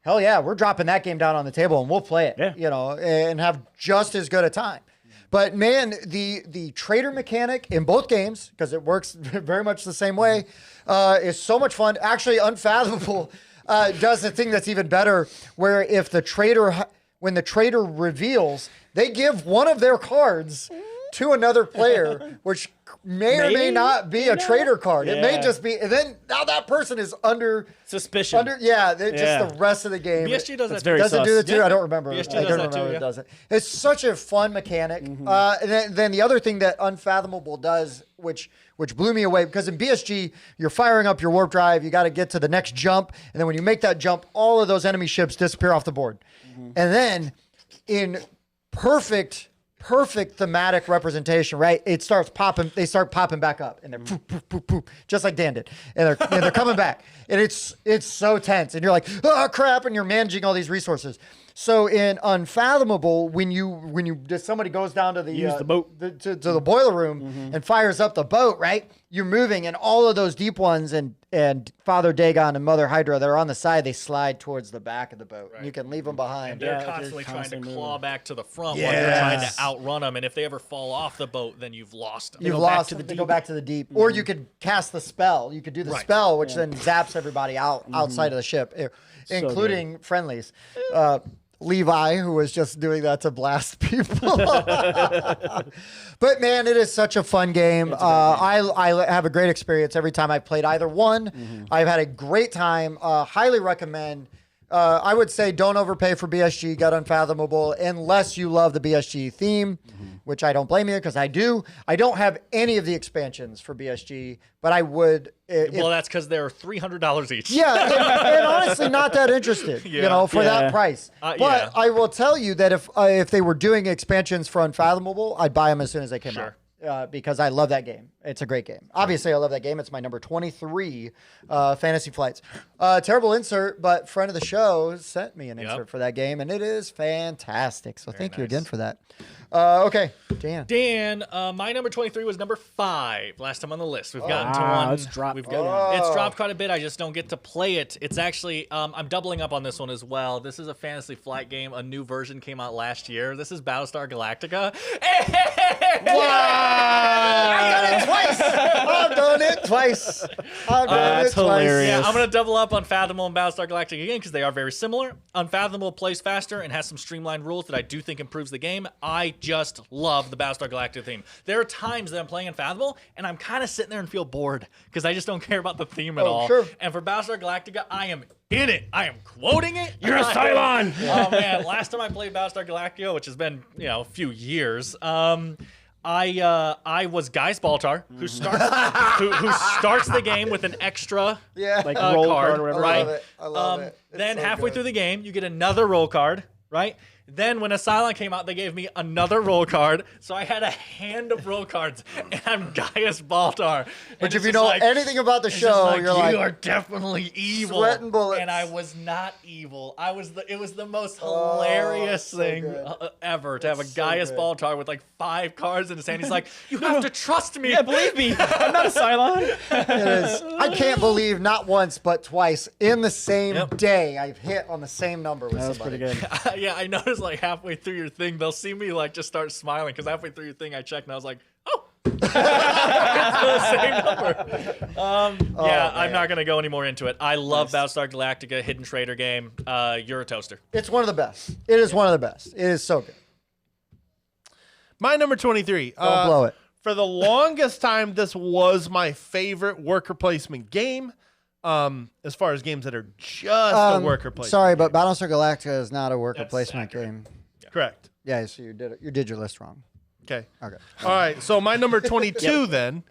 hell yeah, we're dropping that game down on the table and we'll play it, and have just as good a time. But man, the trader mechanic in both games, because it works very much the same way, is so much fun. Actually, Unfathomable does the thing that's even better, where if the trader, when the trader reveals, they give one of their cards to another player, which may or may not be a trader card. It may Yeah. just be, and then now that person is under Suspicion. just the rest of the game. BSG does that That's too. very Does it do sus. that too? I don't remember. BSG I does don't that too, remember if yeah. it does it. It's such a fun mechanic. And then the other thing that Unfathomable does, which blew me away, because in BSG, you're firing up your warp drive, you got to get to the next jump, and then when you make that jump, all of those enemy ships disappear off the board. And then in perfect thematic representation, right? It starts popping. They start popping back up, and they're poof, poof, poof, poof, just like Dan did, and they're coming back, and it's so tense, and you're like, oh crap, and you're managing all these resources. So in Unfathomable, when somebody goes down to the Use the boat. to the boiler room and fires up the boat, right? You're moving, and all of those deep ones and Father Dagon and Mother Hydra that are on the side, they slide towards the back of the boat. And you can leave them behind. They're Yeah, if you're constantly trying to constantly claw moving. back to the front while you're trying to outrun them. And if they ever fall off the boat, then you've lost them. You've go back lost to the them. They deep. go back to the deep. Or you could cast the spell. You could do the spell, which then zaps everybody outside of the ship, including friendlies. Levi, who was just doing that to blast people. But man, it is such a fun game. I have a great experience every time I've played either one. I've had a great time. Highly recommend. I would say don't overpay for BSG, get Unfathomable, unless you love the BSG theme, which I don't blame you because I do. I don't have any of the expansions for BSG, but I would. Well, that's because they're $300 each. Yeah, and honestly, not that interested, for that price. But yeah. I will tell you that if they were doing expansions for Unfathomable, I'd buy them as soon as they came out. because I love that game. It's a great game. Obviously, I love that game. It's my number 23, Fantasy Flights. Terrible insert, but friend of the show sent me an insert for that game, and it is fantastic. So thank you again for that. Okay, Dan. Dan, my number 23 was number 5 last time on the list. We've gotten to one. It's dropped. It's dropped quite a bit. I just don't get to play it. It's actually, I'm doubling up on this one as well. This is a Fantasy Flight game. A new version came out last year. This is Battlestar Galactica. I've done it twice. That's hilarious. Yeah, I'm going to double up on Unfathomable and Battlestar Galactica again because they are very similar. Unfathomable plays faster and has some streamlined rules that I do think improves the game. I just love the Battlestar Galactica theme. There are times that I'm playing Unfathomable and I'm kind of sitting there and feel bored because I just don't care about the theme at all. Sure. And for Battlestar Galactica, I am in it. I am quoting it. You're a Cylon. Oh man, last time I played Battlestar Galactica, which has been a few years. I was Gaius Baltar, who starts the game with an extra like roll card or whatever. right? I love it. It's Then so halfway good. through the game, you get another roll card, right? Then when a Cylon came out, they gave me another roll card. So I had a hand of roll cards, and I'm Gaius Baltar. Which, if you know anything about the it's show, just you're like, you are definitely evil. sweating bullets. And I was not evil. It was the most hilarious so thing good. ever to have a so Gaius good. Baltar with like 5 cards in his hand. He's like, you have to trust me. Yeah, believe me, I'm not a Cylon. It is. I can't believe not once but twice in the same day I've hit on the same number with That was somebody. pretty good. Yeah, I noticed like halfway through your thing, they'll see me like just start smiling because halfway through your thing, I checked and I was like, oh, it's the same number. I'm not gonna go any more into it. I love Battlestar Galactica, Hidden Trader game. You're a toaster. It's one of the best. It is one of the best. It is so good. My number 23. Don't blow it. For the longest time, this was my favorite worker placement game. As far as games that are just a worker placement. Sorry, game. but Battlestar Galactica is not a worker That's placement accurate. game. Correct. Yeah, so you did your list wrong. Okay. Okay. All right. So my number 22 then.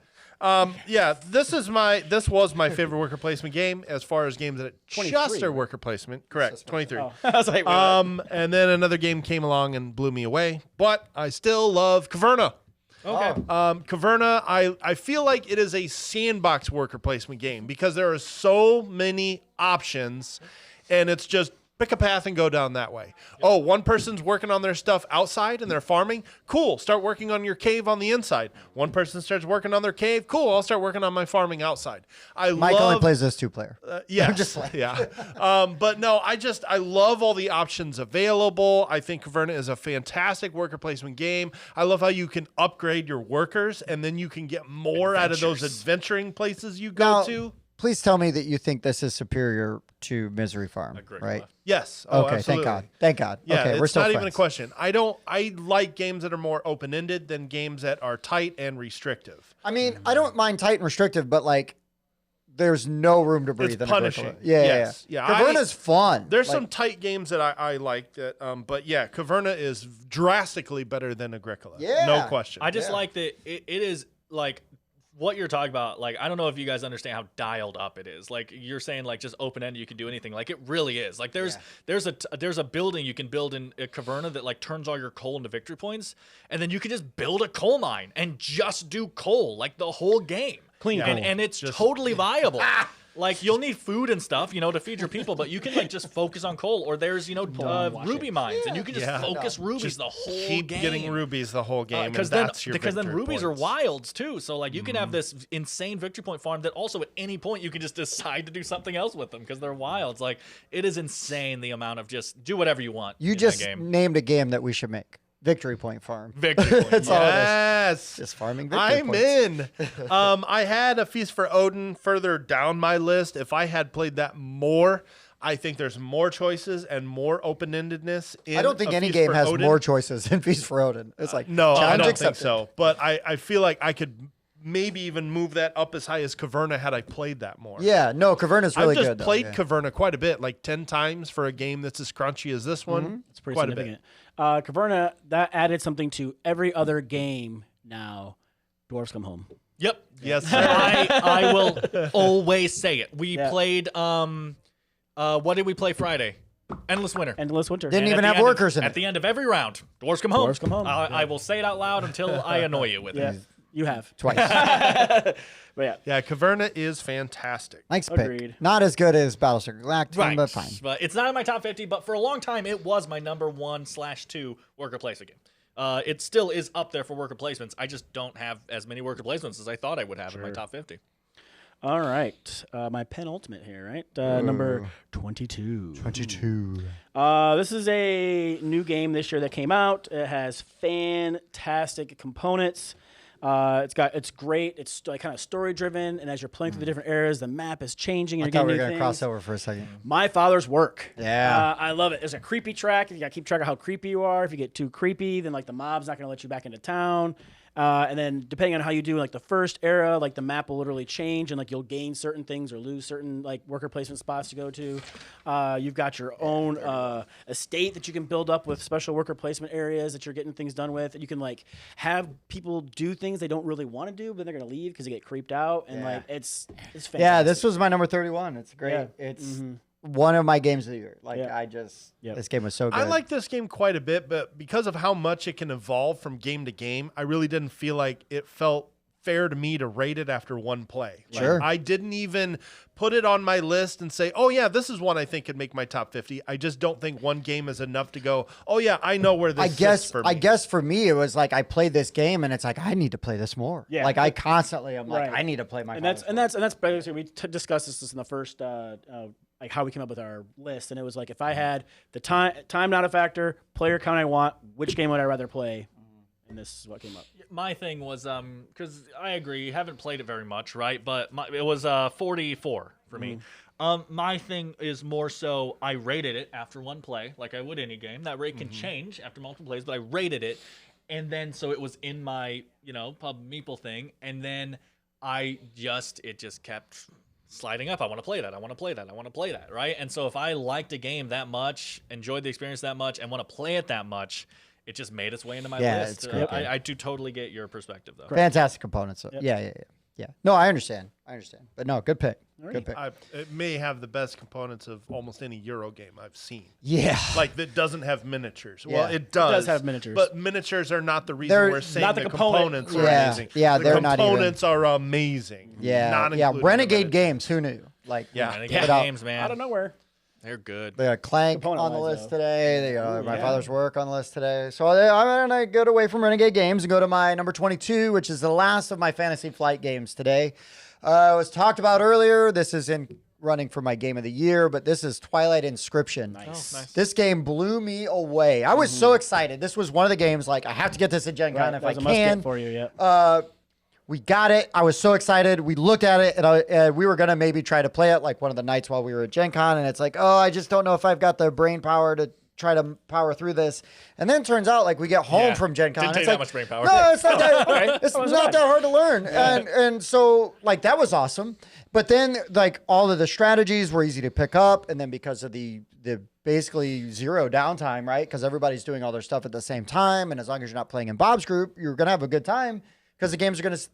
This was my favorite worker placement game as far as games that just are worker placement. Correct. 23. Oh. I was like, wait, And then another game came along and blew me away, but I still love Caverna. Okay. Caverna, I feel like it is a sandbox worker placement game because there are so many options, and it's just pick a path and go down that way. Oh, one person's working on their stuff outside and they're farming. Cool. Start working on your cave on the inside. One person starts working on their cave. Cool. I'll start working on my farming outside. Mike only plays this 2-player. Yeah, just like- yeah. But no, I love all the options available. I think Caverna is a fantastic worker placement game. I love how you can upgrade your workers and then you can get more out of those adventuring places you go Now, to. please tell me that you think this is superior to Misery Farm, right? Yes. Oh, Okay, absolutely. thank God. Thank God. Yeah, okay, it's we're still not friends. even a question. I like games that are more open-ended than games that are tight and restrictive. I mean, I don't mind tight and restrictive, but like, there's no room to breathe. It's in punishing. Agricola. Yeah, Yes. yeah. Yeah, Caverna's fun. There's Like, some tight games that I like that, but yeah, Caverna is drastically better than Agricola. Yeah. No question. I just like that it is like what you're talking about. Like, I don't know if you guys understand how dialed up it is. Like, you're saying like just open ended, you can do anything. Like, it really is. Like, there's a building you can build in Caverna that like turns all your coal into victory points, and then you can just build a coal mine and just do coal like the whole game. Clean coal. And it's totally viable. Like, you'll need food and stuff, to feed your people, but you can like just focus on coal. Or there's ruby mines, and you can just focus rubies the whole keep game. getting rubies the whole game, Because and then, that's your because then victory rubies points. are wilds too. So like you can have this insane victory point farm that also at any point you can just decide to do something else with them because they're wilds. Like, it is insane the amount of just do whatever you want. you in just that game. named a game that we should make. Victory Point Farm. Victory point. That's all it is. Yes. Just farming victory I'm points. in. I had a Feast for Odin further down my list. If I had played that more, I think there's more choices and more open-endedness. I don't think a any Feast game for has Odin. think Feast for Odin. It's like No, I challenge don't accepted. think so. But I feel like I could maybe even move that up as high as Caverna had I played that more. Yeah, no, Caverna's really I've just good. played though, yeah. Caverna quite a bit, like 10 times for a game that's as crunchy as this one. it's pretty quite significant. Caverna, that added something to every other game now. Dwarves Come Home. Yep. Yes, sir. I will always say it. We Yeah. played what did we play Friday? Endless Winter. Endless Winter. Didn't And even at the have end workers in At it. the end of every round, Dwarves Come Home. Dwarves Come Home. I will say it out loud until I annoy you with Yeah. it. You have. twice. But yeah. Yeah, Caverna is fantastic. Mike's Agreed. pick. Not as good as Battlestar Galactica, Right. but fine. But it's not in my top 50, but for a long time, it was my number 1/2 worker placement game. It still is up there for worker placements. I just don't have as many worker placements as I thought I would have in my top 50. All right. My penultimate here, right? Number 22. 22. This is a new game this year that came out. It has fantastic components. It's great. It's like kind of story driven, and as you're playing through the different areas, the map is changing. And I thought we you're were getting going to new things. cross over for a second. My Father's Work. Yeah. I love it. There's a creepy track. You got to keep track of how creepy you are. If you get too creepy, then like the mob's not going to let you back into town. And then depending on how you do like the first era, like the map will literally change and like you'll gain certain things or lose certain like worker placement spots to go to. You've got your own estate that you can build up with special worker placement areas that you're getting things done with. And you can like have people do things they don't really want to do, but they're going to leave because they get creeped out. And like it's fantastic. Yeah, this was my number 31. It's great. Yeah. It's one of my games of the year. Like, Yeah. this game was so good. I like this game quite a bit, but because of how much it can evolve from game to game, I really didn't feel like it felt fair to me to rate it after one play. Like, Sure. I didn't even put it on my list and say, oh, yeah, this is one I think could make my top 50. I just don't think one game is enough to go, oh, yeah, I know where this sits for me. I guess for me, it was like I played this game and it's like, I need to play this more. Yeah. Like, I constantly am like, Right. I need to play my and that's basically we discussed this in the first like how we came up with our list, and it was like if I had the time not a factor, player count I want, which game would I rather play, and this is what came up. My thing was because I agree, haven't played it very much, right? But it was 44 for me. My thing is more so I rated it after one play, like I would any game. That rate can change after multiple plays, but I rated it, and then so it was in my pub meeple thing, and then it just kept sliding up. I want to play that. I want to play that. I want to play that. Right. And so if I liked a game that much, enjoyed the experience that much, and want to play it that much, it just made its way into my Yeah, list. it's a great game. I do totally get your perspective though. Fantastic components. Yeah. No, I understand. But no, good pick. Good pick. It may have the best components of almost any Euro game I've seen. Yeah. Like, that doesn't have miniatures. Well, Yeah. it does. have miniatures. But miniatures are not the reason They're we're saying not the the component. components are Yeah. amazing. Yeah, the they're not even. components are amazing. Yeah. Not Yeah. including the Renegade miniatures. games. Who knew? Like, Yeah. Renegade Without- games, man. Out of nowhere. They're good. They got Clank on the Component-wise, list though. today. They got My Father's Work on the list today. So I'm going to get away from Renegade games and go to my number 22, which is the last of my Fantasy Flight games today. It was talked about earlier. This is in running for my game of the year, but this is Twilight Inscription. Nice. nice. This game blew me away. I was so excited. This was one of the games like I have to get this at Gen Con if that I was a must can. get for you. Yeah. We got it. I was so excited. We looked at it, and we were going to maybe try to play it like one of the nights while we were at Gen Con, and it's like, oh, I just don't know if I've got the brain power to try to power through this. And then it turns out like we get home Yeah. from Gen Con. Didn't take it's that like, much brain power. No, it's not that, it's wasn't not bad. that hard to learn. And so like that was awesome. But then like all of the strategies were easy to pick up. And then because of the basically zero downtime, right? Because everybody's doing all their stuff at the same time. And as long as you're not playing in Bob's group, you're going to have a good time because the games are going to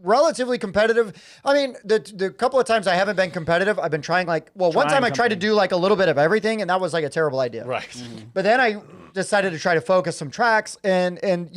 relatively competitive. I mean, the couple of times I haven't been competitive, I've been trying one time I tried to do like a little bit of everything, and that was like a terrible idea. Right. But then I decided to try to focus some tracks, and then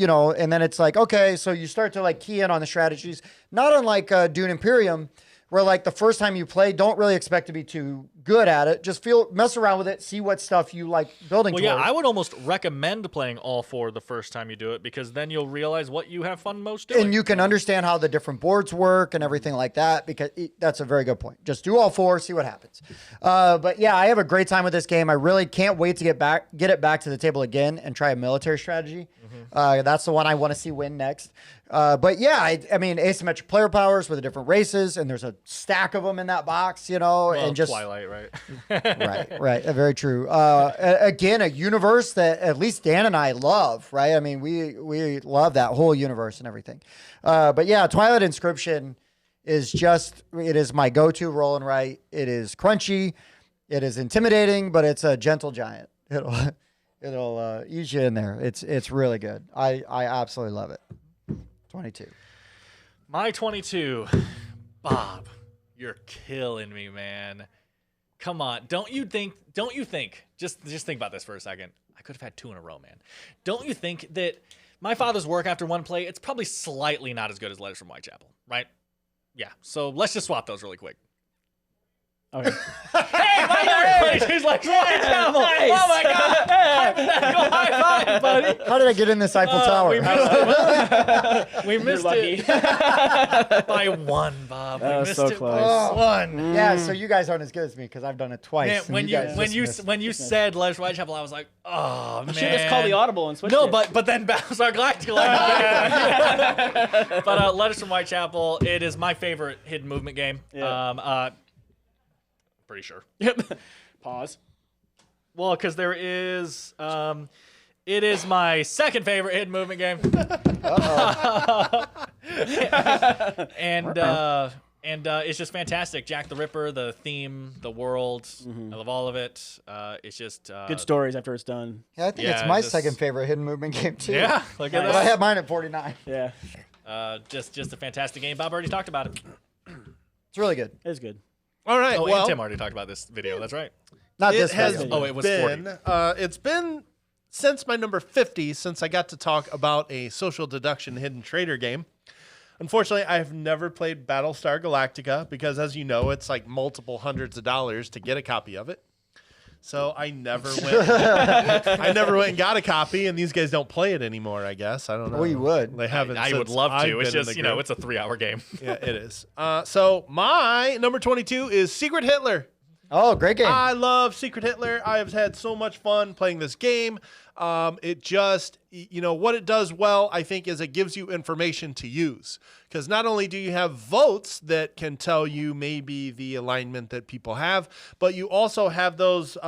it's like, okay, so you start to like key in on the strategies, not unlike Dune Imperium, where like the first time you play, don't really expect to be too good at it. Just mess around with it, see what stuff you like building Well, towards. yeah, I would almost recommend playing all four the first time you do it because then you'll realize what you have fun most doing. And you can understand how the different boards work and everything like that, because that's a very good point. Just do all four, see what happens. But yeah, I have a great time with this game. I really can't wait to get it back to the table again and try a military strategy. That's the one I want to see win next. But yeah, I mean, asymmetric player powers with the different races, and there's a stack of them in that box, Well, and just Twilight, right? right. Very true. Again, a universe that at least Dan and I love, right? I mean, we love that whole universe and everything. But yeah, Twilight Inscription is it is my go-to roll and write. It is crunchy. It is intimidating, but it's a gentle giant. It'll ease you in there. It's really good. I absolutely love it. 22. My 22. Bob, you're killing me, man. Come on. Don't you think, just think about this for a second. I could have had 2 in a row, man. Don't you think that my father's work after one play, it's probably slightly not as good as Letters from Whitechapel, right? Yeah. So let's just swap those really quick. Okay. Hey, my favorite place is like Whitechapel. Nice. Oh my god! Hypothetical high five, buddy. How did I get in this Eiffel Tower? We missed lucky. it by 1, Bob. That We was missed so it close. by 1. Yeah, so you guys aren't as good as me because I've done it twice. Man, and when guys just when you missed. said Letters from Whitechapel, I was like, oh man. Should have just called the audible and switched No, it. but then Battlestar Galactica. But Letters from Whitechapel, it is my favorite hidden movement game. Yeah. Pretty sure. Pause. Well, because there is, it is my second favorite hidden movement game. and it's just fantastic. Jack the Ripper, the theme, the world. I love all of it. It's just Good stories after it's done. Yeah, I think it's Yeah, my just- second favorite hidden movement game too. Yeah, look at But I that. have mine at 49. Yeah, Just a fantastic game. Bob already talked about it. It's really good. it was good. All right. Oh, well, and Tim already talked about this video. That's right. Not it this has version. Oh, it was been, it's been since my number 50 since I got to talk about a social deduction hidden trader game. Unfortunately, I've never played Battlestar Galactica because, as you know, it's like multiple hundreds of dollars to get a copy of it. So I never went. I never went and got a copy, and these guys don't play it anymore. I guess I don't know. Oh, you would. They haven't. I would since love I've to. It's been in just, the you know, group. it's a 3-hour game. Yeah, it is. So my number 22 is Secret Hitler. Oh, great game. I love Secret Hitler. I have had so much fun playing this game. It just, you know, what it does well, I think, is it gives you information to use. Because not only do you have votes that can tell you maybe the alignment that people have, but you also have those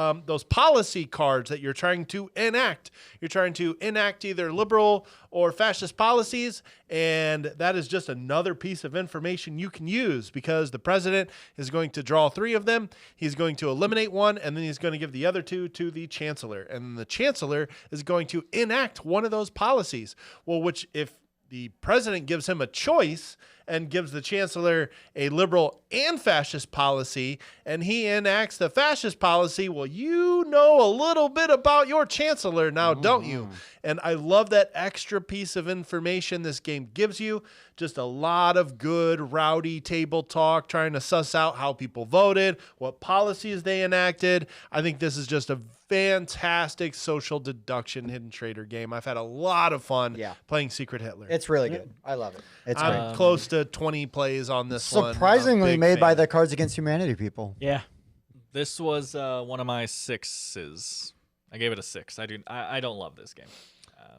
policy cards that you're trying to enact. You're trying to enact either liberal or fascist policies, and that is just another piece of information you can use because the president is going to draw 3 of them. He's going to eliminate one, and then he's going to give the other 2 to the chancellor. And the chancellor is going to enact one of those policies. Well, which if the president gives him a choice and gives the chancellor a liberal and fascist policy, and he enacts the fascist policy, well, you know a little bit about your chancellor now, don't you? And I love that extra piece of information this game gives you. Just a lot of good rowdy table talk, trying to suss out how people voted, what policies they enacted. I think this is just a fantastic social deduction hidden trader game. I've had a lot of fun playing Secret Hitler. It's really good. I love it. It's I'm great. close to 20 plays on this one. Surprisingly I'm a made big by fan. the Cards Against Humanity people. Yeah. This was one of my 6s. I gave it a 6. I don't love this game.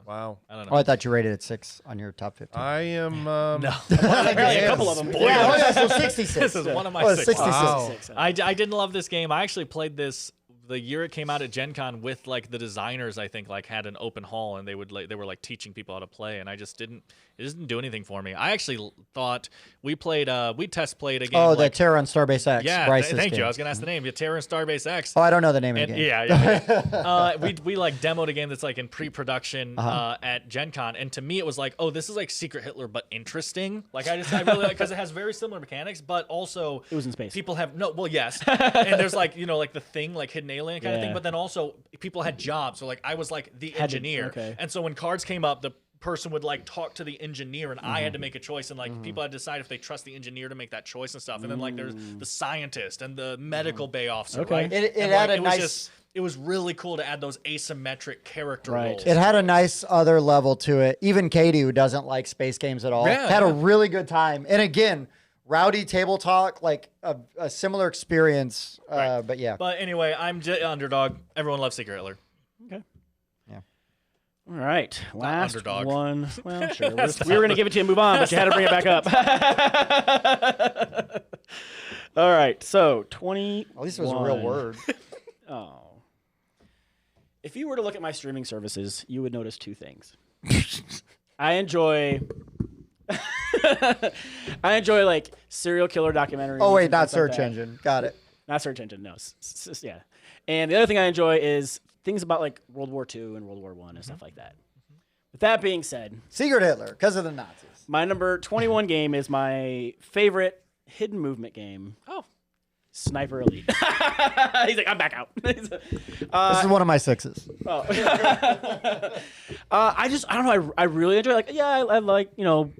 Wow. I don't Oh, know. I thought you rated it 6 on your top 50. I am. No. Apparently a couple of them. Yeah, oh, yeah, so 66. This is one of my Oh, 6s. 66. Wow. I didn't love this game. I actually played this the year it came out at Gen Con with like the designers. I think like had an open hall and they were like teaching people how to play, and it didn't do anything for me. I actually thought we test played a game. Oh, like, the Terror on Starbase X. yeah, Bryce's thank you. game. I was gonna ask the name. Yeah, Terror and Starbase X. Oh, I don't know the name of And, the game. yeah. We like demoed a game that's like in pre-production at Gen Con, and to me it was like, oh, this is like Secret Hitler but interesting. Like I really like because it has very similar mechanics, but also It was in space. people have yes, and there's like like the thing like hidden alien kind of thing, Yeah. but then also people had jobs. So like I was like the engineer, okay. and so when cards came up, the person would like talk to the engineer, and I Mm-hmm. had to make a choice, and like people had to decide if they trust the engineer to make that choice and stuff. And then like there's the scientist and the medical bay officer. Okay. Right? It And, had a it was nice- just it was really cool to add those asymmetric character Right. roles. It had a nice other level to it. Even Katie, who doesn't like space games at all, Yeah, had a yeah. really good time. And again, rowdy table talk, like a similar experience. But yeah. But anyway, I'm underdog. Everyone loves Secret Hitler. Okay. Yeah. All right. Last underdog. one. Well, sure. We were going to give it to you and move on, but you had to bring it back up. All right. So, 20. At least it was a real word. Oh. If you were to look at my streaming services, you would notice 2 things. I enjoy like serial killer documentaries. Oh, wait, and not things like search that. engine. Got it. Not search engine, no. Yeah. And the other thing I enjoy is things about like World War II and World War I and stuff like that. With that being said, Secret Hitler, because of the Nazis. my number 21 game is my favorite hidden movement game. Oh. Sniper Elite. He's like, I'm back out. This is one of my 6s. I don't know. I really enjoy I like,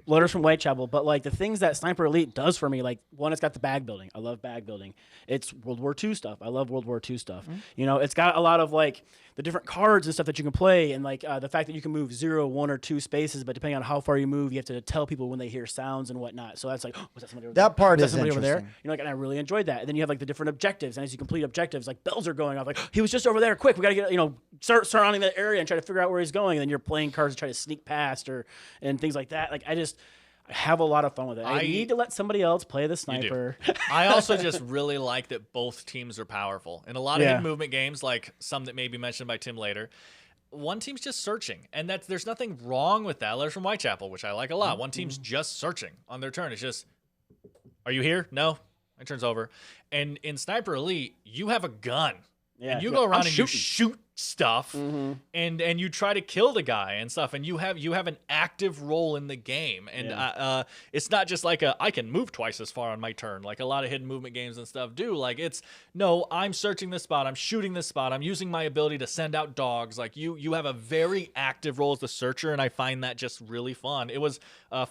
Letters from Whitechapel, but like the things that Sniper Elite does for me, like one, it's got the bag building. I love bag building. It's World War II stuff. I love World War II stuff. It's got a lot of like the different cards and stuff that you can play, and like the fact that you can move 0, 1, or 2 spaces, but depending on how far you move, you have to tell people when they hear sounds and whatnot. So that's like, was that somebody over there? That part Was is that somebody over there? interesting. And I really enjoyed that. And then you have like the different objectives, and as you complete objectives, like bells are going off. Like, he was just over there. Quick, we gotta get start surrounding that area and try to figure out where he's going. And then you're playing cards to try to sneak past and things like that. Like I have a lot of fun with it. I need to let somebody else play the sniper. I also just really like that both teams are powerful. In a lot of hidden movement games, like some that may be mentioned by Tim later, one team's just searching, and there's nothing wrong with that. Letters from Whitechapel, which I like a lot. One team's just searching on their turn. It's just, are you here? No. My turn's over. And in Sniper Elite, you have a gun. Yeah, and you go around and you shooting. shoot stuff, and you try to kill the guy and stuff, and you have an active role in the game. And it's not just like I can move twice as far on my turn, like a lot of hidden movement games and stuff do. Like no, I'm searching this spot, I'm shooting this spot, I'm using my ability to send out dogs. Like you have a very active role as the searcher, and I find that just really fun. It was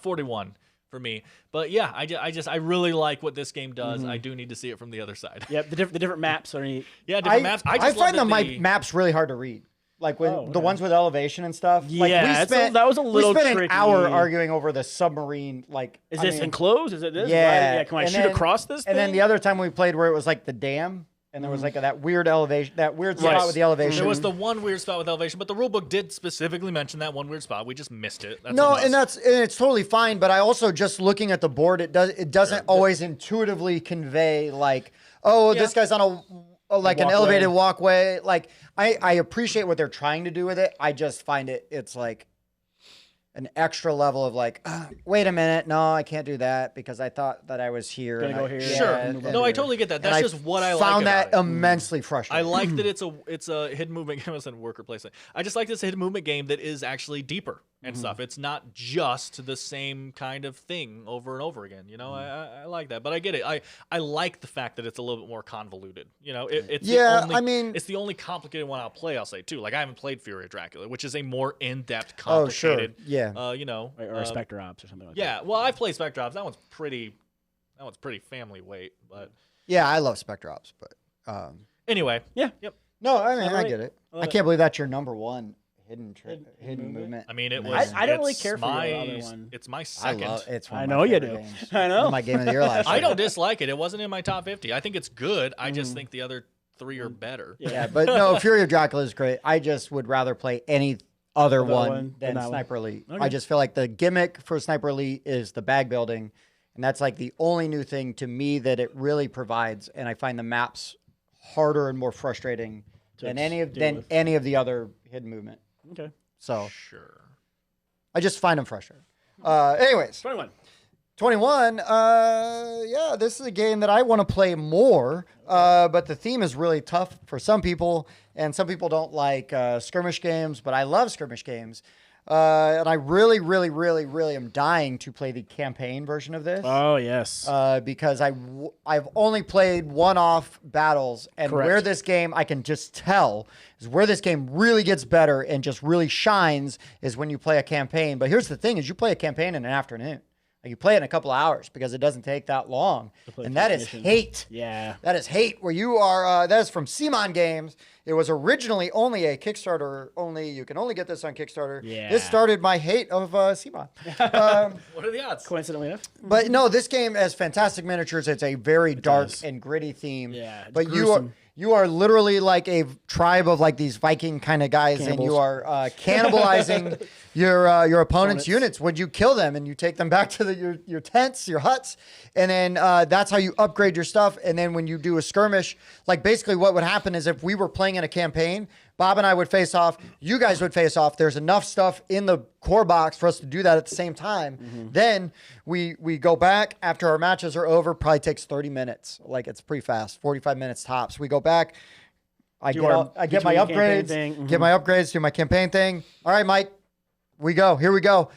41 for me, but yeah, I really like what this game does. I do need to see it from the other side. Yep, the different maps are neat. Yeah, different maps. I find the maps really hard to read. Like when the ones with elevation and stuff. Yeah, like that was a little We spent tricky. an hour arguing over the submarine. Like, Is this enclosed? Is it this? Yeah. Can I And shoot then- across this? And then the other time we played where it was like the dam, and there was like that weird elevation, that weird spot with the elevation. There was the one weird spot with elevation, but the rulebook did specifically mention that one weird spot. We just missed it. That's No, on us. and it's totally fine. But I also just looking at the board, it doesn't always intuitively convey like, this guy's on an elevated walkway. Like I appreciate what they're trying to do with it. I just find it's like an extra level of like, wait a minute, no, I can't do that because I thought that I was here. Gonna go here. Sure. No, I totally get that. That's just what I like found about that it. immensely I frustrating. like that it's a hidden movement game. I said worker placement. I just like this hidden movement game that is actually deeper and stuff. It's not just the same kind of thing over and over again. I like that, but I get it. I like the fact that it's a little bit more convoluted. It's it's the only complicated one I'll play. I'll say too. Like I haven't played Fury of Dracula, which is a more in-depth, complicated. Yeah. or Spectre Ops or something like that. Yeah. Well, I played Spectre Ops. That one's pretty family weight, but Yeah, I love Spectre Ops, but anyway. Yeah. Yep. no, I mean I Alright. get it. I love I can't believe that's your number one hidden movement. I mean, it Amazing. was. I don't really it's care for my, your other one. It's my I second. love it's one I of know my you favorite do. games. I know. One of my game of the year last year. I don't dislike it. It wasn't in my top 50. I think it's good. I just think the other 3 are better. Yeah, but no, Fury of Dracula is great. I just would rather play any other Other one one than than that Sniper Elite. Okay. I just feel like the gimmick for Sniper Elite is the bag building, and that's like the only new thing to me that it really provides. And I find the maps harder and more frustrating than any of the other hidden movement. Okay. So Sure. I just find them frustrating. Anyways, 21. 21, yeah, this is a game that I want to play more, but the theme is really tough for some people, and some people don't like skirmish games, but I love skirmish games. And I really, really, really, really am dying to play the campaign version of this. Oh, yes. Because I've only played one-off battles, and Correct. where this game, I can just tell, is where this game really gets better and just really shines is when you play a campaign. But here's the thing, is you play a campaign in an afternoon. Like you play it in a couple of hours because it doesn't take that long. And that is missions. hate. Yeah. That is hate where you are, that is from Simon Games. It was originally only a Kickstarter only. You can only get this on Kickstarter. Yeah. This started my hate of Simon. What are the odds? Coincidentally enough. But no, this game has fantastic miniatures. It's a very dark does. and gritty theme. Yeah, it's but gruesome. you are literally like a tribe of like these Viking kind of guys, and you Cannibals. are cannibalizing your opponent's units when you kill them, and you take them back to your tents, your huts, and then that's how you upgrade your stuff. And then when you do a skirmish, like basically what would happen is if we were playing in a campaign, Bob and I would face off, you guys would face off. There's enough stuff in the core box for us to do that at the same time. Then we go back after our matches are over, probably takes 30 minutes. Like it's pretty fast, 45 minutes tops. We go back, I get my between campaign upgrades, thing. get my upgrades, do my campaign thing. All right, Mike, here we go,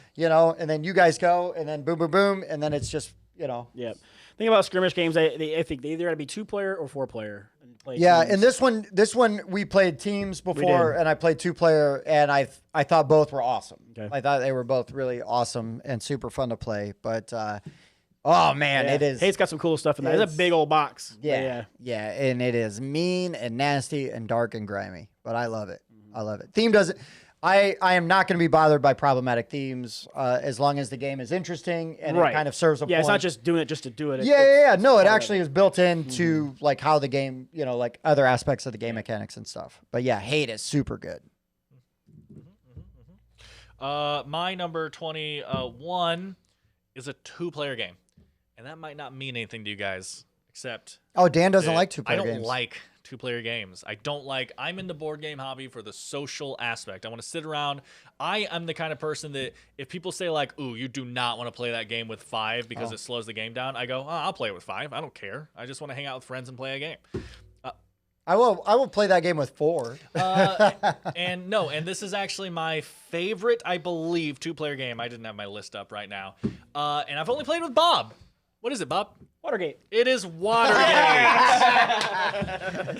and then you guys go, and then boom, boom, boom, and then it's just, Yep. thing about skirmish games, I think they either got to be 2-player or 4-player. Yeah, and this one we played teams before, and I played 2-player, and I thought both were awesome. Okay. I thought they were both really awesome and super fun to play. But oh man, it is. Hey, it's got some cool stuff in there. It's a big old box. Yeah, and it is mean and nasty and dark and grimy. But I love it. I love it. Theme doesn't. I am not going to be bothered by problematic themes as long as the game is interesting and it kind of serves a point. Yeah, it's not just doing it just to do it. Yeah. No, it actually is built into like how the game, like other aspects of the game mechanics and stuff. But yeah, Hate is super good. My number 21 is a 2-player game, and that might not mean anything to you guys, except Dan doesn't like 2-player games. I don't like 2-player games. I'm in the board game hobby for the social aspect. I want to sit around. I am the kind of person that if people say like, ooh, you do not want to play that game with 5 because it slows the game down, I go, I'll play it with 5. I don't care. I just want to hang out with friends and play a game. I will play that game with 4. And this is actually my favorite, I believe, 2-player game. I didn't have my list up right now. And I've only played with Bob. What is it, Bob? Watergate. It is Watergate.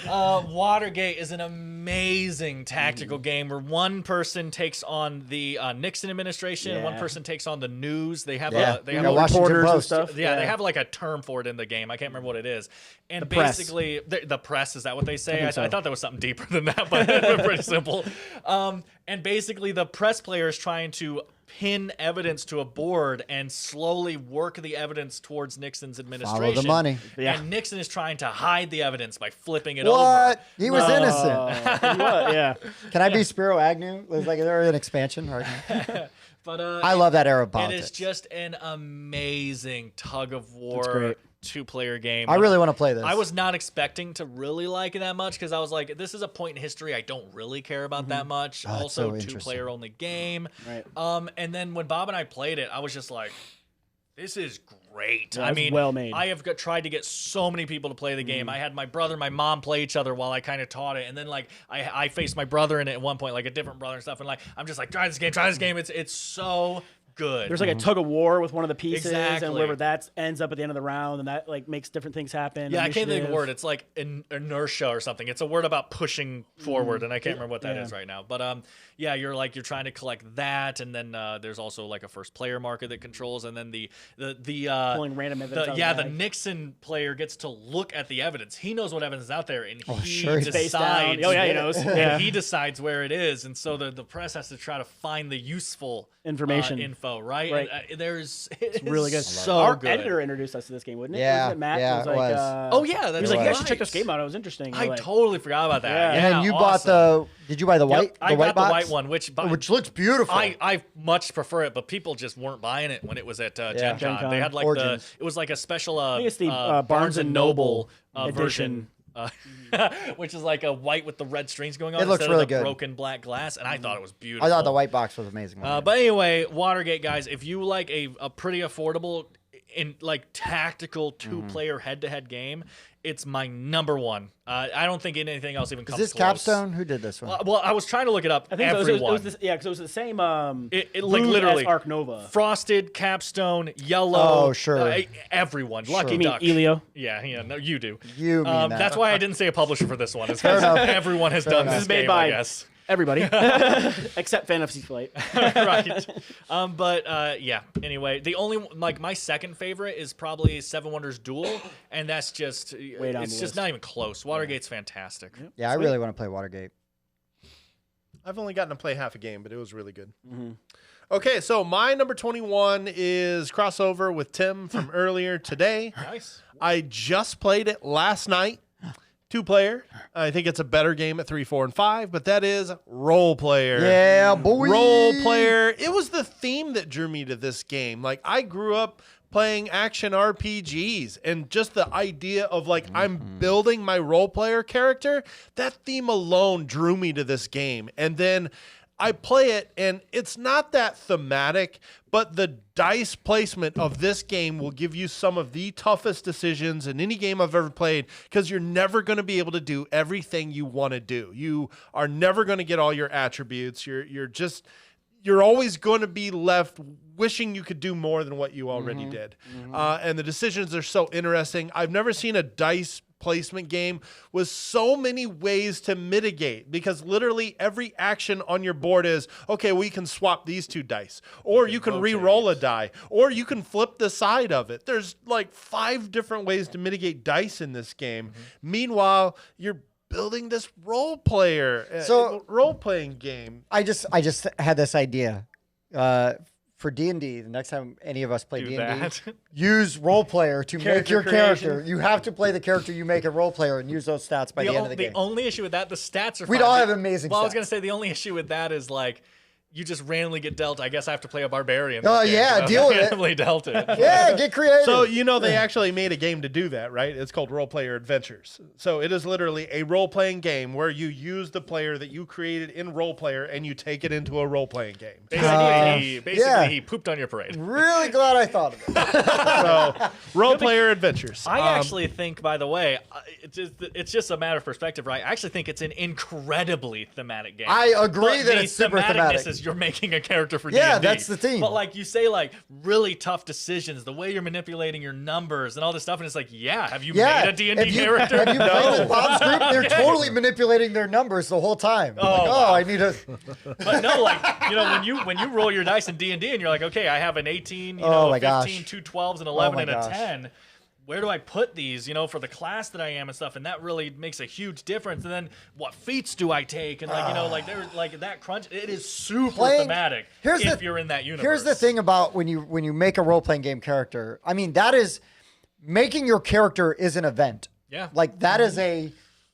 Watergate is an amazing tactical game where one person takes on the Nixon administration and one person takes on the news. They have Washington Post stuff. Yeah, they have like a term for it in the game. I can't remember what it is. And basically, the press, is that what they say? I thought there was something deeper than that, but it's pretty simple. And basically, the press player is trying to pin evidence to a board and slowly work the evidence towards Nixon's administration. Follow the money. Yeah. And Nixon is trying to hide the evidence by flipping it What? over. He was innocent. Yeah. Can I be Spiro Agnew? Is there an expansion? But I love that era of it politics. is just an amazing tug of war great. 2-player game. I really want to play this. I was not expecting to really like it that much because I was like, this is a point in history I don't really care about that much. Oh, Also, so interesting. 2-player only game. Right. And then when Bob and I played it, I was just like, this is great. Yeah, I it's mean, well made. I have tried to get so many people to play the game. I had my brother and my mom play each other while I kind of taught it. And then like I faced my brother in it at one point, like a different brother and stuff. And like, I'm just like, try this game. It's so good. There's like a tug of war with one of the pieces, Exactly. and wherever that ends up at the end of the round, and that like makes different things happen. Yeah, I can't think of Initiative. a word. It's like inertia or something. It's a word about pushing forward, and I can't remember what that is right now. But yeah, you're trying to collect that, and then there's also like a first player marker that controls, and then the Pulling random evidence. the Nixon player gets to look at the evidence. He knows what evidence is out there, and he sure. Face down. decides. Oh yeah, he knows. Yeah. He decides where it is, and so the press has to try to find the useful Information. info, right? Right. And, it's really good. So Our good. editor introduced us to this game, wouldn't it? Yeah, Wasn't it Matt? yeah, It was it like, was. Oh yeah, he that's was like, you guys should right. check this game out. It was interesting. I Like, totally forgot about that. Yeah. Yeah, And then you bought awesome. did you buy the white? Yep, I the white got box? the white one, which looks beautiful. I much prefer it, but people just weren't buying it when it was at Gen Gen Con. Con. They had like Origins. it was like a special I think it's the Barnes and Noble edition. version, which is like a white with the red strings going on. It looks instead really of the good. broken black glass, and I thought it was beautiful. I thought the white box was amazing. But anyway, Watergate, guys, if you like a pretty affordable in like tactical 2-player head-to-head game, it's my number one. I don't think anything else even Is comes this close. Capstone? Who did this one? Well, I was trying to look it up. I think Everyone. it was the, yeah, because it was the same. It blue like literally as Arc Nova. Frosted, Capstone, Yellow. Oh, sure. Everyone. Lucky You mean Duck. Elio? Yeah, no, you do. You mean that. That's why I didn't say a publisher for this one. It's Fair because enough. everyone has Fair done enough. this This is made game, by- I guess. Everybody, except Fantasy Flight. Right. But yeah. Anyway, the only like my second favorite is probably Seven Wonders Duel, and that's just down it's the just list. not even close. Watergate's fantastic. Yeah, I really want to play Watergate. I've only gotten to play half a game, but it was really good. Okay, so my number 21 is crossover with Tim from earlier today. Nice. I just played it last night. 2-player. I think it's a better game at 3, 4, and 5, but that is Role Player. Yeah, boy. Role Player. It was the theme that drew me to this game. Like, I grew up playing action RPGs, and just the idea of like I'm building my role player character, that theme alone drew me to this game. And then I play it, and it's not that thematic, but the dice placement of this game will give you some of the toughest decisions in any game I've ever played, because you're never going to be able to do everything you want to do. You are never going to get all your attributes. you're always going to be left wishing you could do more than what you already did. And the decisions are so interesting. I've never seen a dice placement game with so many ways to mitigate, because literally every action on your board is, okay, we can swap these 2 dice, or you can re-roll a die, or you can flip the side of it. There's like 5 different ways to mitigate dice in this game. Meanwhile, you're building this role playing game. I just had this idea. For D&D, the next time any of us play D&D, use role player to make your character. You have to play the character you make a role player and use those stats by the end of the game. The only issue with that, the stats are We'd fine. all have amazing Well, stats. I was going to say the only issue with that is like, you just randomly get dealt. I guess I have to play a barbarian. Oh, yeah, deal with it. Randomly dealt it. Yeah, get creative. So, you know, they actually made a game to do that, right? It's called Role Player Adventures. So it is literally a role-playing game where you use the player that you created in Role Player and you take it into a role-playing game. Basically, he pooped on your parade. Really glad I thought of it. So, Role Player Adventures. I actually think, by the way, it's just a matter of perspective, right? I actually think it's an incredibly thematic game. I agree But that the it's super thematicness thematic. is you're making a character for Yeah, D&D. that's the theme. But like you say, like really tough decisions, the way you're manipulating your numbers and all this stuff, and it's like, have you made a D&D character? Have you played with Bob's group? They're totally manipulating their numbers the whole time. wow. I need to. But no, like, you know, when you roll your dice in D&D and you're like, okay, I have an 18, Oh my 15, gosh. 2 12s, an 11, my and a gosh. 10. Where do I put these, for the class that I am and stuff? And that really makes a huge difference. And then what feats do I take? And like, there's like that crunch. It is super thematic if you're in that universe. Here's the thing about when you make a role playing game character. I mean, that is making your character is an event. Yeah. Like that is a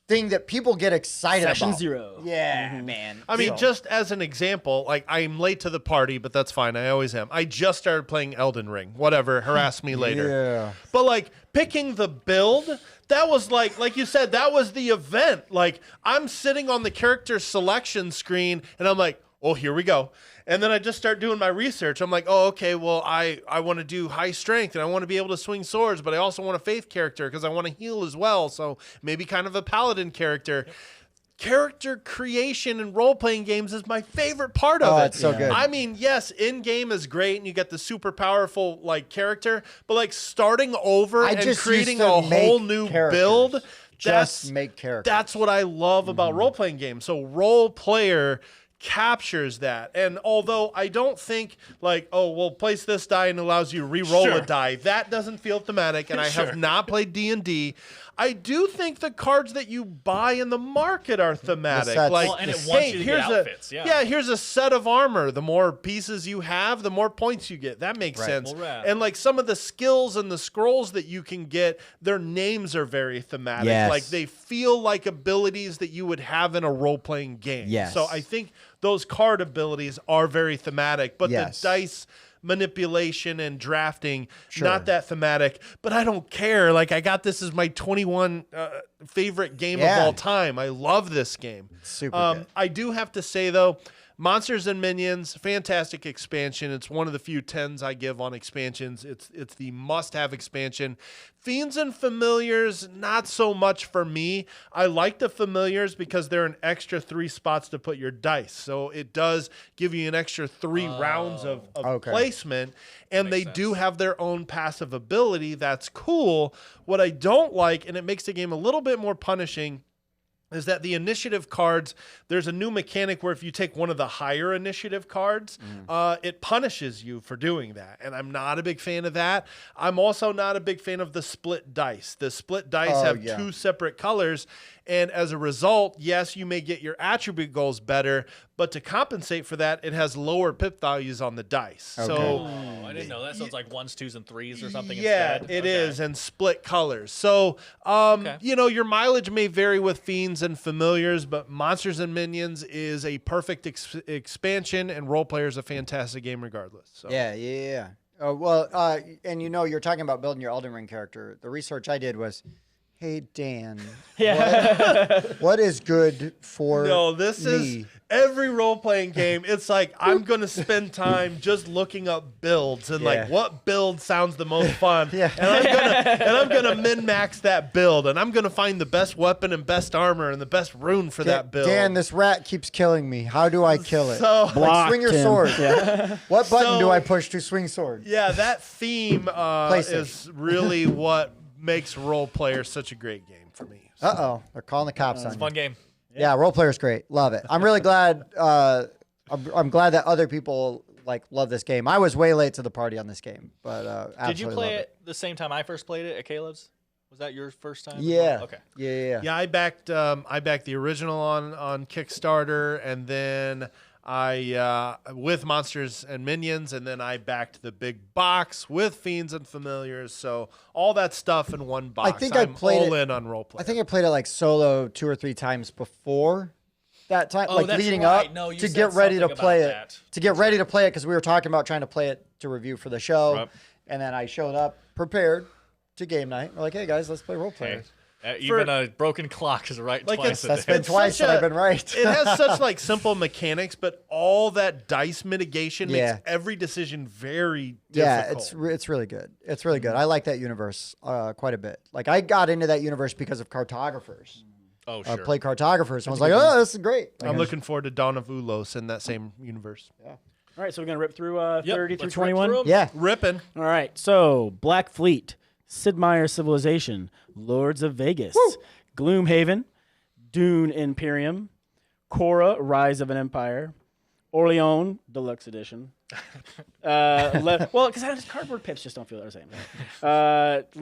thing that people get excited Session about. 0. Yeah, man. I mean, just as an example, like I'm late to the party, but that's fine. I always am. I just started playing Elden Ring. Whatever, harass me later. Yeah. But like picking the build, that was like you said, that was the event. Like I'm sitting on the character selection screen and I'm like, oh, here we go. And then I just start doing my research. I'm like, oh, okay, well, I want to do high strength and I want to be able to swing swords, but I also want a faith character because I want to heal as well. So maybe kind of a paladin character. Yep. Character creation in role-playing games is my favorite part of it. It's so good. I mean, yes, in-game is great and you get the super powerful like character, but like starting over and creating a whole new build, make characters. That's what I love about role-playing games. So role player captures that. And although I don't think like, oh, well, place this die and allows you to re-roll a die, that doesn't feel thematic, and I have not played D&D. I do think the cards that you buy in the market are thematic. Like, and it wants you to get outfits. Here's a set of armor. The more pieces you have, the more points you get. That makes sense. And like some of the skills and the scrolls that you can get, their names are very thematic. Yes. Like they feel like abilities that you would have in a role-playing game. Yes. So I think those card abilities are very thematic, but the dice manipulation and drafting, not that thematic. But I don't care. Like I got this as my 21 favorite game of all time. I love this game. Super good. I do have to say though, Monsters and Minions, fantastic expansion. It's one of the few 10s I give on expansions. It's the must-have expansion. Fiends and Familiars, not so much for me. I like the Familiars because they're an extra 3 spots to put your dice. So it does give you an extra 3 rounds of placement. And they do have their own passive ability. That's cool. What I don't like, and it makes the game a little bit more punishing, is that the initiative cards, there's a new mechanic where if you take one of the higher initiative cards, it punishes you for doing that. And I'm not a big fan of that. I'm also not a big fan of the split dice. The split dice have 2 separate colors. And as a result, yes, you may get your attribute goals better, but to compensate for that, it has lower pip values on the dice. Okay. So I didn't know that. So it's like 1s, 2s, and 3s or something instead. It is, and split colors. So, your mileage may vary with Fiends and Familiars, but Monsters and Minions is a perfect expansion, and Role Player is a fantastic game regardless. So. Yeah. And you're talking about building your Elden Ring character. The research I did was, hey, Dan, Yeah. what is good for No, this is me? every role-playing game. It's like I'm gonna spend time just looking up builds and Yeah. like what build sounds the most fun. Yeah. And I'm gonna min-max that build, and I'm gonna find the best weapon and best armor and the best rune for that build. Dan, this rat keeps killing me. How do I kill it? So Like, swing your Blocked him. sword. Yeah. What button do So- I push to swing sword? yeah, that theme Place it. is really what makes role players such a great game for me. So- Uh-oh. They're calling the cops on It's a you. fun game. Yeah, role player's great. Love it. I'm really glad. I'm glad that other people like love this game. I was way late to the party on this game, but absolutely Did you play love it the same time I first played it at Caleb's? Was that your first time? as Yeah. well? Okay. Yeah. Yeah, I backed the original on Kickstarter, and then I with Monsters and Minions, and then I backed the big box with Fiends and Familiars. So all that stuff in one box. think I I'm played all it- in on role play. I think I played it like solo 2 or 3 times before that time, Oh, like that's leading right. up No, you to said get ready to something play about it. that. To get ready to play it because we were talking about trying to play it to review for the show, Right. and then I showed up prepared to game night. We're like, hey guys, let's play role player. Even a broken clock is right Like, twice a That's day. been It's twice such that a- I've been right. It has such like simple mechanics, but all that dice mitigation Yeah. makes every decision very Yeah, difficult. it's really good. It's really good. I like that universe quite a bit. Like I got into that universe because of cartographers. Oh, I sure. played cartographers, and I was like, oh, this is great. Like, I'm looking forward to Dawn of Ulos in that same universe. All right, so we're going to rip through Yep, 30 through let's rip 21. through 'em. Yeah. Ripping. All right, so Black Fleet, Sid Meier's Civilization, Lords of Vegas, Gloomhaven, Dune Imperium, Korra, Rise of an Empire, Orleans Deluxe Edition. Well, because cardboard pips just don't feel the same.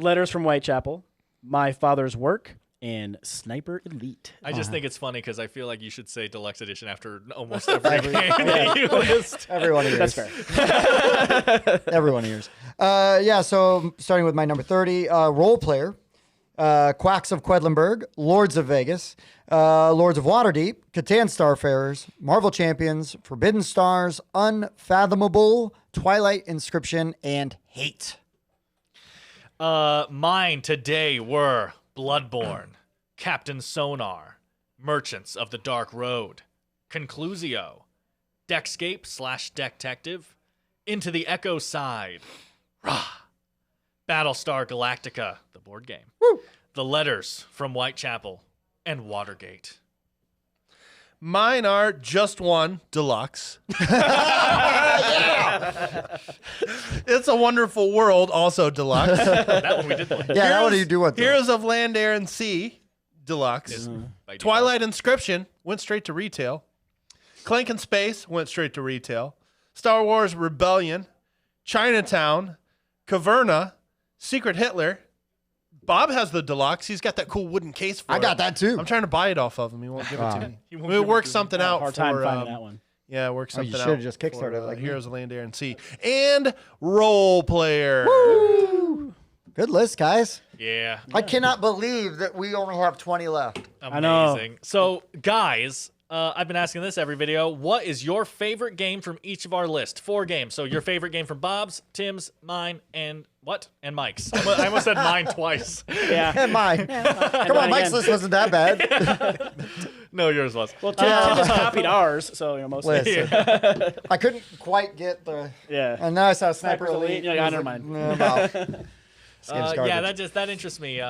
Letters from Whitechapel, My Father's Work, and Sniper Elite. I just think it's funny because I feel like you should say deluxe edition after almost every game that you list. Every one of yours. That's fair. Every one of yours. Yeah, so starting with my number 30, role player, Quacks of Quedlinburg, Lords of Vegas, Lords of Waterdeep, Catan Starfarers, Marvel Champions, Forbidden Stars, Unfathomable, Twilight Inscription, and Hate. Mine today were Bloodborne, Captain Sonar, Merchants of the Dark Road, Conclusio, Deckscape / Decktective, Into the Echoside, Rah, Battlestar Galactica, the board game, The Letters from Whitechapel, and Watergate. Mine are Just One Deluxe. It's a Wonderful World, also Deluxe. That one we did play. Yeah, that one you do want. though. Heroes of Land, Air, and Sea, Deluxe. By default. Twilight Inscription went straight to retail. Clank and Space went straight to retail. Star Wars Rebellion, Chinatown, Caverna, Secret Hitler. Bob has the deluxe. He's got that cool wooden case for it. I got that too. I'm trying to buy it off of him. He won't give it to me. He won't We'll give it work to me. something out Hard for time finding that one. Yeah, work Oh, you something out. should've just for, kickstarted it like me. Heroes of Land, Air, and Sea. And Role Player. Good list, guys. Yeah. I cannot believe that we only have 20 left. I know. Amazing. So, guys, I've been asking this every video. What is your favorite game from each of our list? 4 games. So, your favorite game from Bob's, Tim's, mine, and what? And Mike's. I almost said mine twice. Yeah. And mine. Come on, Mike's list wasn't that bad. No, yours was. Well, Tim just copied ours, so mostly. Listen, I couldn't quite get the. Yeah. And now I saw Sniper Sniper Elite. Elite. Yeah, I was never like, mind. "Nah, well, this game's Yeah, garbage." that interests me.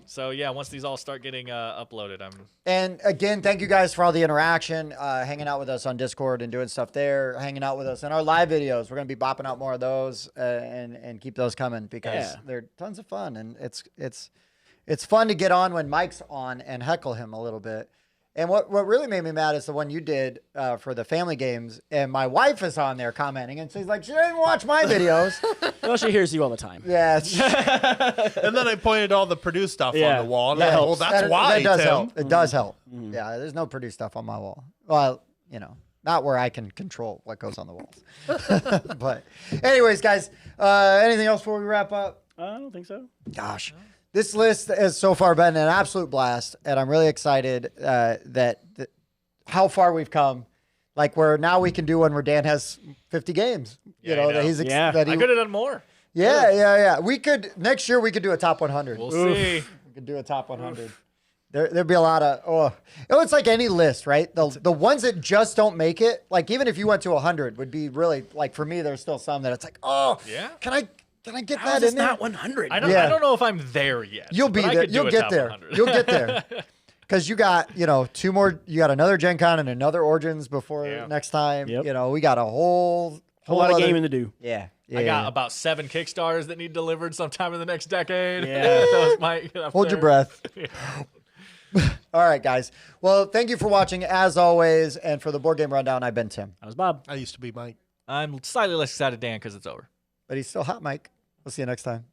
So yeah, once these all start getting uploaded, I'm. And again, thank you guys for all the interaction, hanging out with us on Discord and doing stuff there, hanging out with us in our live videos. We're gonna be bopping out more of those and keep those coming because Yeah. they're tons of fun and it's fun to get on when Mike's on and heckle him a little bit. And what really made me mad is the one you did for the family games, and my wife is on there commenting, and she's like, she didn't even watch my videos. Well, she hears you all the time. Yeah, And then I pointed all the Purdue stuff Yeah, on the wall. And that I'm like, well, helps. that's why, that does Tim. help. It does help. Yeah, there's no Purdue stuff on my wall. Well, not where I can control what goes on the walls. But, anyways, guys, anything else before we wrap up? I don't think so. Gosh, this list has so far been an absolute blast, and I'm really excited that how far we've come. Like where now we can do one where Dan has 50 games. Yeah, You know, I know. that he's Yeah. that he, I could have done more. yeah. We could next year we could do a top 100. We'll see. could do a top 100. There'd be a lot of it's like any list, right? The ones that just don't make it, like even if you went to 100, would be really like for me. There's still some that it's like, Yeah. can I get How that is in this there? not 100? I don't know if I'm there yet. You'll be but I there. could do You'll a get top there. 100. You'll get there. Because you got, 2 more. You got another Gen Con and another Origins before next time. Yep. We got a whole lot of other- gaming to do. Yeah. I got about 7 Kickstarters that need delivered sometime in the next decade. Yeah. Those might get up Hold your there. breath. All right, guys. Well, thank you for watching as always. And for the Board Game Rundown, I've been Tim. That was Bob. I used to be Mike. I'm slightly less excited, Dan, because it's over. But he's still hot, Mike. We'll see you next time.